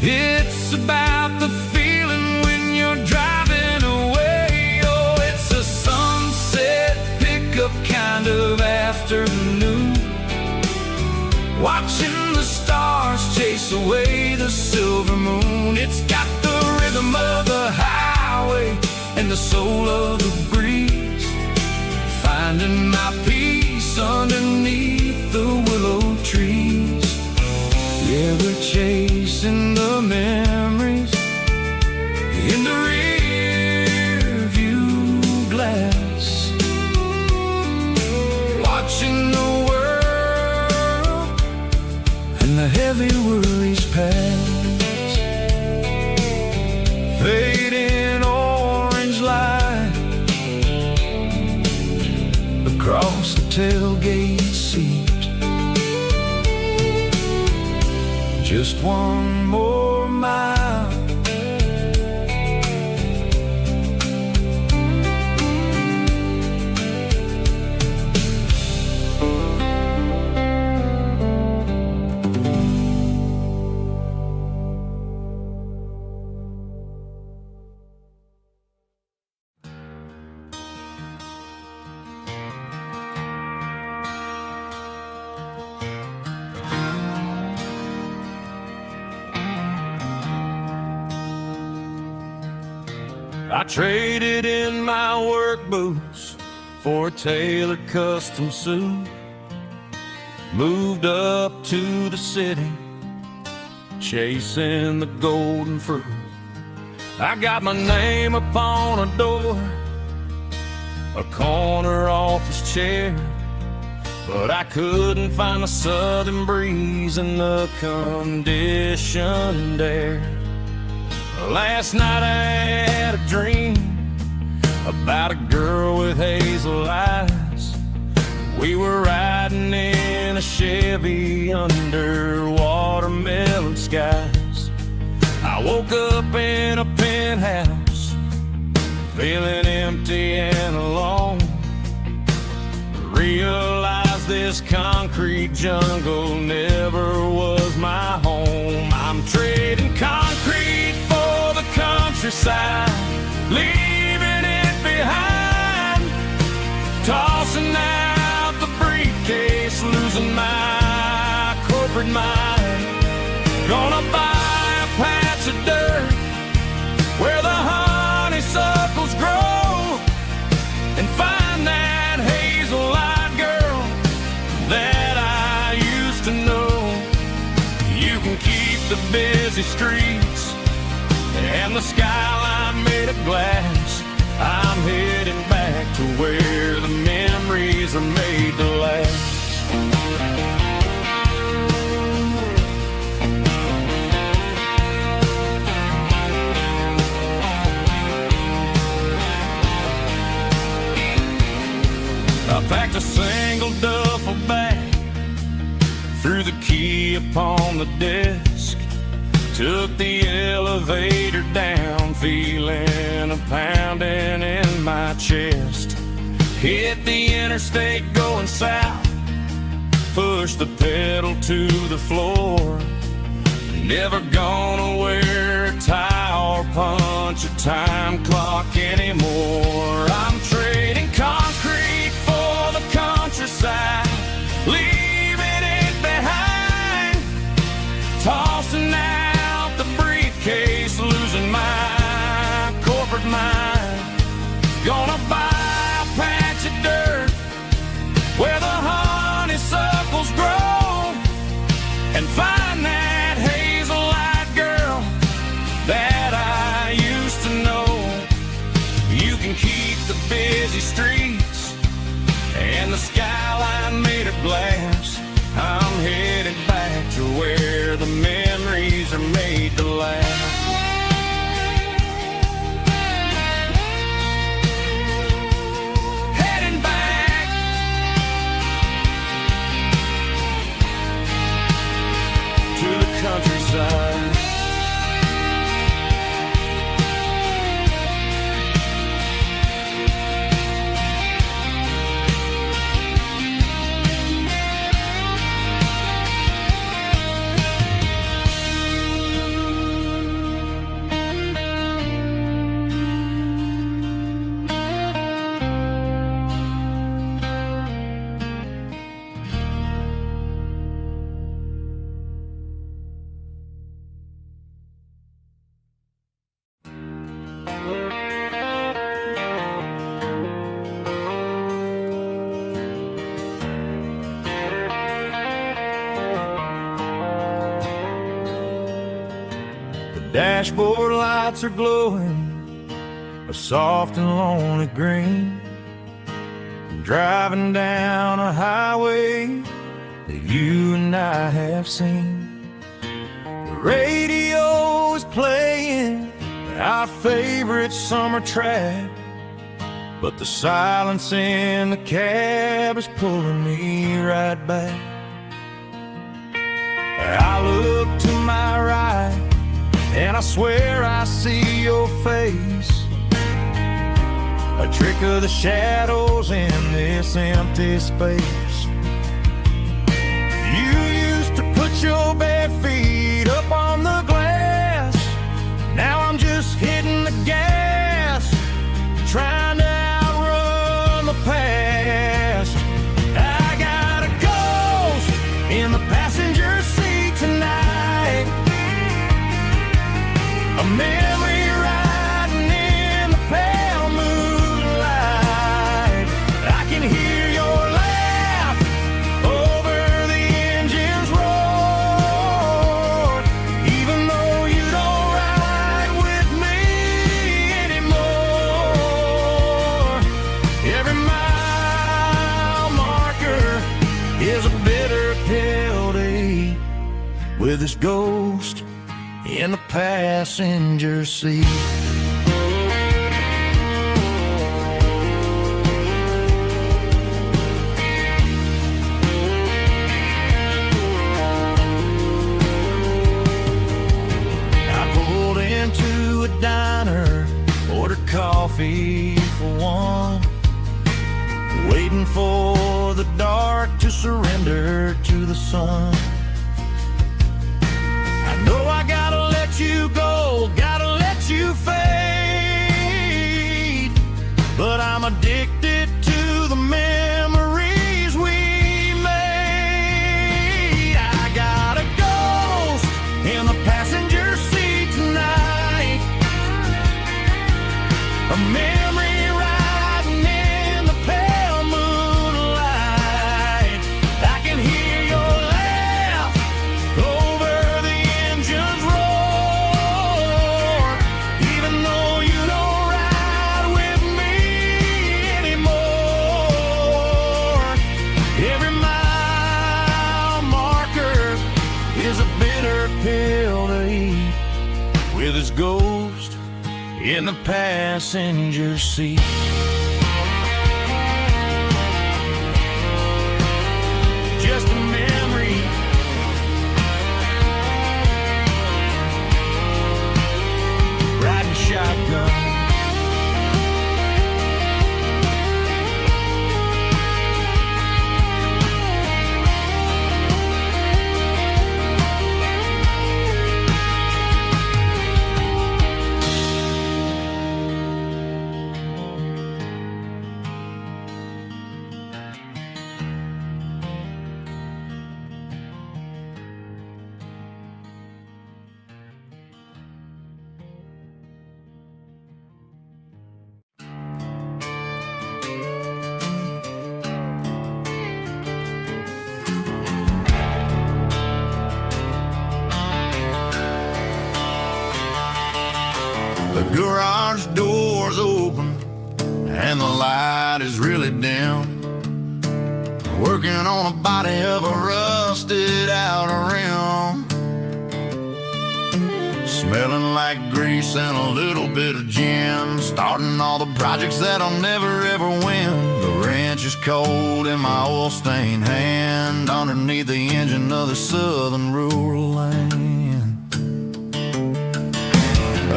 it's about the feeling when you're driving away. Oh, it's a sunset pickup kind of afternoon, watching the stars chase away the silver moon. It's got the rhythm of the highway and the soul of the breeze, finding my peace underneath the willow trees. Yeah, we're chasing the memories in the rear view glass, watching the world and the heavy worries pass. Fading orange light across the tailgate seat, just one more mile. I traded in my work boots for a tailored custom suit, moved up to the city, chasing the golden fruit. I got my name upon a door, a corner office chair, but I couldn't find the southern breeze in the conditioned air. Last night I had a dream about a girl with hazel eyes. We were riding in a Chevy under watermelon skies. I woke up in a penthouse, feeling empty and alone. Realized this concrete jungle never was my home. I'm trading concrete for the countryside, leaving it behind, tossing out the briefcase, losing my corporate mind. Gonna buy a patch of dirt where the honeysuckles grow and find that hazel-eyed girl that I used to know. You can keep the busy streets and the skyline made of glass, I'm heading back to where the memories are made to last. I packed a single duffel bag, threw the key upon the desk, took the elevator down, feeling a pounding in my chest. Hit the interstate going south, pushed the pedal to the floor. Never gonna wear a tie or punch a time clock anymore. I'm trading concrete for the countryside, leaving it behind, tossing out the briefcase, losing my corporate mind. Gonna buy a patch of dirt where the honeysuckles grow and find that hazel-eyed girl that I used to know. You can keep the busy streets and the skyline made of glass. I'm headed back to where the memories are made to last. Heading back to the countryside. Dashboard lights are glowing a soft and lonely green. Driving down a highway that you and I have seen. The radio is playing our favorite summer track, but the silence in the cab is pulling me right back. I look to my right and I swear I see your face, a trick of the shadows in this empty space. You used to put your bare feet up on the glass. Now I'm just hitting the gas, trying to outrun the past. I got a ghost in the passenger seat tonight, a memory riding in the pale moonlight. I can hear your laugh over the engine's roar, even though you don't ride with me anymore. Every mile marker is a bitter pill to eat with this ghost in the passenger seat. I pulled into a diner, ordered coffee for one, waiting for the dark to surrender to the sun. I know I gotta let you go, gotta let you fade, but I'm addicted to the memories we made. I got a ghost in the passenger seat tonight, a memory riding in the pale moonlight. I can hear your laugh pill to eat, with his ghost in the passenger seat. Just a memory, riding shotgun. The garage door's open and the light is really dim. Working on a body of a rusted out rim, smelling like grease and a little bit of gin. Starting all the projects that I'll never ever win. The wrench is cold in my oil-stained hand, underneath the engine of the southern rural land.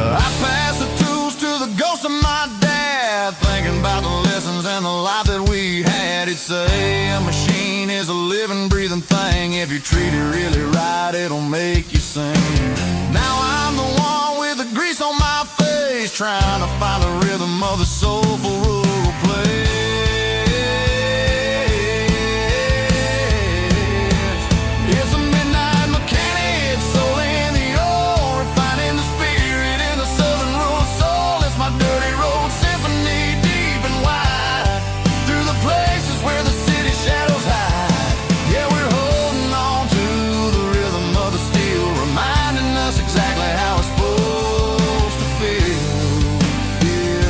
I pass the tools to the ghost of my dad, thinking about the lessons and the life that we had. He'd say a machine is a living, breathing thing. If you treat it really right, it'll make you sing. Now I'm the one with the grease on my face, trying to find the rhythm of the soulful rural place. It's a midnight mechanic, soul in the ore, refining the spirit in the southern rural soul. It's my dirty road symphony, deep and wide, through the places where the city shadows hide. Yeah, we're holding on to the rhythm of the steel, reminding us exactly how it's supposed to feel. Yeah.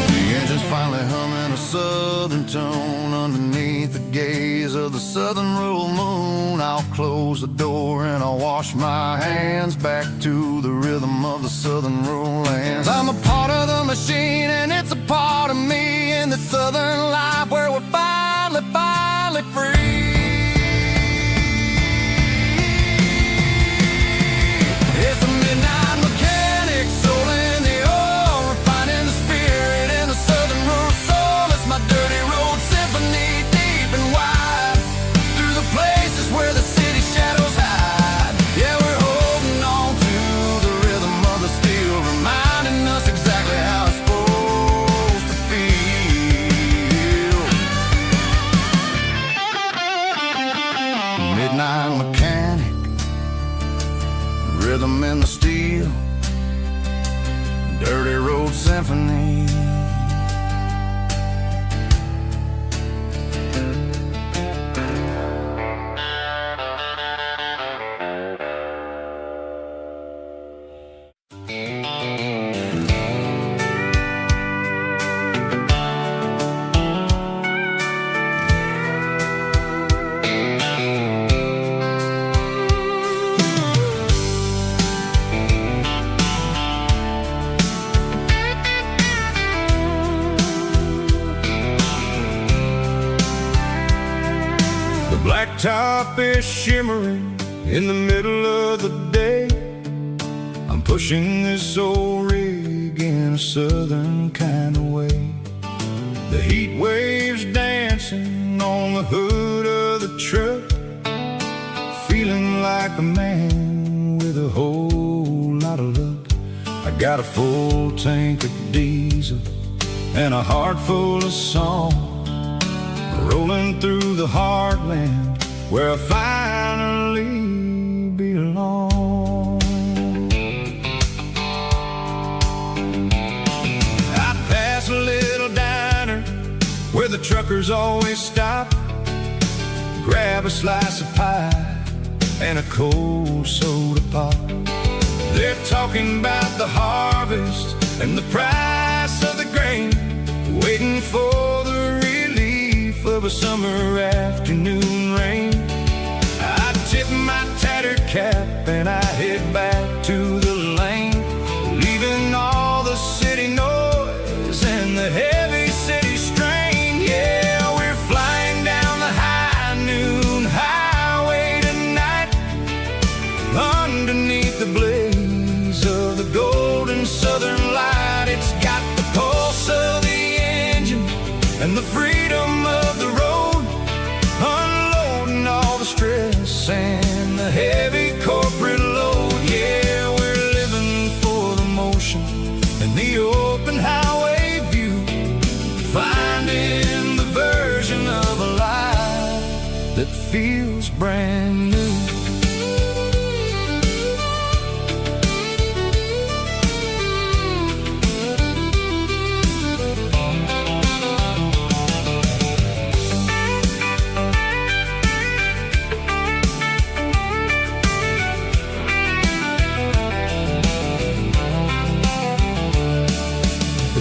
The engine's finally humming a southern tone underneath the gaze of the southern rural moon. I'll close the door and I'll wash my hands, back to the rhythm of the southern rural lands. I'm a part of the machine and it's a part of me, in the southern life where we're finally free. It's a midnight mechanic, soul in the ore, refining the spirit in the southern rural soul. It's my dirty road symphony, deep and wide, through the places where the city shadows hide. Yeah, we're holding on to the rhythm of the steel, reminding us exactly how it's supposed to feel. Midnight mechanic, rhythm in the steel, dirty road symphony. Blacktop is shimmering in the middle of the day. I'm pushing this old rig in a southern kind of way. The heat waves dancing on the hood of the truck, feeling like a man with a whole lot of luck. I got a full tank of diesel and a heart full of song, rolling through the heartland where I finally belong. I pass a little diner where the truckers always stop, grab a slice of pie and a cold soda pop. They're talking about the harvest and the price of the grain, waiting for the relief of a summer afternoon rain. I tip my tattered cap and I head back to the lane, leaving all the city noise and the heavy city strain. Yeah, we're flying down the high noon highway tonight, underneath the blaze of the golden southern light. It's got the pulse of the engine and the freedom of the road, unloading all the stress and the heavy corporate load. Yeah, we're living for the motion and the open highway view, finding the version of a life that feels brand new.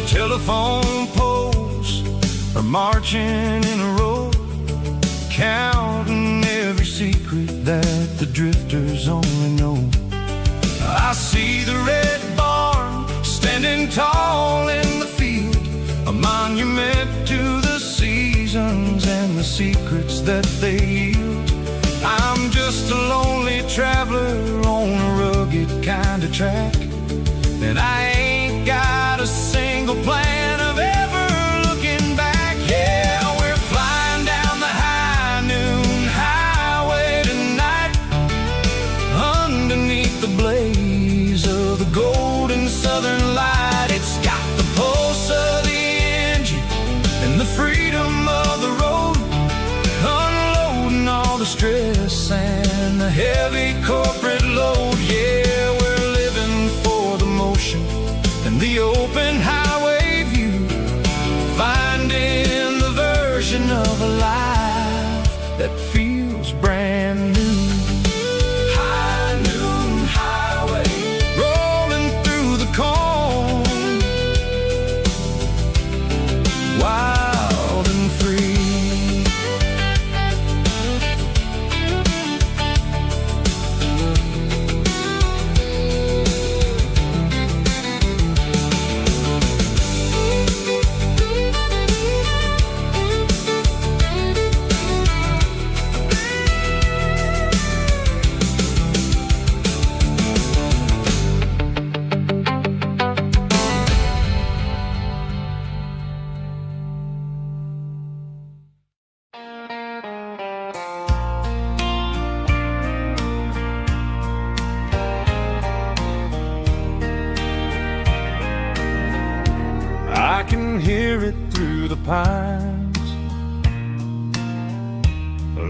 Telephone poles are marching in a row, counting every secret that the drifters only know. I see the red barn standing tall in the field, a monument to the seasons and the secrets that they yield. I'm just a lonely traveler on a rugged kind of track, and I ain't got a single plan of ever looking back. Yeah, we're flying down the high noon highway tonight, underneath the blaze of the golden southern light. It's got the pulse of the engine and the freedom of the road, unloading all the stress and the heavy corporate load. Yeah, we're living for the motion and the open highway view, finding the version of a life that feels brand new. High noon highway, rolling through the corn, wild and free. I can hear it through the pines,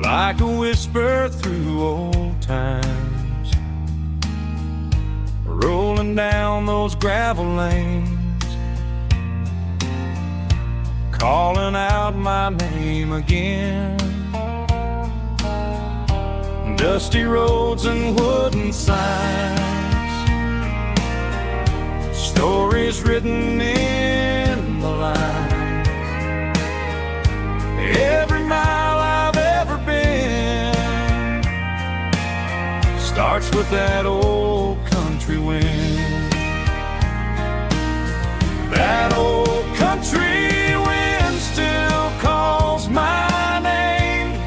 like a whisper through old times, rolling down those gravel lanes, calling out my name again. Dusty roads and wooden signs, stories written in the lines. Every mile I've ever been starts with that old country wind. That old country wind still calls my name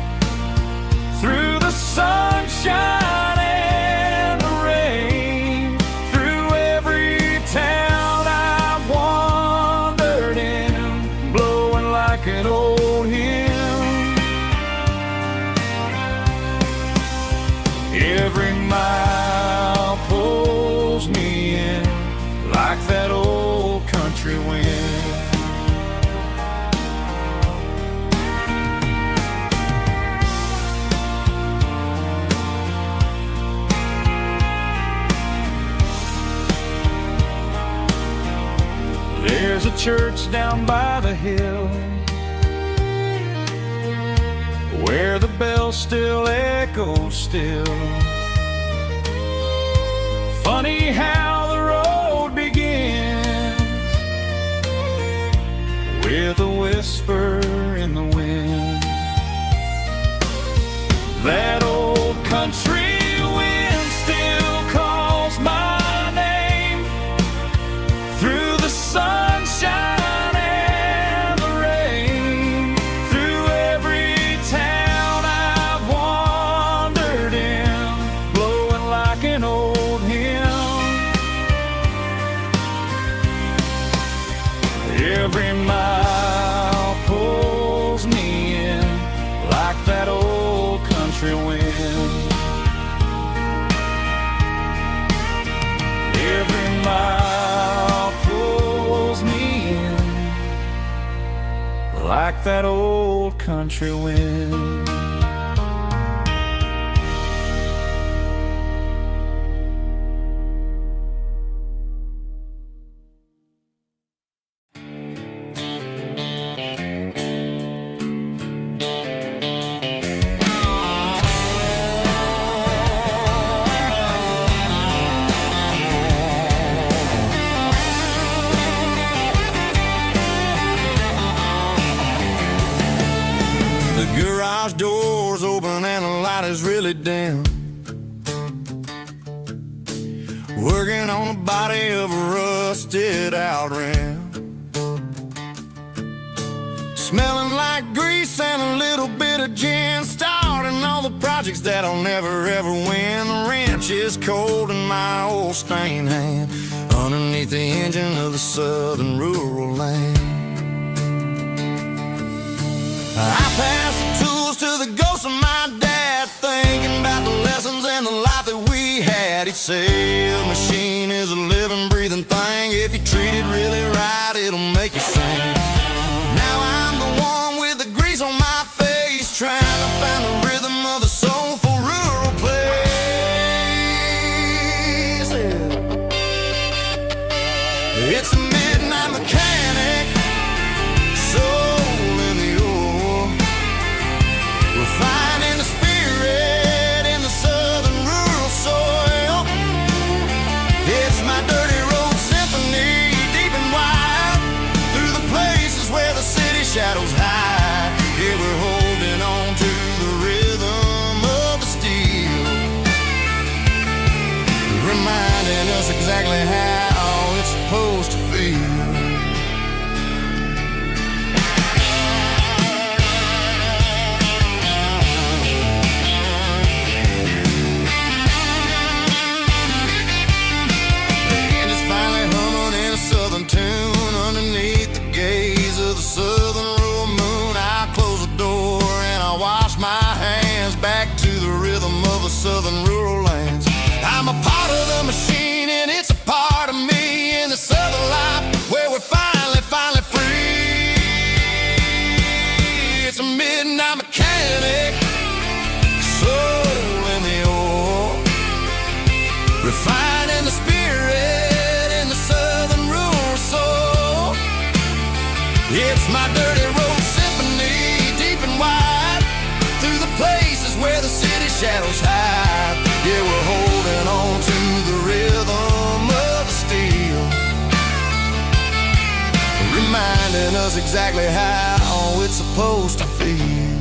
through the sunshine and the rain, through every town I've wandered in, blowing like an old hymn. Every mile pulls me in like that old country wind. There's a church down by the hill where the bell still echoes still, funny how the road begins with a whisper in the wind. That old country wind still calls my name through the sunshine and the rain, through every town I've wandered in, blowing like an old hymn. Every mile pulls me in like that old country wind. Every mile pulls me in like that old country wind. The garage door's open and the light is really dim. Working on the body of a rusted out rim. Smelling like grease and a little bit of gin. Starting all the projects that I'll never ever win. The wrench is cold in my old stained hand underneath the engine of the southern rural land. I pass the tools to the ghost of my dad, thinking about the lessons and the life that we had. He'd say a machine is a living, breathing thing. If you treat it really right, it'll make you sing. Now I'm the one with the grease on my face, trying to find the rhythm of the soulful rural place. It's a midnight mechanic, soul in the ore, refining the spirit in the southern rural soil. It's my dirty road symphony, deep and wide, through the places where the city shadows hide. Yeah, we're holding on to the rhythm of the steel, reminding us exactly how it's supposed to feel. Southern tune underneath the gaze of the southern rural moon. I close the door and I wash my hands back to the rhythm of the southern rural lands. I'm a part of the machine and it's a part of me in the southern life where we're finally free. It's a midnight mechanic, soul in the ore, refining the spirit in the southern rural soul. It's my dirty road symphony, deep and wide, through the places where the city shadows hide. Yeah, we're holding on to the rhythm of the steel, reminding us exactly how it's supposed to feel.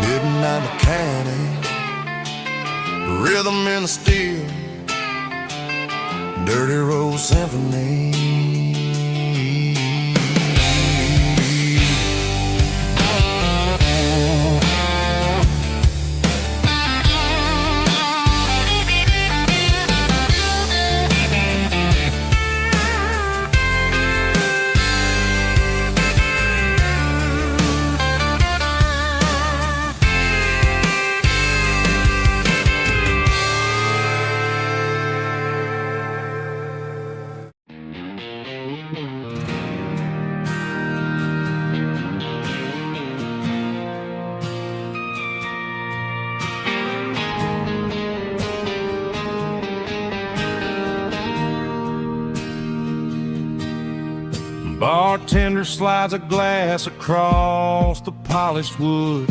Midnight mechanic, rhythm in the steel, dirty road symphony. Bartender slides a glass across the polished wood.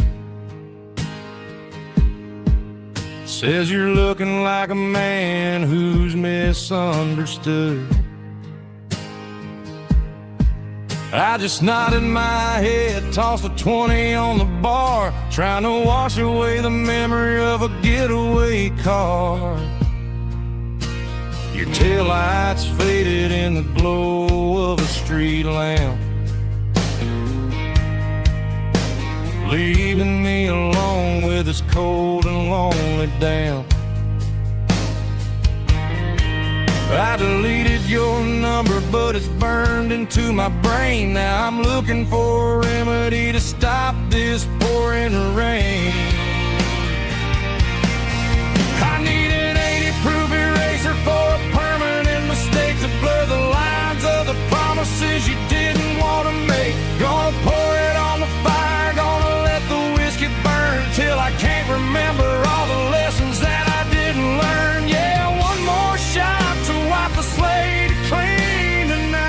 Says you're looking like a man who's misunderstood. I just nodded my head, tossed a 20 on the bar, trying to wash away the memory of a getaway car. Your taillights faded in the glow of a street lamp, leaving me alone with this cold and lonely damp. I deleted your number, but it's burned into my brain. Now I'm looking for a remedy to stop this pouring rain. I need an 80-proof eraser for a permanent mistake to blur the lines of the promises you didn't want to make. Gonna pour it on the fire, gonna let the whiskey burn till I can't remember all the lessons that I didn't learn. Yeah, one more shot to wipe the slate clean tonight.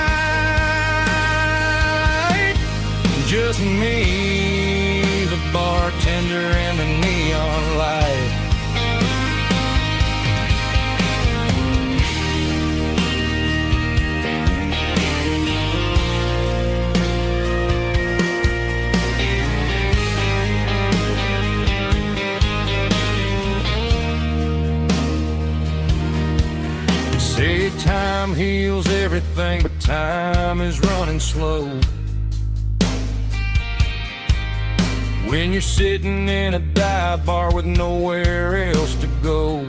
Just me, the bartender, and the neon light. Say time heals everything, but time is running slow. When you're sitting in a dive bar with nowhere else to go,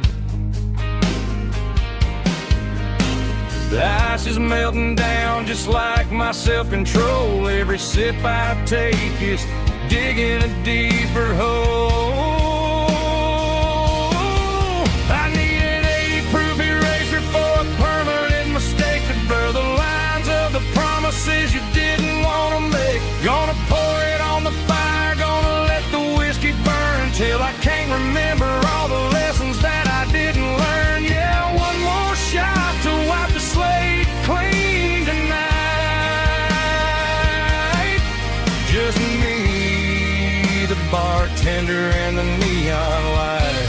the ice is melting down just like my self-control. Every sip I take is digging a deeper hole. I need an 80-proof eraser for a permanent mistake to blur the lines of the promises you didn't want to make. Gonna pour it on the fire, gonna let the whiskey burn till I can't remember all the lessons that I didn't learn. Yeah, one more shot to wipe the slate clean tonight. Just me, the bartender, and the neon light.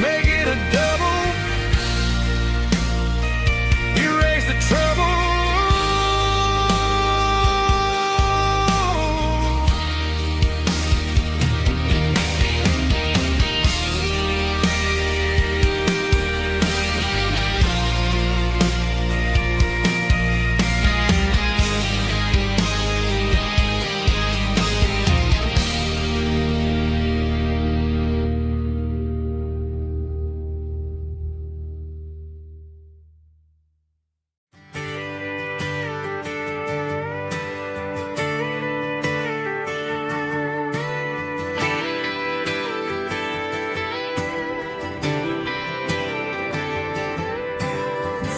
Make it a double, erase the trouble.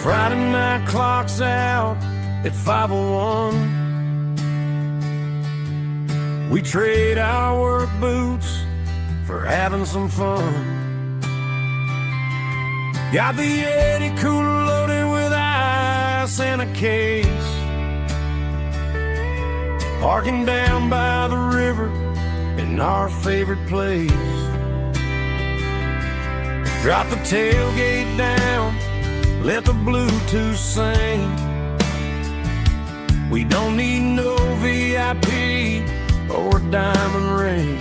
Friday night clock's out at 5:01. We trade our work boots for having some fun. Got the Yeti cooler loaded with ice and a case, parking down by the river in our favorite place. Drop the tailgate down, let the Bluetooth sing. We don't need no VIP or a diamond ring.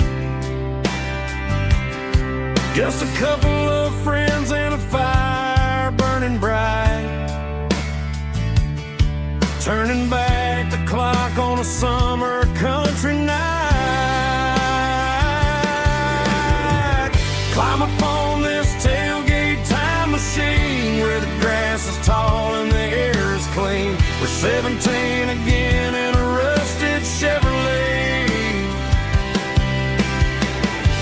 Just a couple of friends and a fire burning bright, turning back the clock on a summer country night. Climb up on this tailgate time machine where the grass is tall and the air is clean. We're 17 again in a rusted Chevrolet,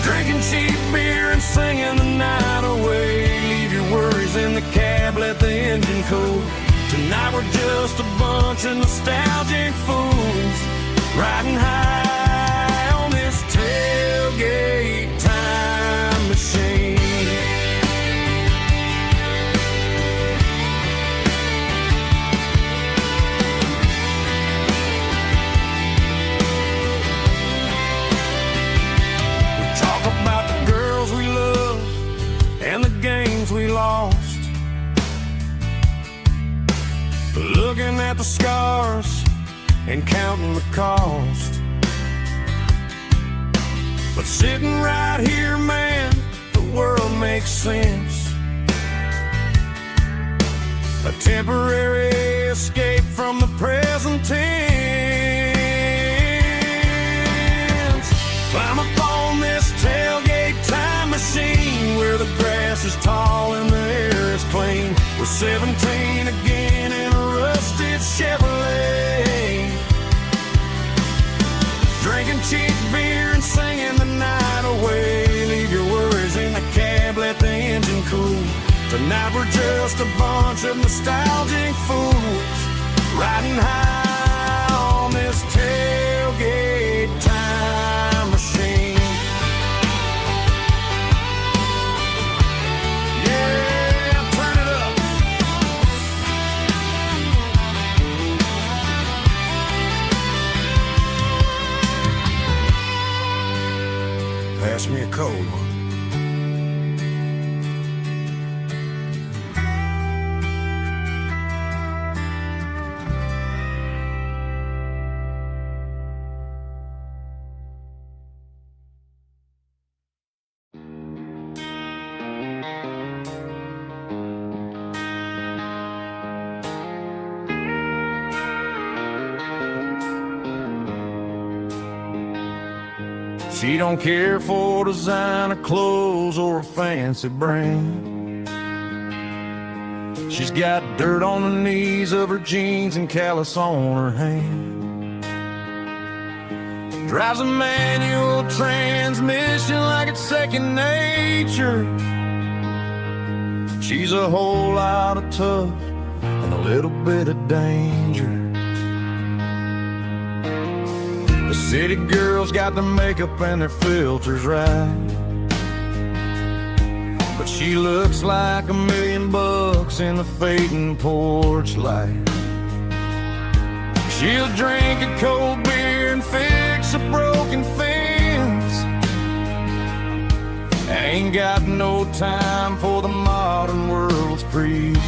drinking cheap beer and singing the night away. Leave your worries in the cab, let the engine cool. Tonight we're just a bunch of nostalgic fools riding high on this tailgate time machine. at the scars and counting the cost. But sitting right here, man, the world makes sense. A temporary escape from the present tense. Climb up on this tailgate time machine where the grass is tall and the air is clean. We're 17 again in a rusted Chevrolet, drinking cheap beer and singing the night away. Leave your worries in the cab, let the engine cool. Tonight we're just a bunch of nostalgic fools riding high on this tailgate time machine. Yeah, turn it up. Pass me a cold one. She don't care for designer clothes or a fancy brand. She's got dirt on the knees of her jeans and callus on her hand. Drives a manual transmission like it's second nature. She's a whole lot of tough and a little bit of danger. The city girls got their makeup and their filters right, but she looks like $1 million in the fading porch light. She'll drink a cold beer and fix a broken fence. Ain't got no time for the modern world's pretense.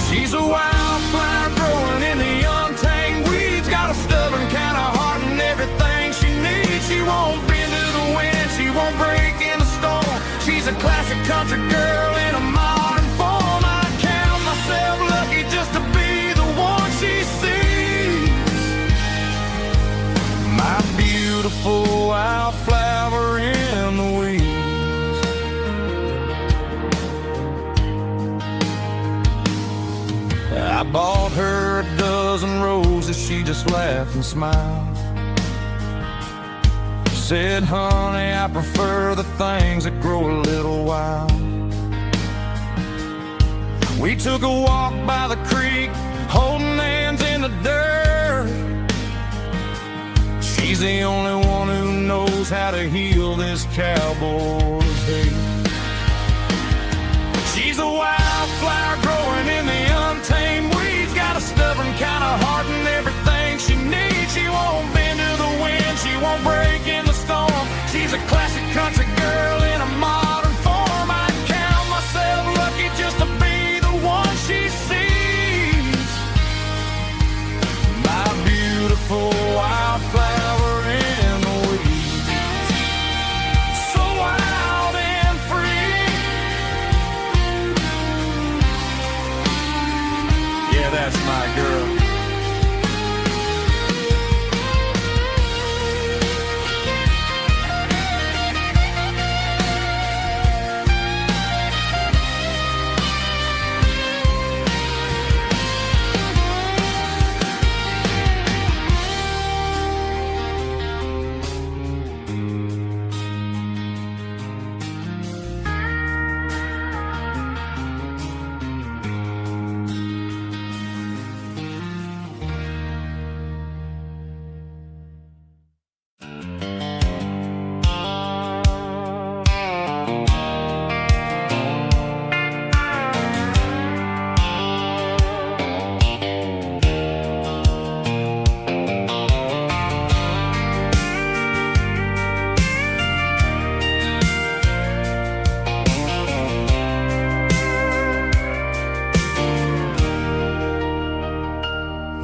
She's a wildflower growing in the untamed weeds. Got a stubborn kind of heart and everything she needs. She won't bend to the wind, she won't break in the storm. She's a classic country girl in a modern form. I count myself lucky just to be the one she sees. My beautiful wildflower in the weeds. I bought her a dozen roses, she just laughed and smiled. Said, honey, I prefer the things that grow a little wild. We took a walk by the creek, holding hands in the dirt. She's the only one who knows how to heal this cowboy's hate. She's a wildflower growing in the untamed weeds. Got a stubborn kind of heart and everything she needs. She won't bend to the wind, she won't break in the storm. She's a classic country girl in a modern form. I count myself lucky just to be the one she sees. My beautiful wildflower in the weeds. So wild and free. Yeah, that's my girl.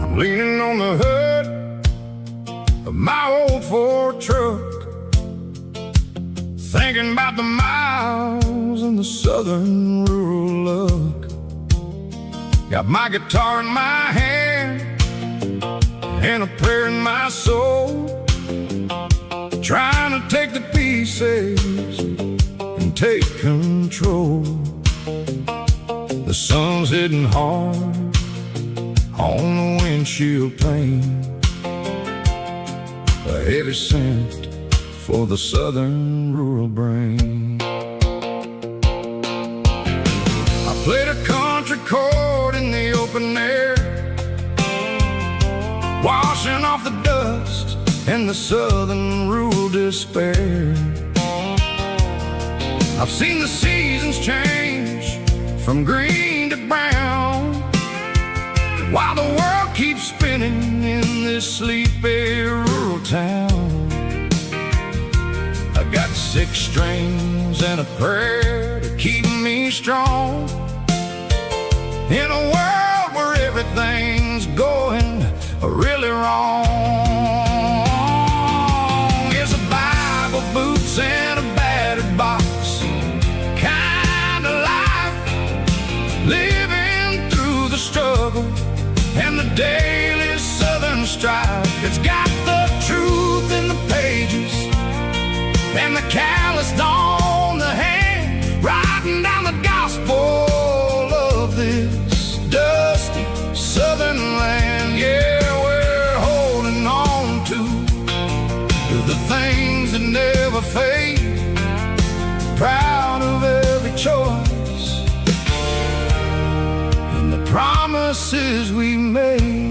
I'm leaning on the hood of my old Ford truck, thinking about the miles and the southern rural look. Got my guitar in my hand and a prayer in my soul, trying to take the pieces and take control. The sun's hitting hard on the windshield pane, a heavy scent for the southern rural brain. I played a country chord in the open air, washing off the dust and the southern rural despair. I've seen the seasons change from green to brown, while the world keeps spinning in this sleepy rural town. I got 6 strings and a prayer to keep me strong, in a world where everything's going really wrong. It's a Bible, boots, and a battered box kind of life, living through the struggle and the daily southern strife. It's got the truth in the pages and the calloused on the hand, writing down the gospel of this dusty southern land. Yeah, we're holding on to the things that never fade, proud of every choice and the promises we made.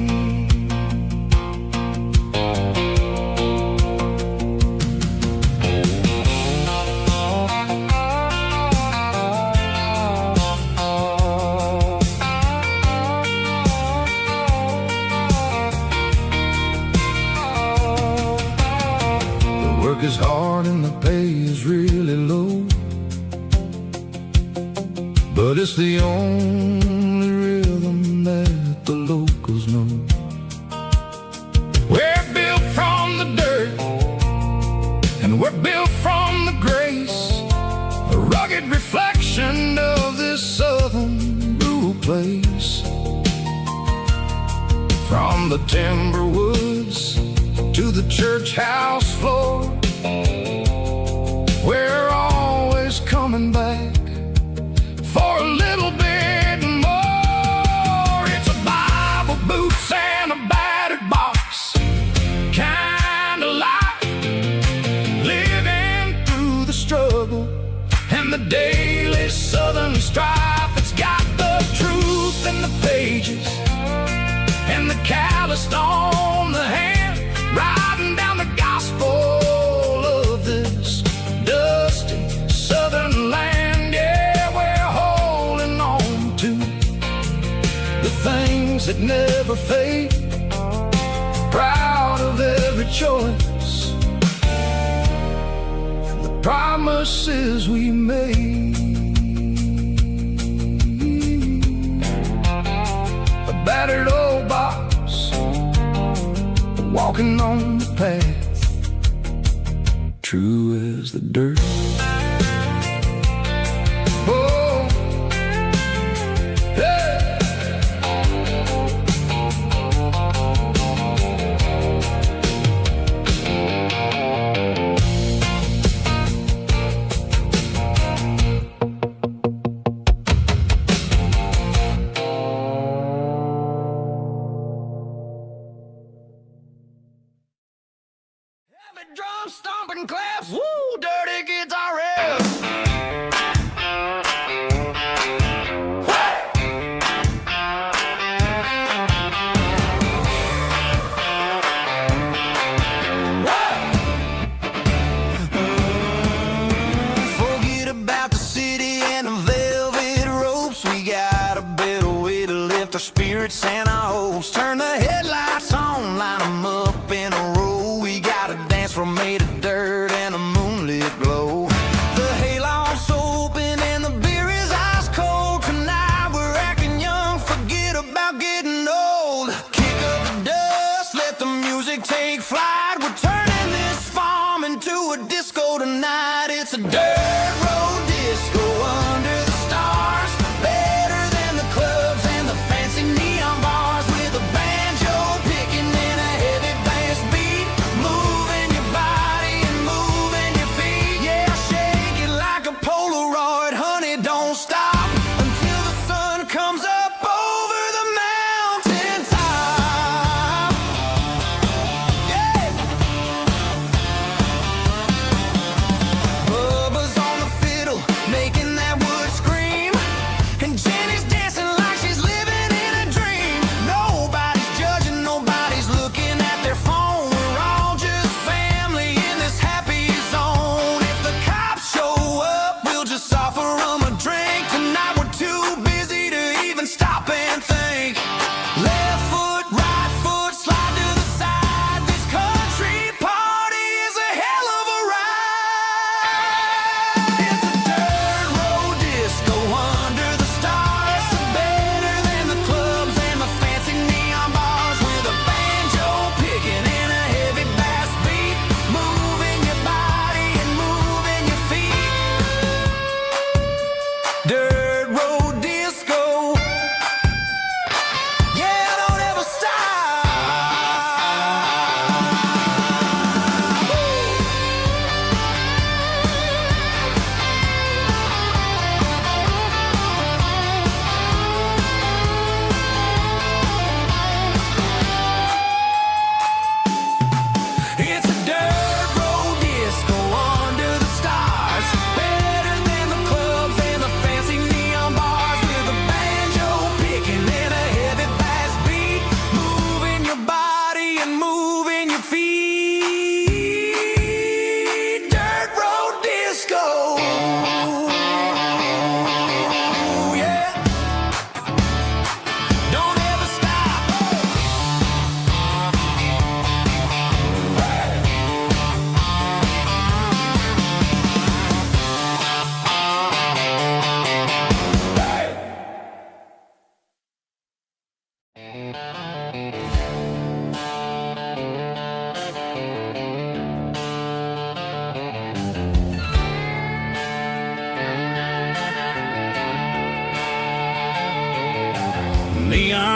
Work is hard and the pay is really low, but it's the only rhythm that the locals know. We're built from the dirt and we're built from the grace, a rugged reflection of this southern rural place. From the timber woods to the church house floor, we're always coming back for a little bit more. It's a Bible, boots, and a battered box kind of life, living through the struggle and the daily southern strife. It's got the truth in the pages and the calloused on the hand, writing down the gospel of this dusty southern land. Yeah, we're holding on to the things that never fade, proud of every choice and the promises we made. A battered old box, walking on the path, true as the dirt. Oh, hey. Heavy drum stomping claps, woo, dirty guitar riffs. Forget about the city and the velvet ropes. We got a better way to lift our spirits and our hopes. Turn the headlights on, line them up in a row. We got a dance floor made of dirt and a moonlit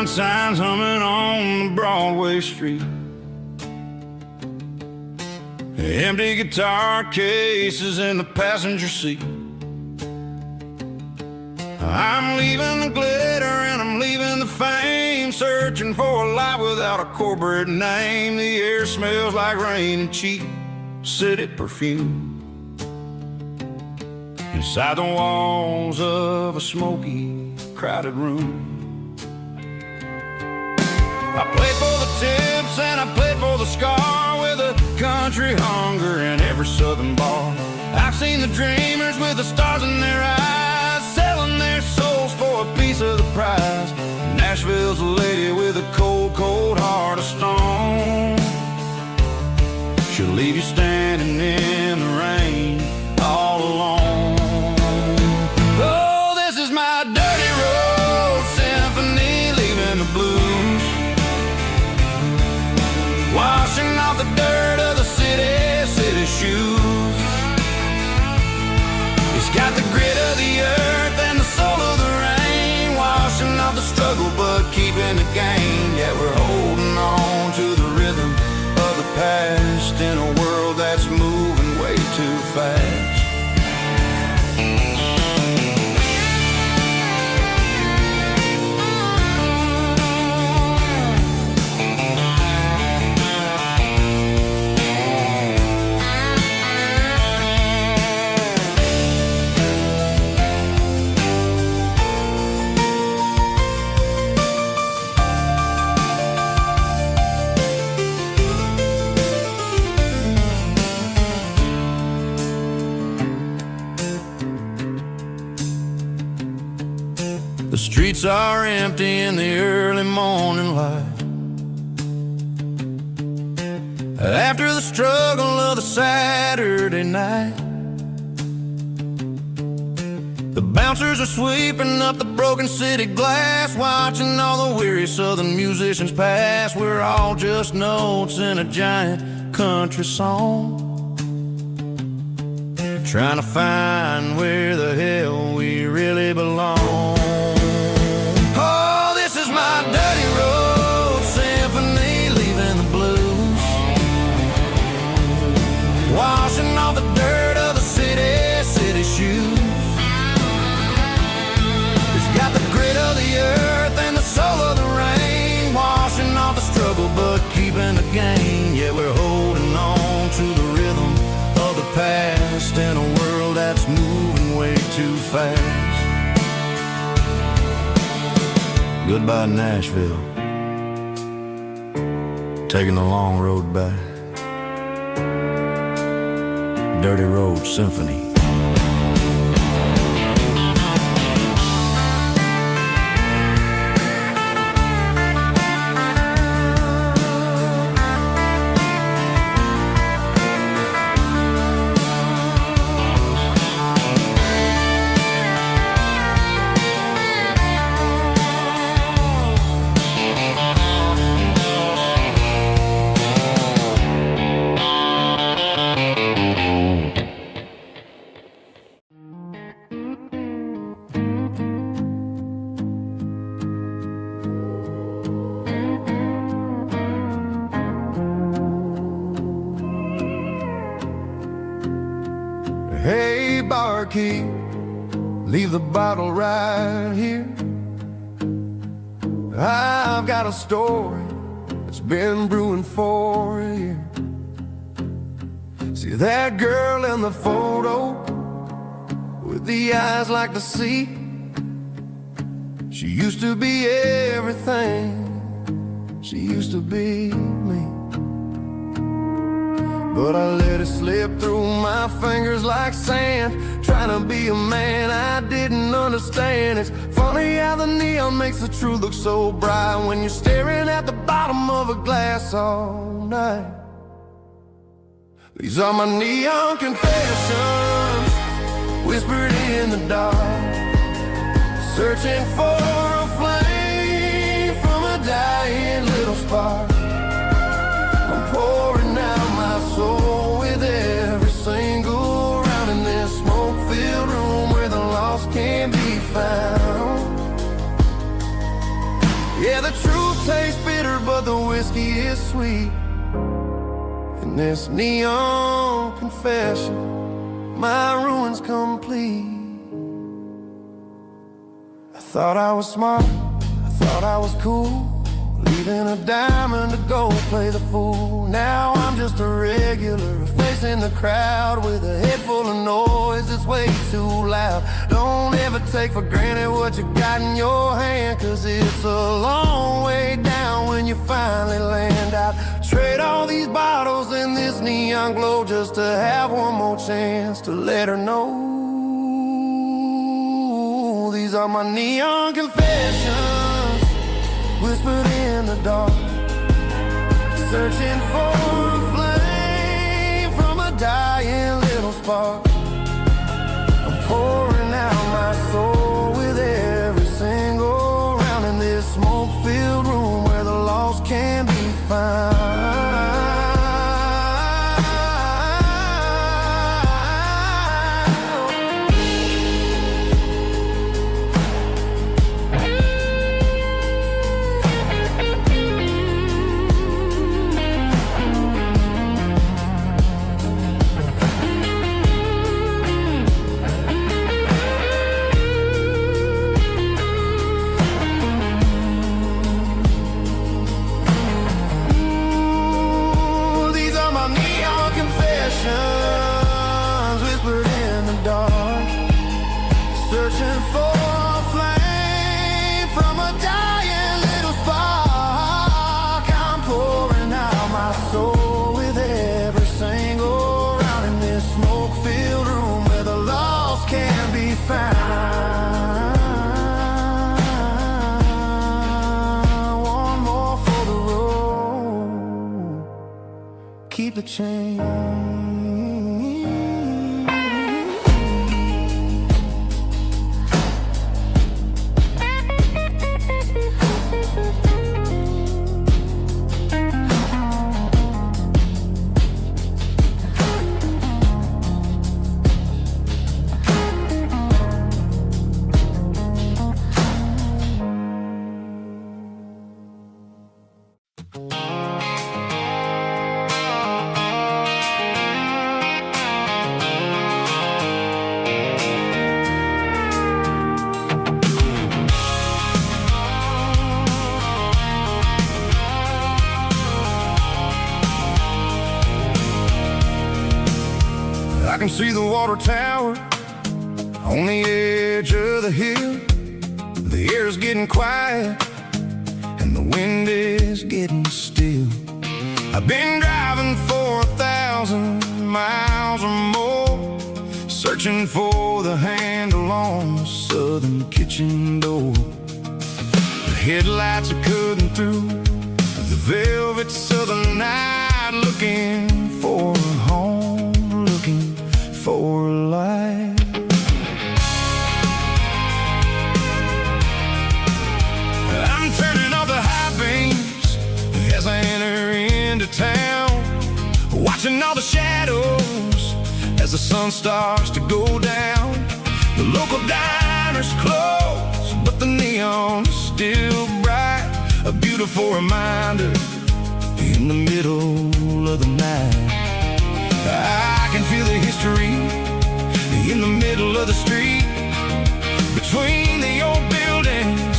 neon signs humming on the Broadway street. Empty guitar cases in the passenger seat. I'm leaving the glitter and I'm leaving the fame, searching for a life without a corporate name. The air smells like rain and cheap city perfume. Inside the walls of a smoky, crowded room, I played for the tips and I played for the scar, with a country hunger in every southern bar. I've seen the dreamers with the stars in their eyes, selling their souls for a piece of the prize. Nashville's a lady with a cold, cold heart of stone. She'll leave you standing in the rain all alone. Oh, this is my dirty road symphony, leaving the blues, washing off the dirt of the city shoes. It's got the grit of the earth and the soul of the rain, washing off the struggle but keeping the gain. Yeah, we're holding on to the rhythm of the past in a world that's moving way too fast. The streets are empty in the early morning light, after the struggle of the Saturday night. The bouncers are sweeping up the broken city glass, watching all the weary southern musicians pass. We're all just notes in a giant country song, trying to find where the hell we really belong. My dirty road symphony, leaving the blues, washing off the dirt of the city shoes. It's got the grit of the earth and the soul of the rain, washing off the struggle but keeping the gain. Yeah, we're holding on to the rhythm of the past in a world that's moving way too fast. Goodbye, Nashville, taking the long road back. Dirty Road Symphony. Hey, barkeep, leave the bottle right here. I've got a story that's been brewing for a year. See that girl in the photo with the eyes like the sea? She used to be everything, she used to be me. But I let it slip through my fingers like sand, trying to be a man I didn't understand. It's funny how the neon makes the truth look so bright when you're staring at the bottom of a glass all night. These are my neon confessions, whispered in the dark, searching for a flame from a dying little spark. I'm pouring out my soul with every single round in this smoke-filled room where the lost can be found. Yeah, the tastes bitter, but the whiskey is sweet. In this neon confession, my ruin's complete. I thought I was smart, I thought I was cool, leaving a diamond to go play the fool. Now I'm just a regular, facing the crowd with a head full of noise that's way too loud. Don't ever take for granted what you got in your hand, 'cause it's a long way down when you finally land out. Trade all these bottles and this neon glow just to have one more chance to let her know. These are my neon confessions, whispered in the dark, searching for a flame from a dying little spark. I'm pouring out my soul with every single round in this smoke-filled room where the lost can be found. Whispered in the dark, searching for a flame from a dying little spark. I'm pouring out my soul with every single round in this smoke-filled room where the lost can be found. One more for the road, keep the change. I can see the water tower on the edge of the hill. The air's getting quiet and the wind is getting still. I've been driving for 1,000 miles or more, searching for the handle on the southern kitchen door. The headlights are cutting through the velvet southern night, looking for a home, looking for life. I'm turning off the high beams as I enter into town, watching all the shadows as the sun starts to go down. The local diner's closed, but the neon is still bright, a beautiful reminder in the middle of the night. I can feel the history in the middle of the street, between the old buildings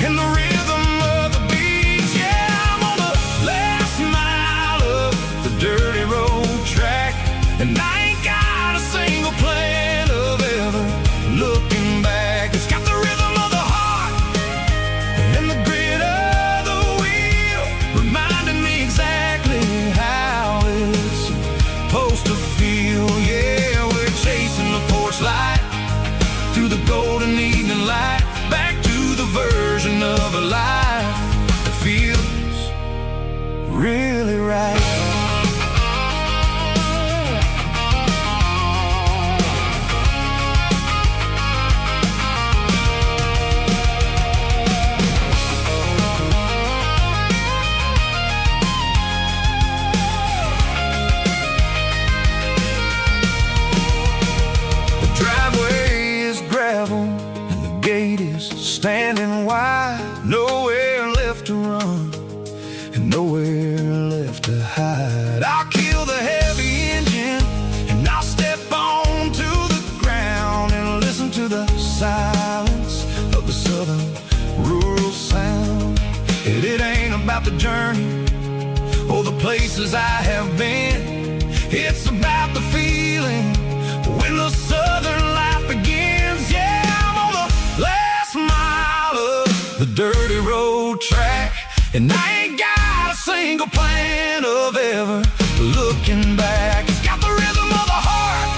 and the rhythm of the beat. Yeah, I'm on the last mile of the dirty road track, and I ain't got a single plan of ever looking back. It's got the rhythm of the heart and the grit of the wheel, reminding me exactly how it's supposed to feel. Yeah, we're chasing the porch light through the golden evening light, back to the version of a life that feels really right. Standing wide, nowhere left to run. and nowhere left to hide. I'll kill the heavy engine and I'll step onto the ground and listen to the silence of the southern rural sound. It ain't about the journey or the places I have been. It's about the feeling when the southern life begins. Yeah, I'm on the last mile of the dirty road track, and I ain't got a single plan of ever looking back. It's got the rhythm of the heart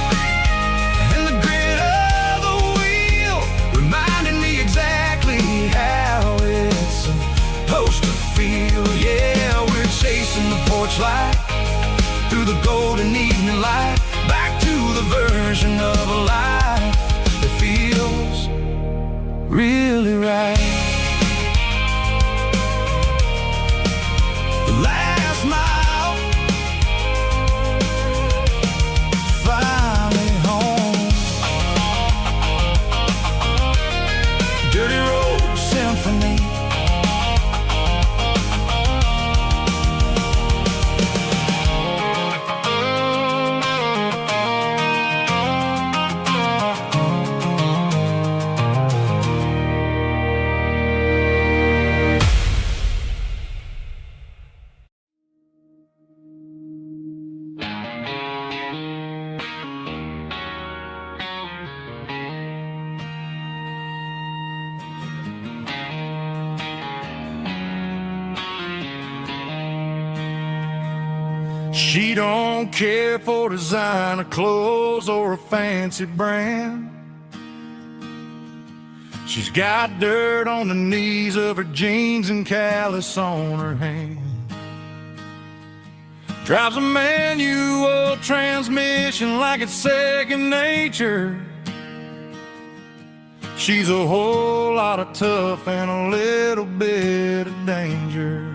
and the grit of the wheel, reminding me exactly how it's supposed to feel. Yeah, we're chasing the porch light through the golden evening light, back to the version of a life that feels really right. The last mile, finally home. Dirty road symphony. She don't care for designer clothes or a fancy brand. She's got dirt on the knees of her jeans and callus on her hand. Drives a manual transmission like it's second nature. She's a whole lot of tough and a little bit of danger.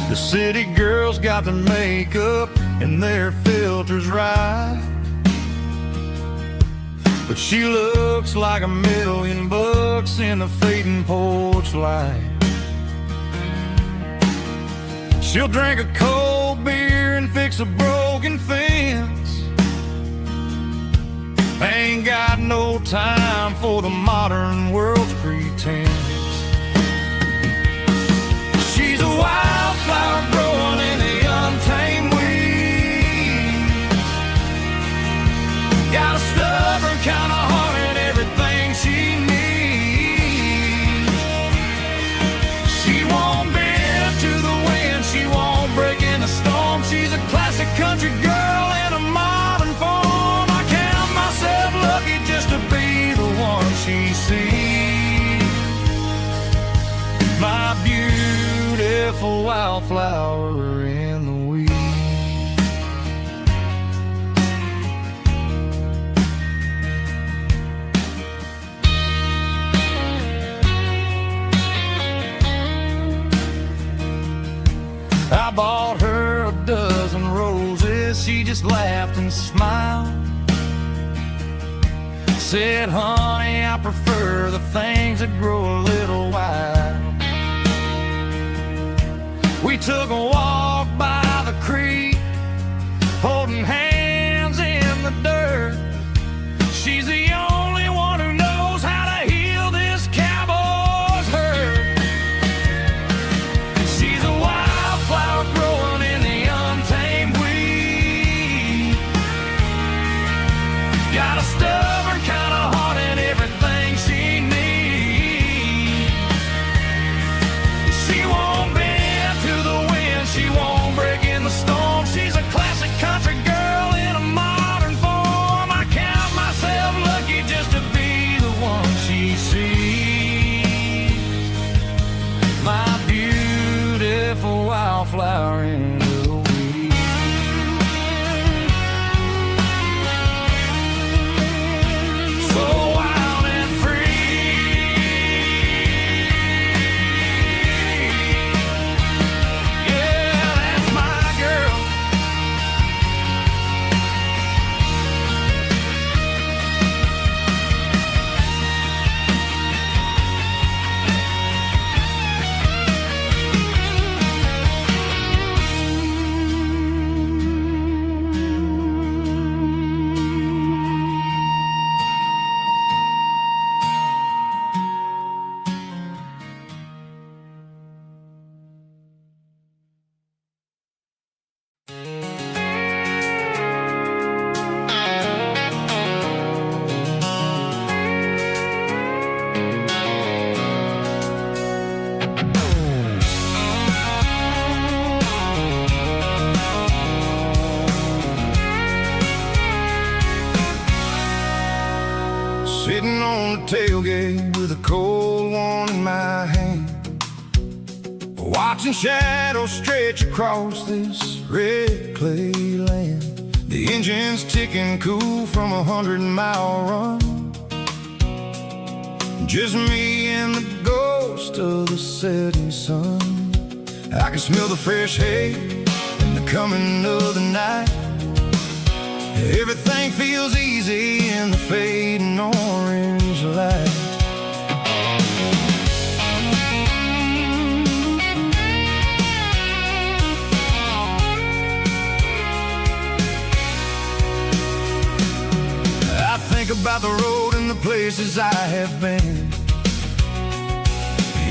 The city girls got their makeup and their filters right, but she looks like $1,000,000 in the fading porch light. She'll drink a cold beer and fix a broken fence. Ain't got no time for the modern world's pretense. She's a wildflower growing in the untamed weed. Got a stubborn kind of heart and everything she needs. She won't bend to the wind, she won't break in the storm. She's a classic country girl in a modern form. I count myself lucky just to be the one she sees. My beautiful wildflower in the weeds. I bought her a dozen roses, she just laughed and smiled. Said, honey, I prefer the things that grow a little wild. We took a walk by the creek, holding hands in the dirt. She's the only one who knows how to heal this cowboy's hurt. She's a wildflower growing in the untamed weed. Got a stubborn kind of heart and everything she needs. She won't bend to the wind, she won't break in the storm. She's a classic country girl in a modern form. I count myself lucky sitting on the tailgate with a cold one in my hand, watching shadows stretch across this red clay land. The engine's ticking cool from a 100-mile run. Just me and the ghost of the setting sun. I can smell the fresh hay and the coming of the night. Everything feels easy in the fading orange light. I think about the road and the places I have been,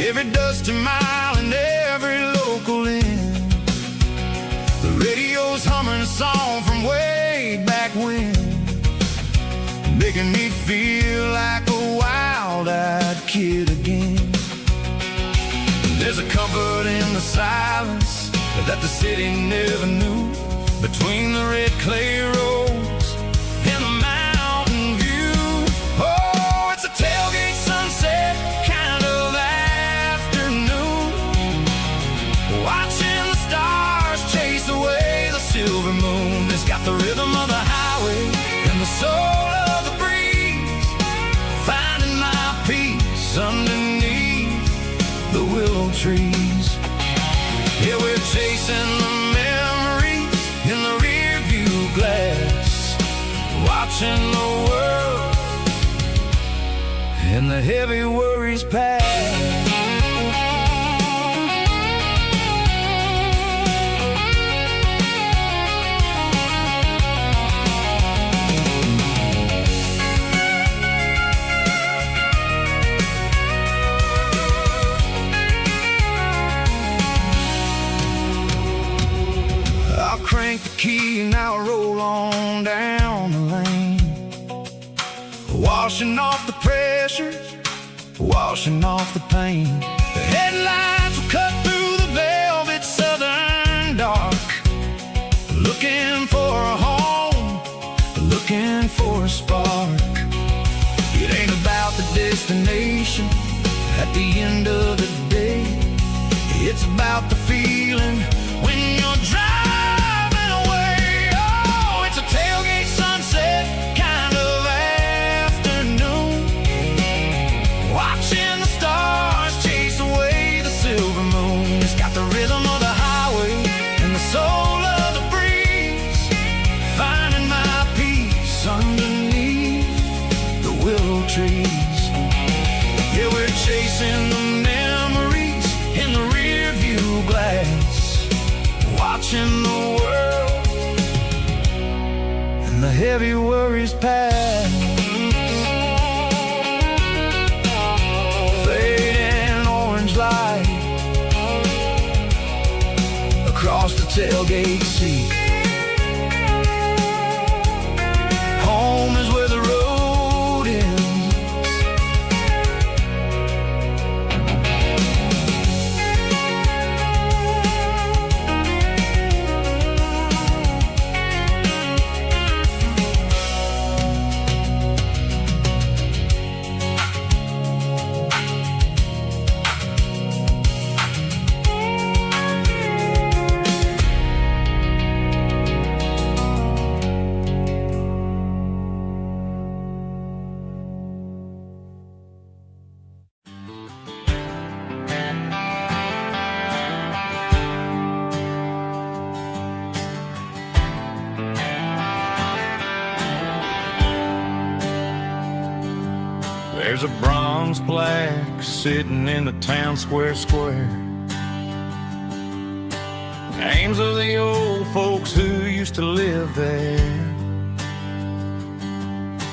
every dusty mile and every local inn. The radio's humming a song from way back when, making me feel like a wild-eyed kid again. There's a comfort in the silence that the city never knew, between the red clay roads and the mountain view. Oh, it's a tailgate sunset kind of afternoon, watching the stars chase away the silver moon. It's got the rhythm of the highway and the soul of the breeze, finding my peace underneath the willow trees. Yeah, we're chasing the memories in the rear view glass, watching the world and the heavy worries pass. Crank the key and I'll roll on down the lane, washing off the pressure, washing off the pain. The headlights will cut through the velvet southern dark, looking for a home, looking for a spark. It ain't about the destination at the end of the day, it's about the feeling when you're driving. Tailgate sunset kind of afternoon, watching the stars chase away the silver moon. It's got the rhythm of the highway and the soul of the breeze, finding my peace underneath the willow trees. Yeah, we're chasing the memories in the rear view glass, watching the world and the heavy worries pass. Fading orange light across the tailgate seat. Home is where the road ends. There's a bronze plaque sitting in the town square. Names of the old folks who used to live there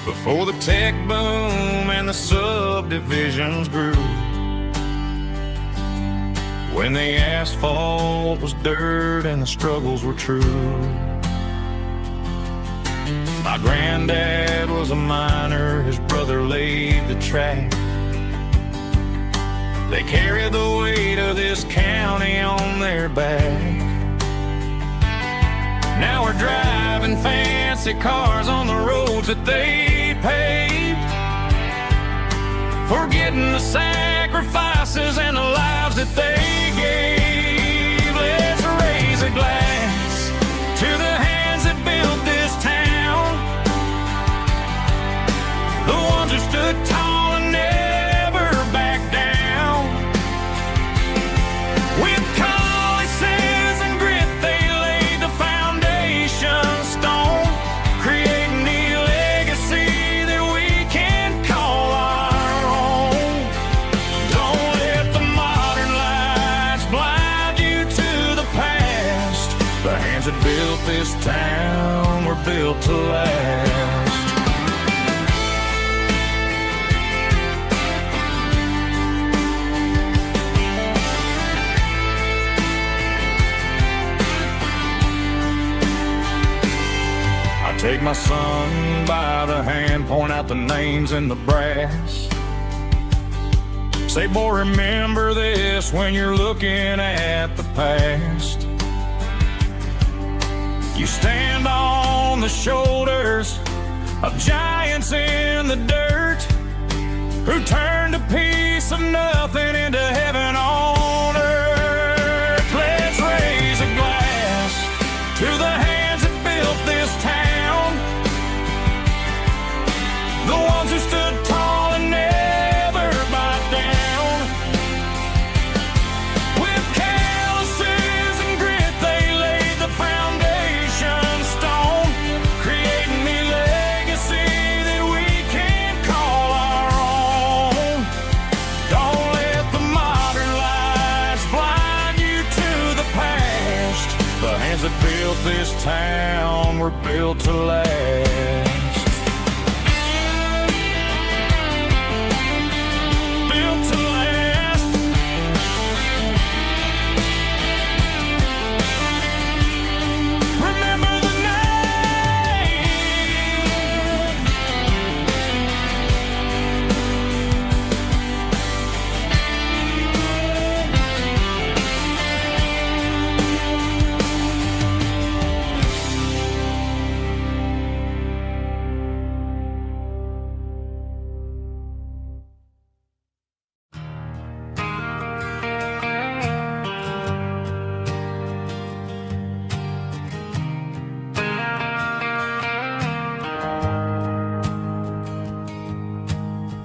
before the tech boom and the subdivisions grew, when the asphalt was dirt and the struggles were true. My granddad was a miner, his brother laid the track. They carried the weight of this county on their back. Now we're driving fancy cars on the roads that they paved, forgetting the sacrifices and the lives that they gave. Let's raise a glass to the hands that built this town, the ones who stood tall and never backed down. With calluses and grit, they laid the foundation stone, creating the legacy that we can call our own. Don't let the modern lights blind you to the past. The hands that built this town were built to last. Take my son by the hand, point out the names in the brass. Say, boy, remember this when you're looking at the past. You stand on the shoulders of giants in the dirt, who turned a piece of nothing into heaven on earth. Let's raise a glass to the hands that built this town, the ones who stood tall and never backed down. With calluses and grit, they laid the foundation stone, creating the legacy that we can call our own. Don't let the modern lights blind you to the past. The hands that built this town were built to last.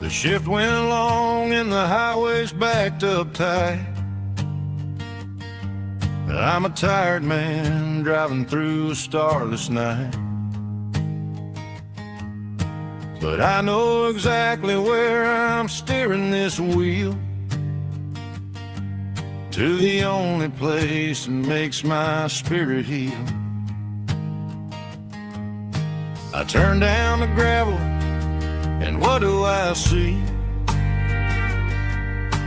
The shift went along and the highway's backed up tight. I'm a tired man driving through a starless night, but I know exactly where I'm steering this wheel, to the only place that makes my spirit heal. I turn down the gravel, and what do I see?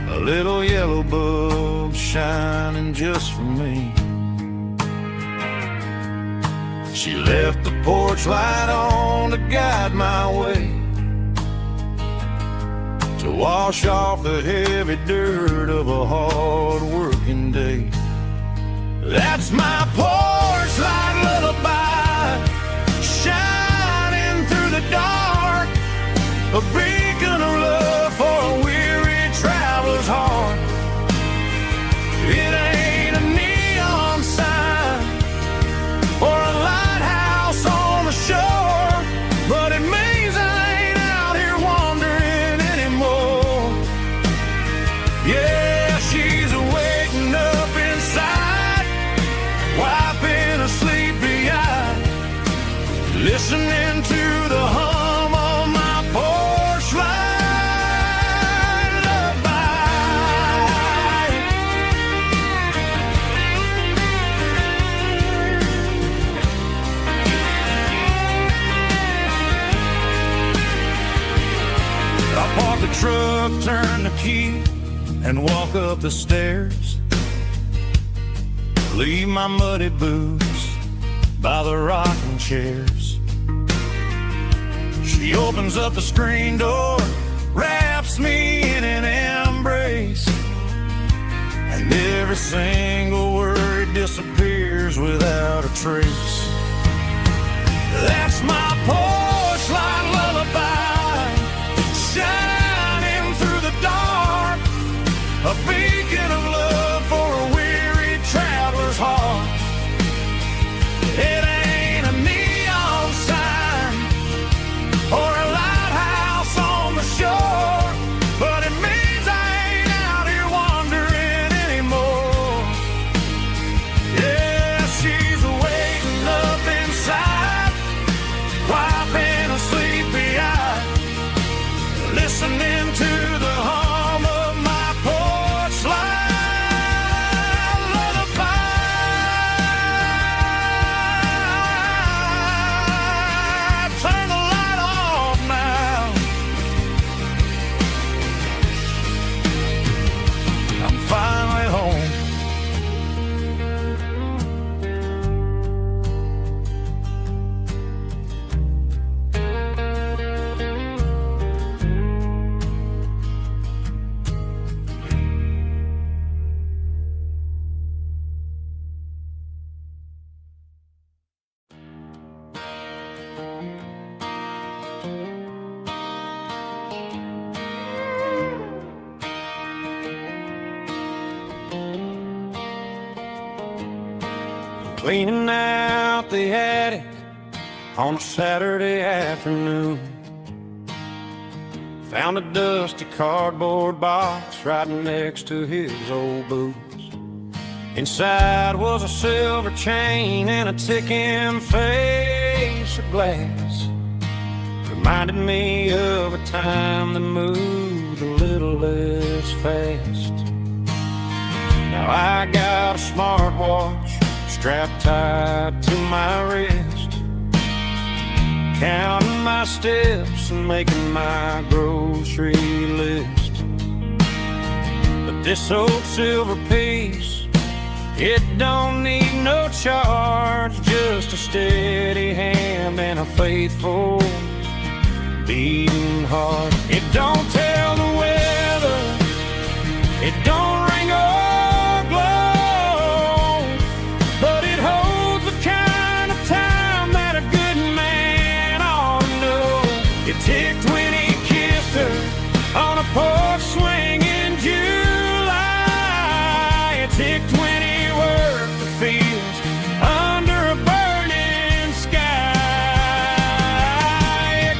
A little yellow bulb shining just for me. She left the porch light on to guide my way, to wash off the heavy dirt of a hard-working day. That's my porch light lullaby, shining through the dark, a beacon of love for a weary traveler's heart. It ain't a neon sign or a lighthouse on the shore, but it means I ain't out here wandering anymore. Yeah, she's waking up inside, wiping a sleepy eye, listening to the hum of my porch light lullaby. I park the truck, turn the key, and walk up the stairs. Leave my muddy boots by the rocking chairs. She opens up the screen door, wraps me in an embrace, and every single word disappears without a trace. That's my porch light lullaby, shining through cleaning out the attic on a Saturday afternoon. Found a dusty cardboard box right next to his old boots. Inside was a silver chain and a ticking face of glass. Reminded me of a time that moved a little less fast. Now I got a smartwatch strapped tight to my wrist, counting my steps and making my grocery list. But this old silver piece, it don't need no charge, just a steady hand and a faithful beating heart. It don't tell the weather, it don't ring or glow, but it holds the kind of time that a good man ought to know. It ticked when he kissed her on a porch swing in July. It ticked when he worked the fields under a burning sky.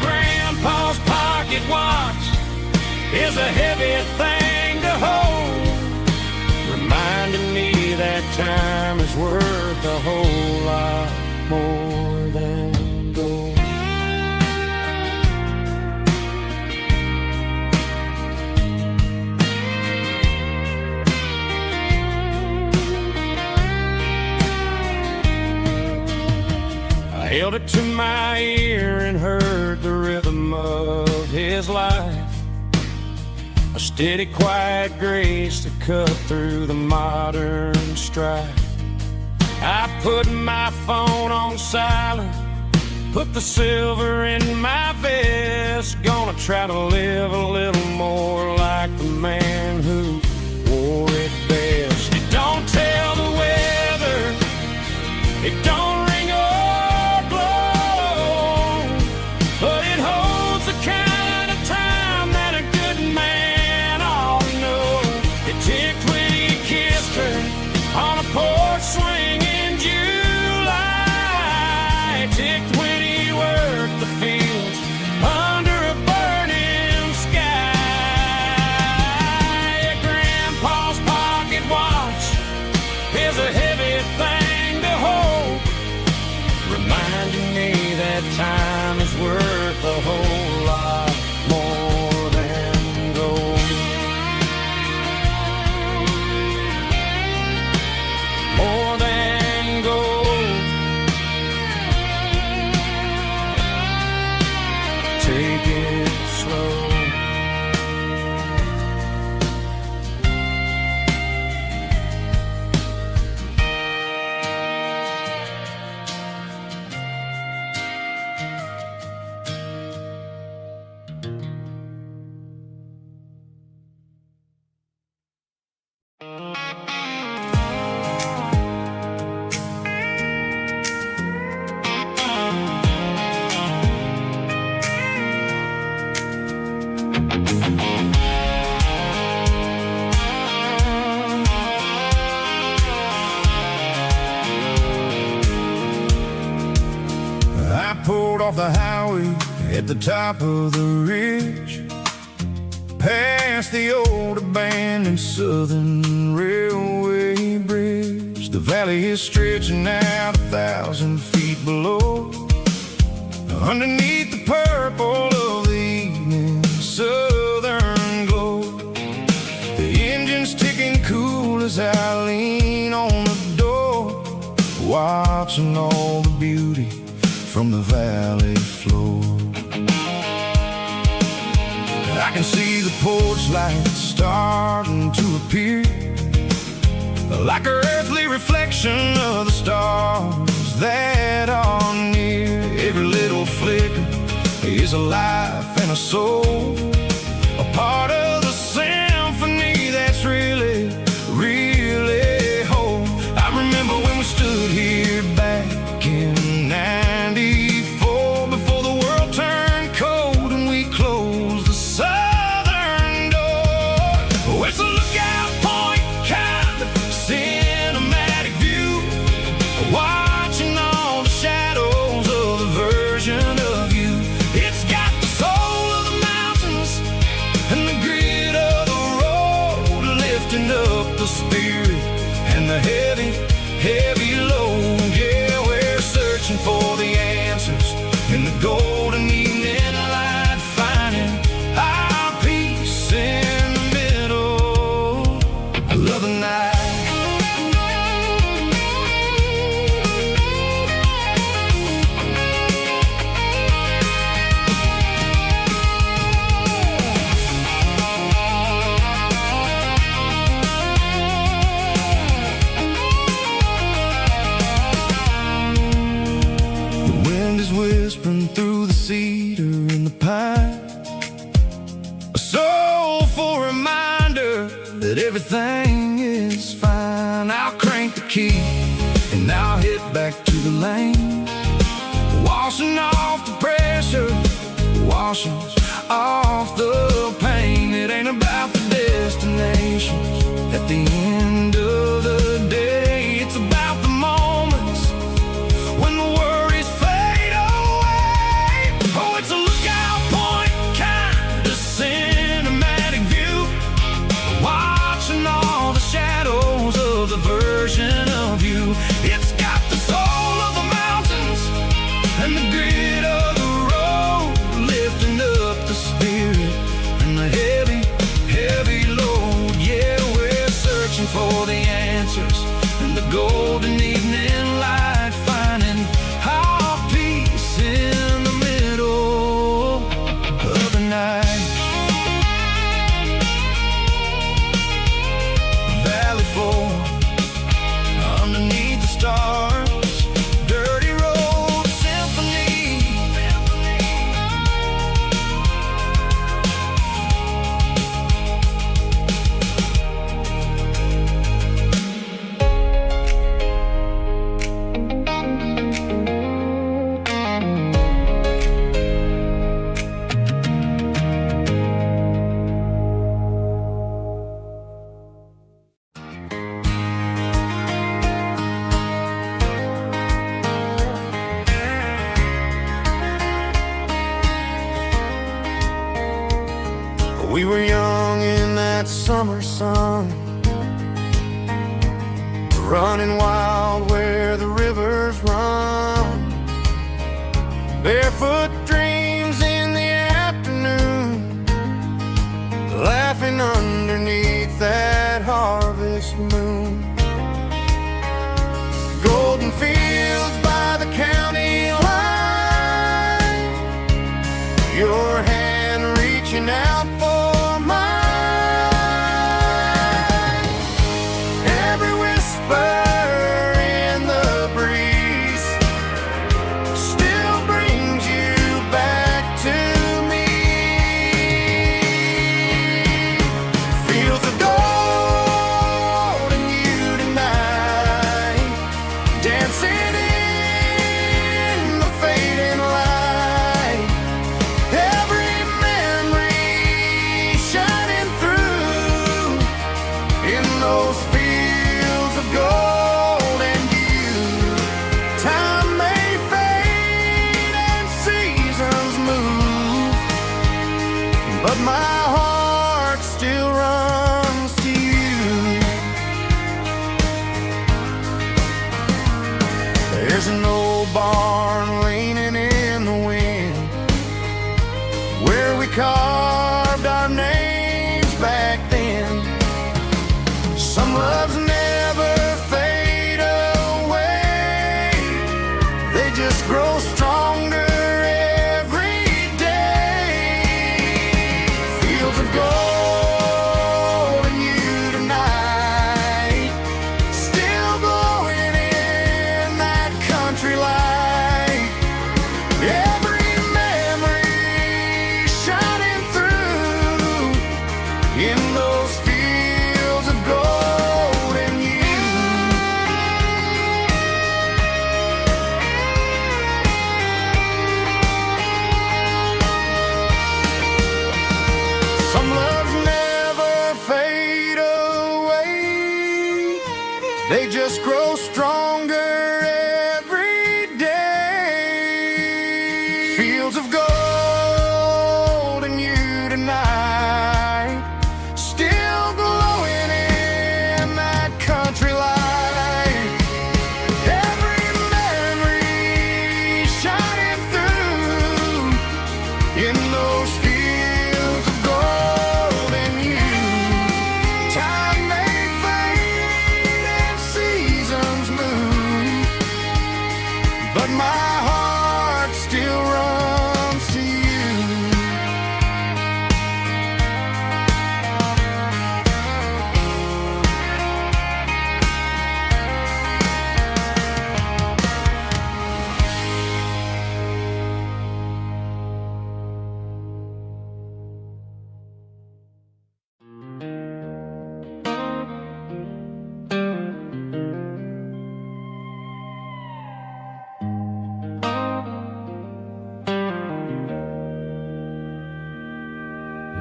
Grandpa's pocket watch is a heavy thing to hold, reminding me that time is worth a whole lot more than gold. I held it to my ear and heard the rhythm of his life, a steady, quiet grace to cut through the modern strife. I put my phone on silent, put the silver in my vest. Gonna try to live a little more like the man who wore it best. It don't tell the weather, it don't ring or blow, but it holds the kind of time that a good man ought to know. It ticked when he kissed her on a porch swing in July. It ticked when he worked the fields under a burning sky. Grandpa's pocket watch is a heavy thing to hold, reminding me that time is worth a whole lot more than gold. More than gold. Take it slow. I pulled off the highway at the top of the ridge, past the old abandoned Southern Railway bridge. The valley is stretching out 1,000 feet below, underneath the purple of the evening southern glow. The engine's ticking cool as I lean on the door, watching all the beauty from the valley floor. I can see the porch lights starting to appear, like an earthly reflection of the stars that are near. Every little flicker is a life and a soul, a part of the symphony that's really, really whole. I remember when we stood here back in '94, before the world turned cold and we closed the southern door. Oh, it's a lookout point, kind of cinematic view. Why spirit and the heavy, heavy load. Yeah, we're searching for the answers in the golden evening light, finding our peace in the middle of the night. Whispering through the cedar and the pine, a soulful reminder that everything is fine. I'll crank the key and I'll head back to the lane, washing off the pressure, washing off the pain. It ain't about the destinations at the end of the day. It's about the moments when the worries fade away. Oh, it's a lookout point, kind of cinematic view, watching all the shadows of the version of you. It's got the soul of the mountains and the grit of the road, lifting up the spirit and the heavy, heavy load. Yeah, we're searching for the answers in the golden evening light, finding our peace in the middle of the night. Valley floor underneath the stars, dirty road symphony. We were young in that summer sun, running wild where the rivers run, barefoot dreams in the afternoon, laughing underneath that harvest moon. Golden fields by the county line, your hand reaching out for mine. Every whisper in the breeze still brings you back to me. Fields of gold and you tonight, dancing in the fading light. Every memory shining through in those fields of gold and you. Time may fade and seasons move, but my heart still runs to you. There's an old barn leaning in the wind where we carved our names back then. Some loves never fade away, they just grow stronger every day. Fields of gold and you tonight, still glowing in that country light. Every memory shining through in those fields of gold and you. Some loves never fade away, they just grow stronger every day. Fields of gold and you tonight, still glowing in that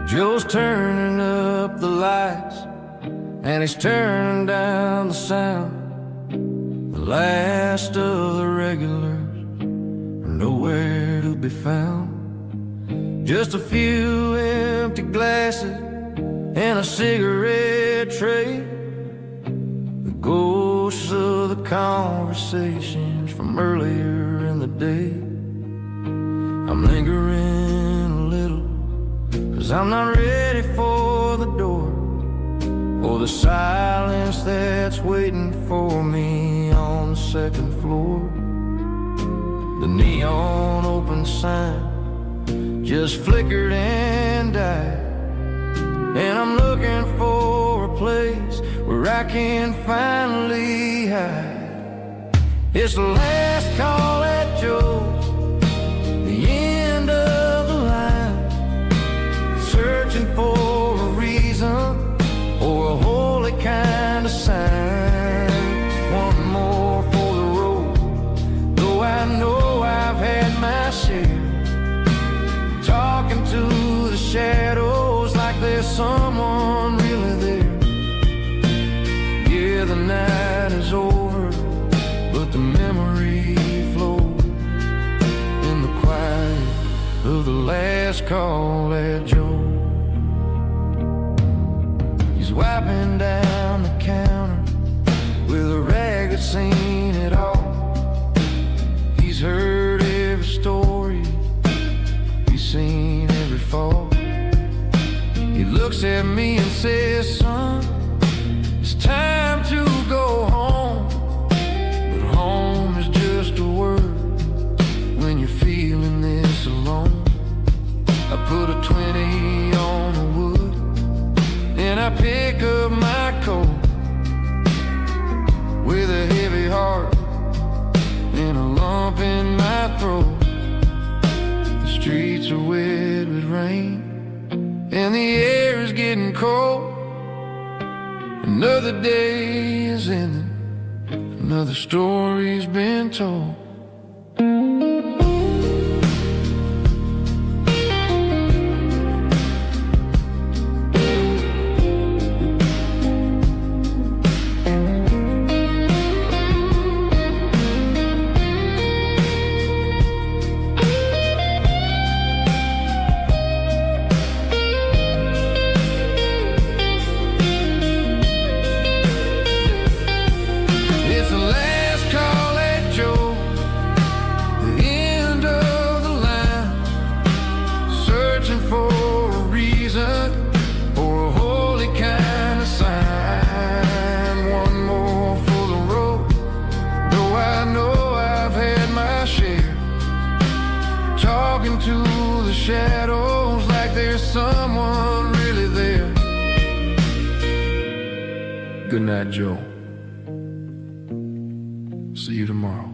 Joe's turning up the lights, and he's turning down the sound. The last of the regulars are nowhere to be found. Just a few empty glasses and a cigarette tray, the ghosts of the conversations from earlier in the day. I'm lingering a little, 'cause I'm not ready for the door, or the silence that's waiting for me on the second floor. The neon open sign just flickered and died, and I'm looking for a place where I can finally hide. It's the last call at Joe's, the end of the line, searching for a reason or a holy kind of sign. One more for the road, though I know I've had my share. Talking to the shadows like there's someone really there. Yeah, the night is over, but the memory flows in the quiet of the last call at Joe. He's wiping down the counter with a rag that's seen it all. He's heard every story, seen every fall. He looks at me and says, son, it's time to go home. But home is just a word when you're feeling this alone. I put a 20 on the wood, and I pick up my coat with a heavy heart and a lump in my throat. Streets are wet with rain, and the air is getting cold. Another day is ending, another story's been told. To the shadows like there's someone really there. Good night, Joe. See you tomorrow.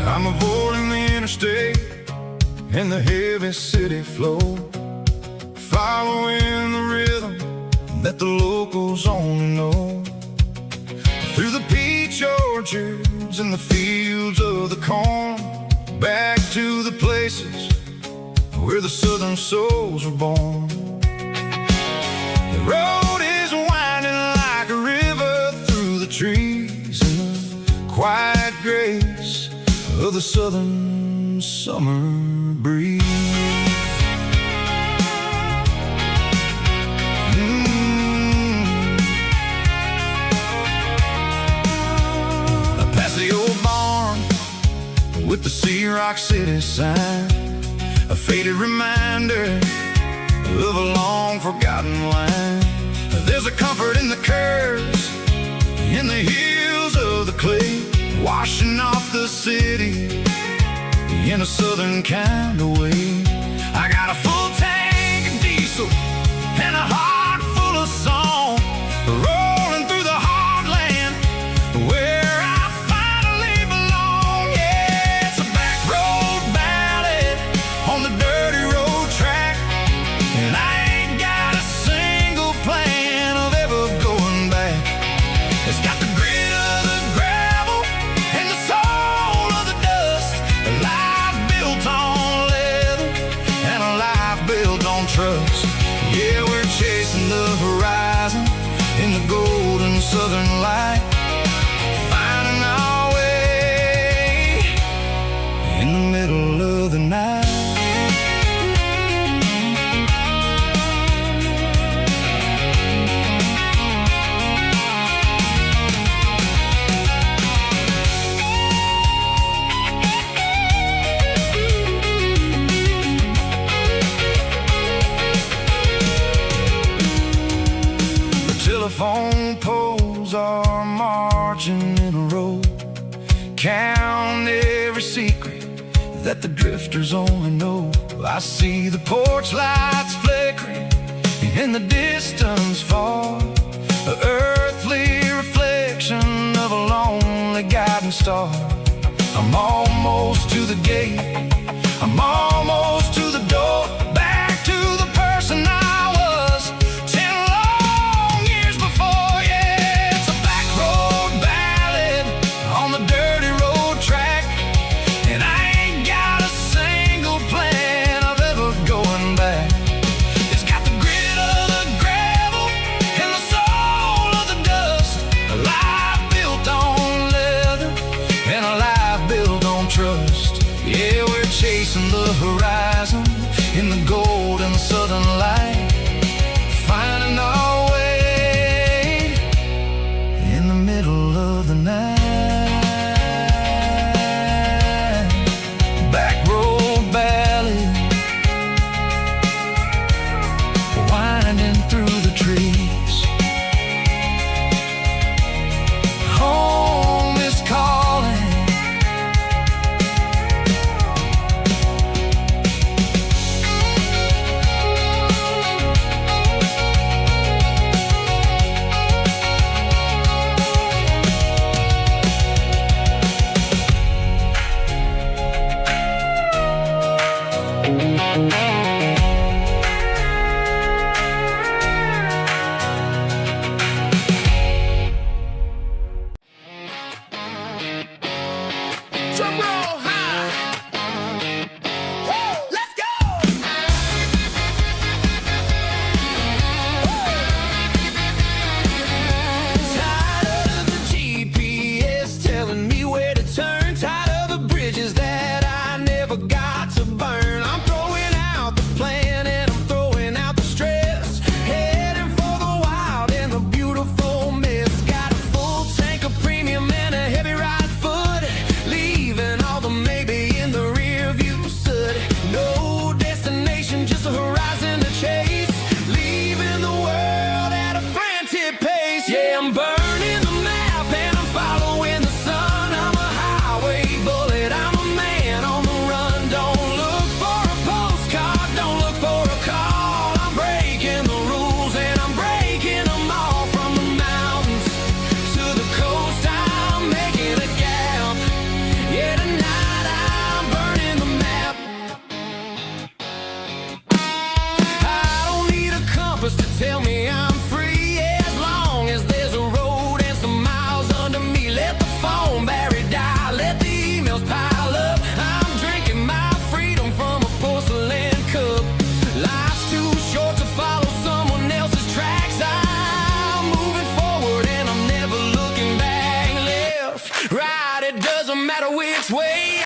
I'm avoiding the interstate and the heavy city flow, following the rhythm that the locals only know. Through the peach orchards and the fields of the corn, back to the places where the southern souls were born. The road is winding like a river through the trees in the quiet grace of the southern summer breeze. Past the old barn with the Rock City sign, a faded reminder of a long forgotten line. There's a comfort in the curves, in the hills of the clay, washing off the city in a southern kind of way. I got a full tank of diesel and a heart full of song, rolling through the heartland where I finally belong. Yeah, it's a back road ballad on the dirty road track, and I ain't got a single plan of ever going back. It's got the grit of the gravel and the soul of the dust, a life built on leather and a life built on trust. Yeah, we're chasing the horizon in the golden southern light, finding our way in the middle of the night. Telephone poles are marching in a row, count every secret that the drifters only know. I see the porch lights flickering in the distance far, an earthly reflection of a lonely guiding star. I'm almost to the gate, I'm almost to the door, back to the person I was 10 long years before. Yeah, it's a back road ballad on the dirty road track, and I ain't got a single plan of ever going back. It's got the grit of the gravel and the soul of the dust, a life built on leather and a life built on trust. Yeah, we're chasing the horizon in the golden southern light, finding our way in the middle of the night. Back road ballad, winding through the trees. Home is calling. Drum roll high. Woo, let's go. Tired of the GPS telling me where to turn, tired of the bridges that I never got to burn. I'm throwing out the plan and I'm throwing out the stress, heading for the wild and the beautiful mist. Got a full tank of premium and a heavy right foot, leaving all the maybe in the rear view soot. No destination, just a horizon to chase, leaving the world at a frantic pace. Yeah, I'm burning the map and I'm following the sun. I'm a highway bullet, I'm a man on the run. Don't look for a postcard, don't look for a call. I'm breaking the rules and I'm breaking them all. From the mountains to the coast, I'm making a gap. Yeah, tonight I'm burning the map. I don't need a compass to tell me I'm free, as long as there's a road and some miles under me. Let the phone battery die, let the emails pile up. I'm drinking my freedom from a porcelain cup. Life's too short to follow someone else's tracks. I'm moving forward and I'm never looking back. Left, right, it doesn't matter which way.